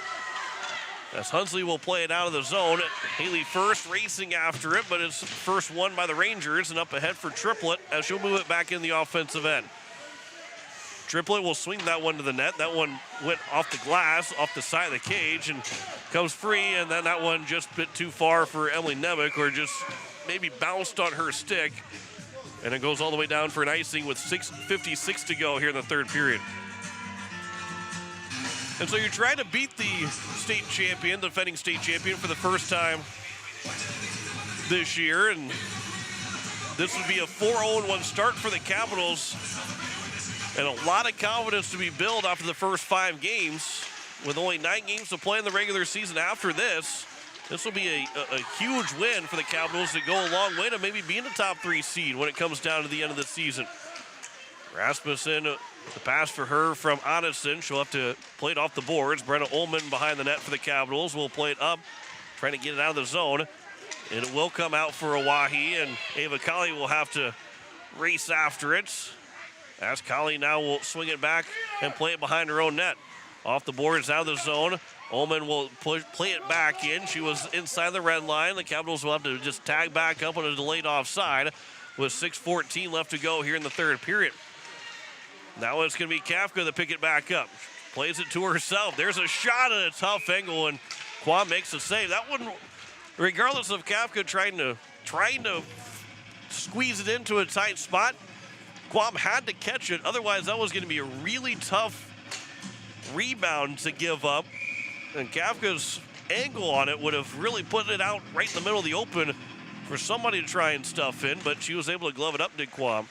As Hunsley will play it out of the zone. Haley first racing after it, but it's first won by the Rangers, and up ahead for Triplet as she'll move it back in the offensive end. Triplet will swing that one to the net. That one went off the glass, off the side of the cage, and comes free, and then that one just a bit too far for Emily Nemec, or just maybe bounced on her stick. And it goes all the way down for an icing with 6:56 to go here in the third period. And so you're trying to beat the state champion, the defending state champion, for the first time this year. And this would be a 4-0-1 start for the Capitals. And a lot of confidence to be built after the first 5 games. With only 9 games to play in the regular season after this, this will be a huge win for the Capitals to go a long way to maybe being a top 3 seed when it comes down to the end of the season. Rasmussen, the pass for her from Odison. She'll have to play it off the boards. Brenna Ullman behind the net for the Capitals will play it up, trying to get it out of the zone. And it will come out for Oahe, and Ava Colley will have to race after it. As Colley now will swing it back and play it behind her own net. Off the boards, out of the zone. Ullman will play it back in. She was inside the red line. The Capitals will have to just tag back up on a delayed offside with 6:14 left to go here in the third period. Now it's going to be Kafka to pick it back up. Plays it to herself. There's a shot at a tough angle, and Quam makes a save. That one, regardless of Kafka trying to squeeze it into a tight spot, Quam had to catch it. Otherwise, that was going to be a really tough rebound to give up. And Kafka's angle on it would have really put it out right in the middle of the open for somebody to try and stuff in, but she was able to glove it up, did Quam.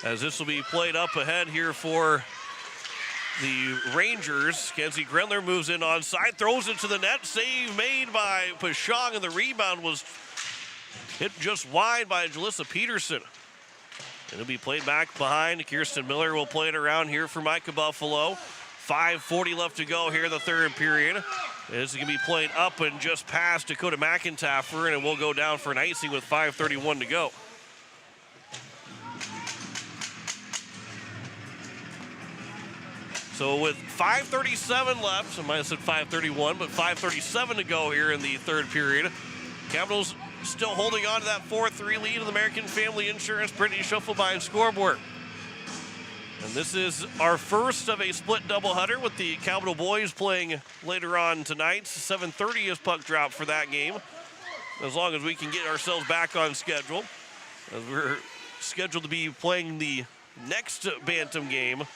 As this will be played up ahead here for the Rangers. Kenzie Grendler moves in onside, throws it to the net. Save made by Pashong, and the rebound was hit just wide by Jalissa Peterson. It'll be played back behind. Kirsten Miller will play it around here for Micah Buffalo. 5:40 left to go here in the third period. This is going to be played up and just past Dakota McIntyre, and it will go down for an icing with 5:31 to go. So with 5:37 left, I might have said 5:31, but 5:37 to go here in the third period. Capitals still holding on to that 4-3 lead in the American Family Insurance Brittany Schuffelbein scoreboard. And this is our first of a split doubleheader with the Capital boys playing later on tonight. 7:30 is puck drop for that game, as long as we can get ourselves back on schedule. As we're scheduled to be playing the next Bantam game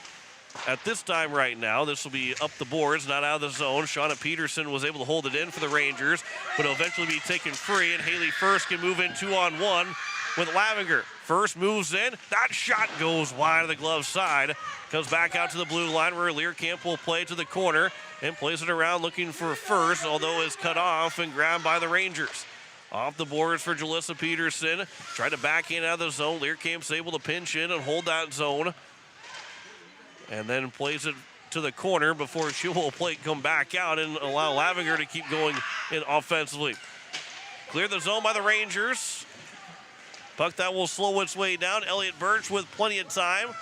at this time right now. This will be up the boards, not out of the zone. Shauna Peterson was able to hold it in for the Rangers, but it'll eventually be taken free, and Haley First can move in 2-on-1 with Lavinger. First moves in. That shot goes wide of the glove side. Comes back out to the blue line where Learcamp will play to the corner and plays it around looking for First, although is cut off and grabbed by the Rangers. Off the boards for Jalissa Peterson. Tried to back in out of the zone. Learcamp's able to pinch in and hold that zone. And then plays it to the corner before she will come back out and allow Lavinger to keep going in offensively. Clear the zone by the Rangers. Puck that will slow its way down. Elliott Birch with plenty of time.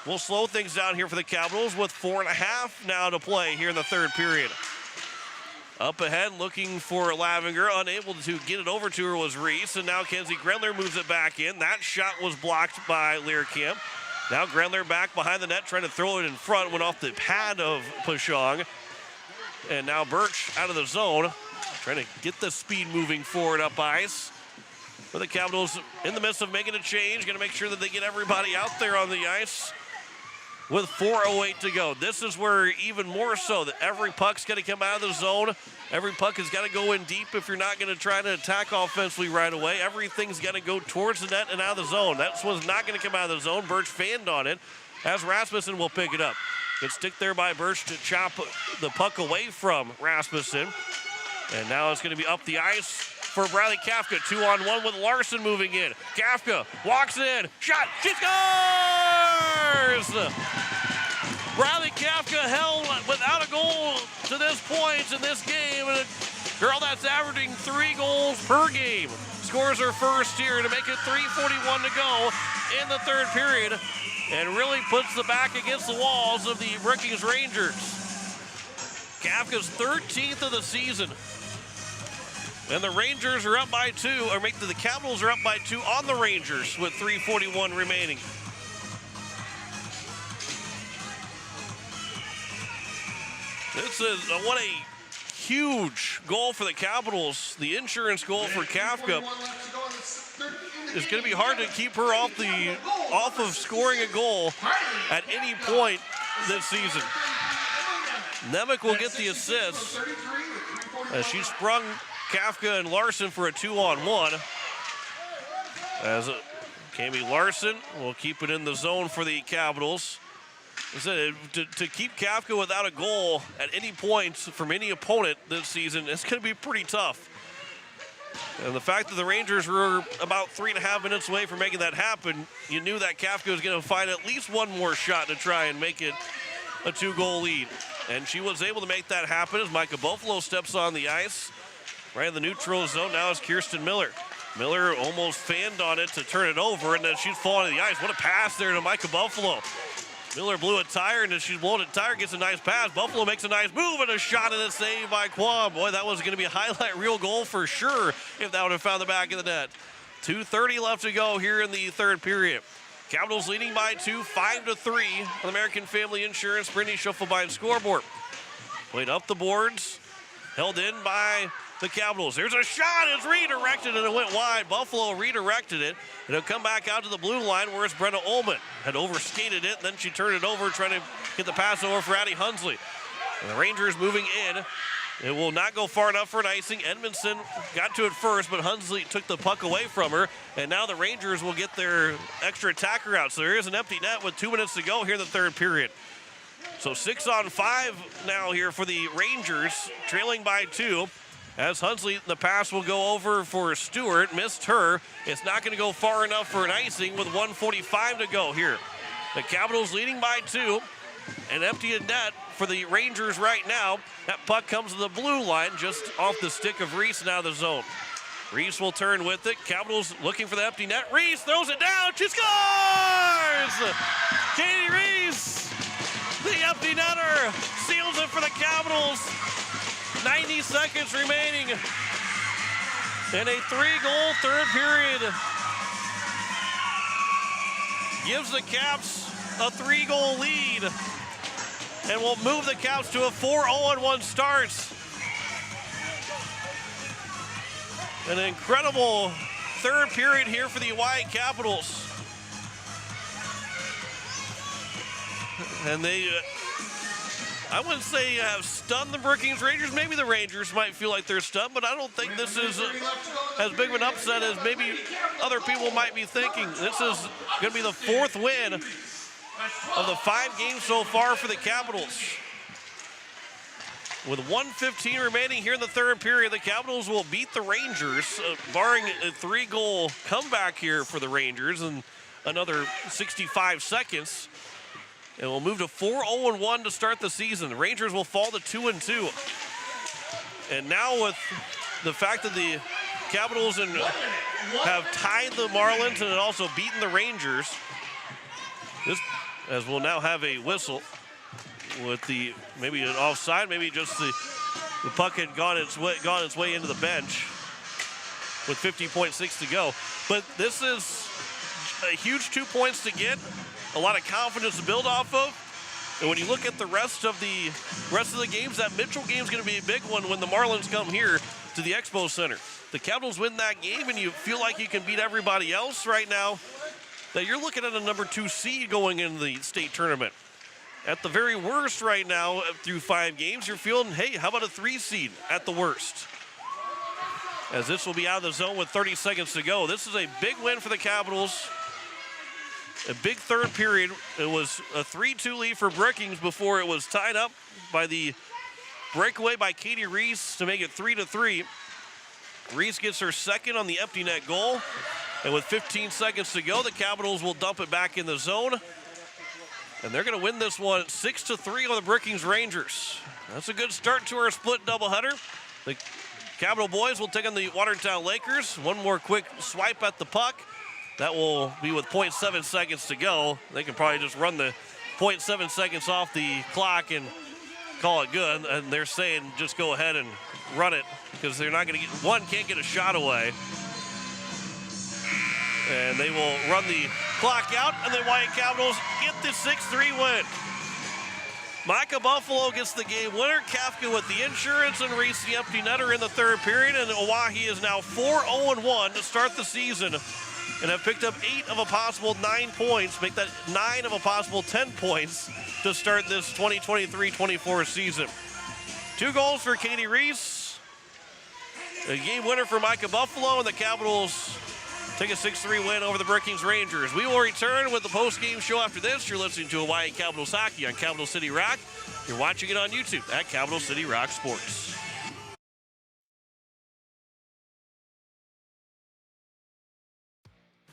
We'll slow things down here for the Capitals with 4.5 now to play here in the third period. Up ahead, looking for Lavinger. Unable to get it over to her was Reese. And now Kenzie Grendler moves it back in. That shot was blocked by Learcamp. Now Grendler back behind the net, trying to throw it in front. Went off the pad of Pashong. And now Birch out of the zone, trying to get the speed moving forward up ice. But the Capitals in the midst of making a change, going to make sure that they get everybody out there on the ice with 4:08 to go. This is where even more so that every puck's got to come out of the zone. Every puck has got to go in deep if you're not going to try to attack offensively right away. Everything's got to go towards the net and out of the zone. That one's not going to come out of the zone. Birch fanned on it as Rasmussen will pick it up. Good stick there by Birch to chop the puck away from Rasmussen. And now it's going to be up the ice for Bradley Kafka. 2-on-1 with Larson moving in. Kafka walks in. Shot. She scores! Bradley Kafka held without a goal to this point in this game. And a girl that's averaging 3 goals per game scores her first here to make it 3:41 to go in the third period. And really puts the back against the walls of the Brookings Rangers. Kafka's 13th of the season. And the Rangers are up by 2, or the Capitals are up by 2 on the Rangers with 3:41 remaining. This is what a huge goal for the Capitals. The insurance goal for Kafka. It's going to be hard to keep her off of scoring a goal at any point this season. Nemec will get the assist as she sprung Kafka and Larson for a 2-on-1. As Cami Larson will keep it in the zone for the Capitals. To keep Kafka without a goal at any point from any opponent this season, it's going to be pretty tough. And the fact that the Rangers were about 3.5 minutes away from making that happen, you knew that Kafka was going to find at least one more shot to try and make it a 2-goal lead. And she was able to make that happen as Micah Buffalo steps on the ice. Right in the neutral zone now is Kirsten Miller. Miller almost fanned on it to turn it over, and then she's falling to the ice. What a pass there to Micah Buffalo. Miller blew a tire, and as she's blowing a tire, gets a nice pass. Buffalo makes a nice move and a shot and a save by Quam. Boy, that was going to be a highlight reel goal for sure if that would have found the back of the net. 2:30 left to go here in the third period. Capitals leading by 2, 5-3 on American Family Insurance. Brittany Schuffelbein scoreboard. Played up the boards, held in by the Capitals. There's a shot, it's redirected and it went wide. Buffalo redirected it, and it'll come back out to the blue line where it's Brenna Ullman. Had overskated it, then she turned it over, trying to get the pass over for Addie Hunsley. And the Rangers moving in. It will not go far enough for an icing. Edmondson got to it first, but Hunsley took the puck away from her, and now the Rangers will get their extra attacker out. So there is an empty net with 2 minutes to go here in the third period. So 6-on-5 now here for the Rangers, trailing by 2. As Hunsley, the pass will go over for Stewart, missed her. It's not going to go far enough for an icing with 1:45 to go here. The Capitals leading by 2, an empty net for the Rangers right now. That puck comes to the blue line just off the stick of Reese and out of the zone. Reese will turn with it. Capitals looking for the empty net. Reese throws it down. She scores! Katie Reese, the empty netter, seals it for the Capitals. 90 seconds remaining in a 3-goal third period. Gives the Caps a 3-goal lead and will move the Caps to a 4-0-1 start. An incredible third period here for the Hawaii Capitals. And they, I wouldn't say have stunned the Brookings Rangers. Maybe the Rangers might feel like they're stunned, but I don't think this is as big of an upset as maybe other people might be thinking. This is going to be the 4th win of the 5 games so far for the Capitals. With 1:15 remaining here in the third period, the Capitals will beat the Rangers, barring a 3-goal comeback here for the Rangers in another 65 seconds. And we'll move to 4-0-1 to start the season. The Rangers will fall to 2-2. And now with the fact that the Capitals have tied the Marlins and also beaten the Rangers, this, as we'll now have a whistle with the maybe an offside, maybe just the The puck had gone its way into the bench with 50.6 to go. But this is a huge 2 points to get, a lot of confidence to build off of. And when you look at the rest of the games, that Mitchell game is going to be a big one when the Marlins come here to the Expo Center. The Capitals win that game and you feel like you can beat everybody else right now, that you're looking at a number 2 seed going into the state tournament. At the very worst right now, through 5 games, you're feeling, hey, how about a 3 seed at the worst? As this will be out of the zone with 30 seconds to go. This is a big win for the Capitals. A big third period. It was a 3-2 lead for Brookings before it was tied up by the breakaway by Katie Reese to make it 3-3. Reese gets her second on the empty net goal. And with 15 seconds to go, the Capitals will dump it back in the zone. And they're going to win this one 6-3 on the Brookings Rangers. That's a good start to our split doubleheader. The Capital boys will take on the Watertown Lakers. One more quick swipe at the puck. That will be with 0.7 seconds to go. They can probably just run the 0.7 seconds off the clock and call it good. And they're saying just go ahead and run it because they're not going to get, can't get a shot away. And they will run the clock out, and the White Capitals get the 6-3 win. Micah Buffalo gets the game winner. Kafka with the insurance and Reese the empty netter in the third period. And Oahe is now 4-0-1 to start the season and have picked up 8 of a possible 9 points, make that 9 of a possible 10 points to start this 2023-24 season. 2 goals for Katie Reese. A game winner for Micah Buffalo, and the Capitals take a 6-3 win over the Brookings Rangers. We will return with the post-game show after this. You're listening to Hawaii Capitals Hockey on Capital City Rock. You're watching it on YouTube at Capital City Rock Sports.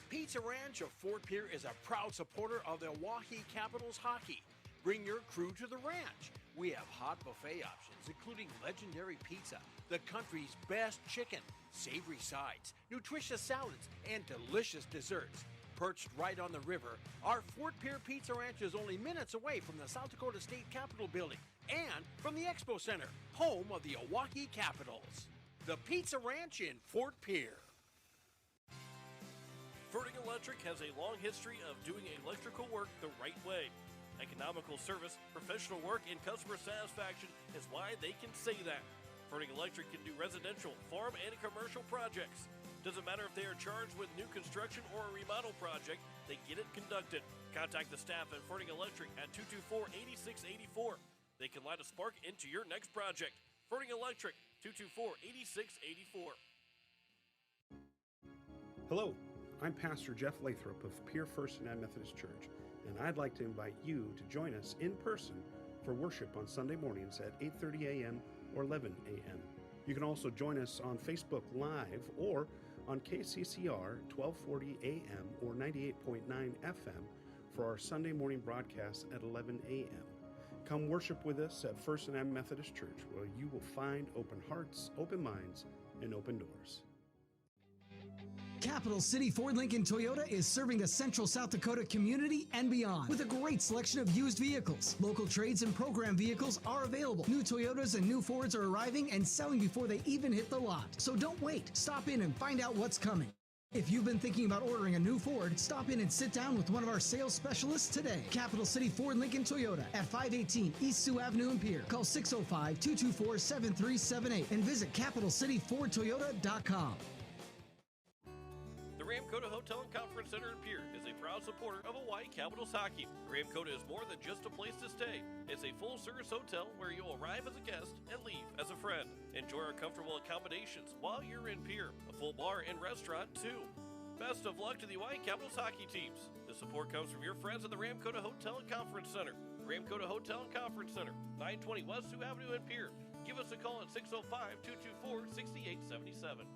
Pizza Ranch of Fort Pierre is a proud supporter of the Oahe Capitals hockey. Bring your crew to the ranch. We have hot buffet options, including legendary pizza, the country's best chicken, savory sides, nutritious salads, and delicious desserts. Perched right on the river, our Fort Pierre Pizza Ranch is only minutes away from the South Dakota State Capitol building and from the Expo Center, home of the Oahe Capitals. The Pizza Ranch in Fort Pierre. Ferding Electric has a long history of doing electrical work the right way. Economical service, professional work, and customer satisfaction is why they can say that. Ferding Electric can do residential, farm, and commercial projects. Doesn't matter if they are charged with new construction or a remodel project, they get it conducted. Contact the staff at Ferding Electric at 224-8684. They can light a spark into your next project. Ferding Electric, 224-8684. Hello, I'm Pastor Jeff Lathrop of Pierre First United Methodist Church, and I'd like to invite you to join us in person for worship on Sunday mornings at 8:30 a.m. or 11 a.m. You can also join us on Facebook Live or on KCCR 1240 a.m. or 98.9 FM for our Sunday morning broadcast at 11 a.m. Come worship with us at First United Methodist Church, where you will find open hearts, open minds, and open doors. Capital City Ford Lincoln Toyota is serving the central South Dakota community and beyond with a great selection of used vehicles. Local trades and program vehicles are available. New Toyotas and new Fords are arriving and selling before they even hit the lot. So don't wait. Stop in and find out what's coming. If you've been thinking about ordering a new Ford, stop in and sit down with one of our sales specialists today. Capital City Ford Lincoln Toyota at 518 East Sioux Avenue in Pierre. Call 605-224-7378 and visit CapitalCityFordToyota.com. The Ramkota Hotel and Conference Center in Pierre is a proud supporter of Hawaii Capitals hockey. Ramkota is more than just a place to stay. It's a full-service hotel where you'll arrive as a guest and leave as a friend. Enjoy our comfortable accommodations while you're in Pierre. A full bar and restaurant, too. Best of luck to the Hawaii Capitals hockey teams. The support comes from your friends at the Ramkota Hotel and Conference Center. Ramkota Hotel and Conference Center, 920 West Sioux Avenue in Pierre. Give us a call at 605-224-6877.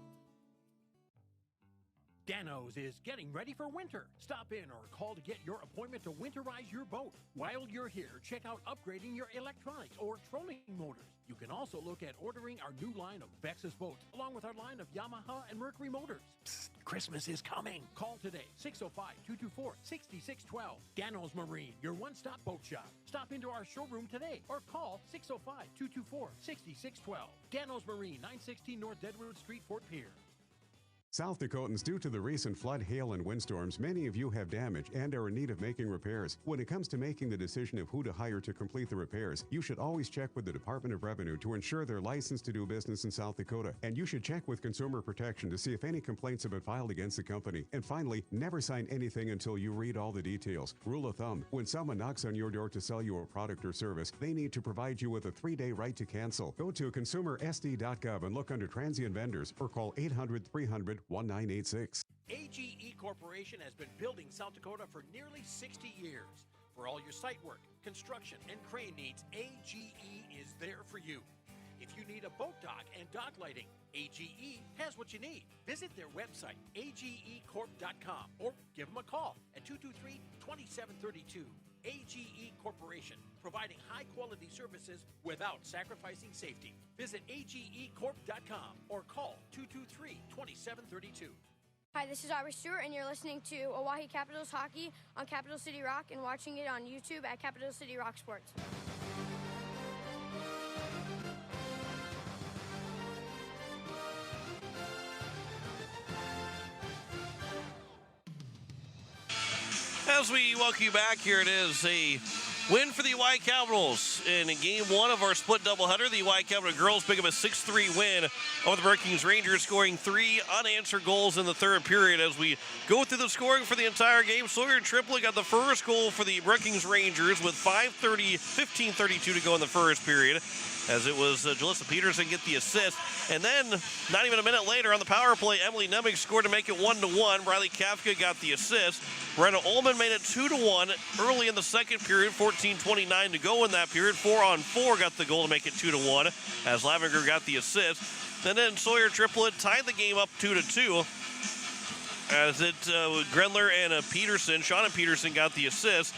Dano's is getting ready for winter. Stop in or call to get your appointment to winterize your boat. While you're here, check out upgrading your electronics or trolling motors. You can also look at ordering our new line of Vexus boats, along with our line of Yamaha and Mercury motors. Psst, Christmas is coming. Call today, 605-224-6612. Dano's Marine, your one-stop boat shop. Stop into our showroom today or call 605-224-6612. Dano's Marine, 916 North Deadwood Street, Fort Pierre. South Dakotans, due to the recent flood, hail, and windstorms, many of you have damage and are in need of making repairs. When it comes to making the decision of who to hire to complete the repairs, you should always check with the Department of Revenue to ensure they're licensed to do business in South Dakota. And you should check with Consumer Protection to see if any complaints have been filed against the company. And finally, never sign anything until you read all the details. Rule of thumb, when someone knocks on your door to sell you a product or service, they need to provide you with a 3-day right to cancel. Go to consumersd.gov and look under transient vendors or call 800-300-1986. AGE Corporation has been building South Dakota for nearly 60 years. For all your site work, construction, and crane needs, AGE is there for you. If you need a boat dock and dock lighting, AGE has what you need. Visit their website, agecorp.com, or give them a call at 223-2732. AGE Corporation, providing high-quality services without sacrificing safety. Visit agecorp.com or call 223-2732. Hi, this is Aubrey Stewart, and you're listening to Oahe Capitals Hockey on Capital City Rock and watching it on YouTube at Capital City Rock Sports. As we welcome you back, here it is, a win for the Oahe Capitals in Game 1 of our split doubleheader. The Oahe Capital girls pick up a 6-3 win over the Brookings Rangers, scoring 3 unanswered goals in the third period. As we go through the scoring for the entire game, Sawyer Triplett got the first goal for the Brookings Rangers with 15:32 to go in the first period, as it was Jalissa Peterson get the assist. And then, not even a minute later on the power play, Emily Nemec scored to make it 1-1. Riley Kafka got the assist. Brenna Ullman made it 2-1 early in the second period, 14:29 to go in that period. 4-on-4 got the goal to make it 2-1, as Lavinger got the assist. And then Sawyer Triplett tied the game up 2-2, as it Grenler and Peterson, Shauna Peterson got the assist.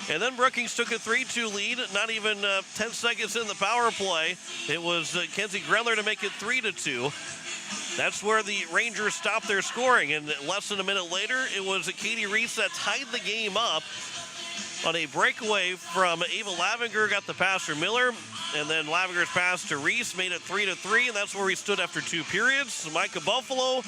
And then Brookings took a 3-2 lead, not even 10 seconds in the power play. It was Kenzie Grenler to make it 3-2. That's where the Rangers stopped their scoring, and less than a minute later, it was Katie Reese that tied the game up on a breakaway from Ava Lavinger, got the pass for Miller, and then Lavinger's pass to Reese made it 3-3, and that's where we stood after 2 periods. Micah Buffalo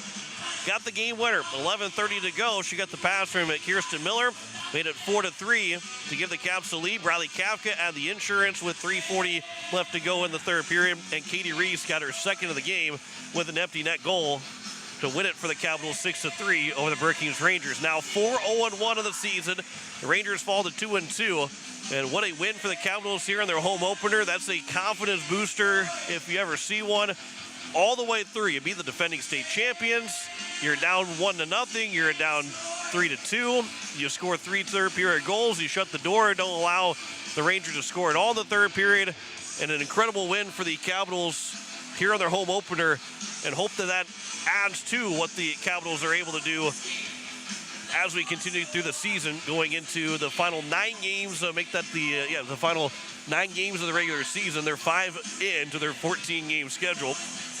got the game winner. 11:30 to go. She got the pass from Kirsten Miller, made it 4-3 to give the Caps the lead. Riley Kafka had the insurance with 3:40 left to go in the third period, and Katie Reese got her second of the game with an empty net goal to win it for the Capitals 6-3 over the Brookings Rangers. Now 4-0-1 of the season. The Rangers fall to 2-2. And what a win for the Capitals here in their home opener. That's a confidence booster if you ever see one. All the way through. You beat the defending state champions. You're down 1-0. You're down 3-2. You score 3 third period goals. You shut the door. Don't allow the Rangers to score at all in the third period. And an incredible win for the Capitals here on their home opener. And hope that adds to what the Capitals are able to do as we continue through the season, going into the final 9 games. Make that the final 9 games of the regular season. They're 5 into their 14-game schedule,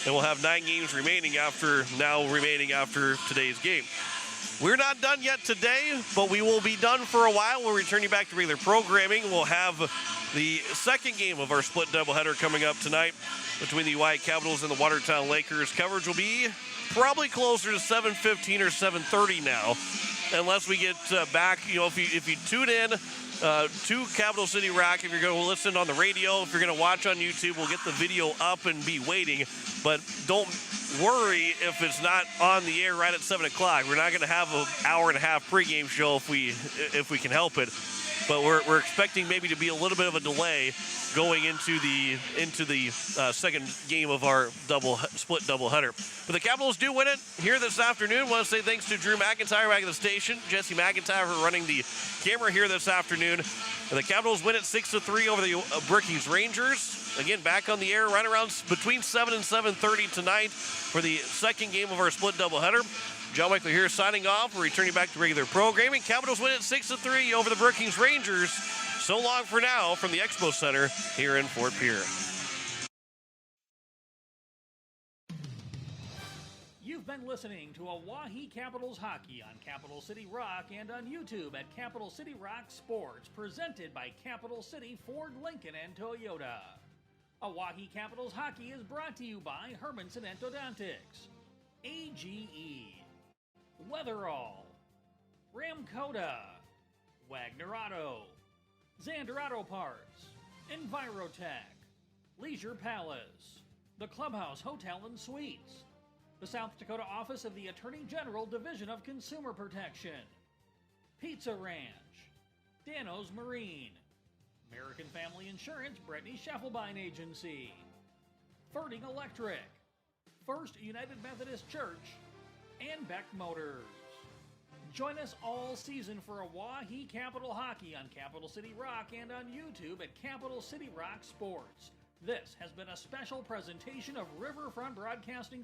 and we'll have 9 games remaining after today's game. We're not done yet today, but we will be done for a while. We'll return you back to regular programming. We'll have the second game of our split doubleheader coming up tonight between the Oahe Capitals and the Watertown Lakers. Coverage will be probably closer to 7:15 or 7:30 now, unless we get back. If you tune in to Capital City Rock, if you're going to listen on the radio, if you're going to watch on YouTube, we'll get the video up and be waiting. But don't worry if it's not on the air right at 7 o'clock. We're not going to have an hour and a half pregame show if we can help it. But we're expecting maybe to be a little bit of a delay going into the second game of our split doubleheader. But the Capitals do win it here this afternoon. I want to say thanks to Drew McIntyre back at the station, Jesse McIntyre for running the camera here this afternoon. And the Capitals win it 6-3 over the Brookings Rangers. Again, back on the air right around between 7 and 7:30 tonight for the second game of our split doubleheader. John Michael here signing off. We're returning back to regular programming. Capitals win at 6-3 over the Brookings Rangers. So long for now from the Expo Center here in Fort Pierre. You've been listening to Oahe Capitals Hockey on Capital City Rock and on YouTube at Capital City Rock Sports, presented by Capital City Ford, Lincoln, and Toyota. Oahe Capitals Hockey is brought to you by Hermanson Endodontics, AGE, Weatherall, Ramcoda, Wagner Auto, Xander Auto Parts, Envirotech, Leisure Palace, the Clubhouse Hotel and Suites, the South Dakota Office of the Attorney General Division of Consumer Protection, Pizza Ranch, Dano's Marine, American Family Insurance Brittany Scheffelbein Agency, Ferding Electric, First United Methodist Church, and Beck Motors. Join us all season for Oahe Capital Hockey on Capital City Rock and on YouTube at Capital City Rock Sports. This has been a special presentation of Riverfront Broadcasting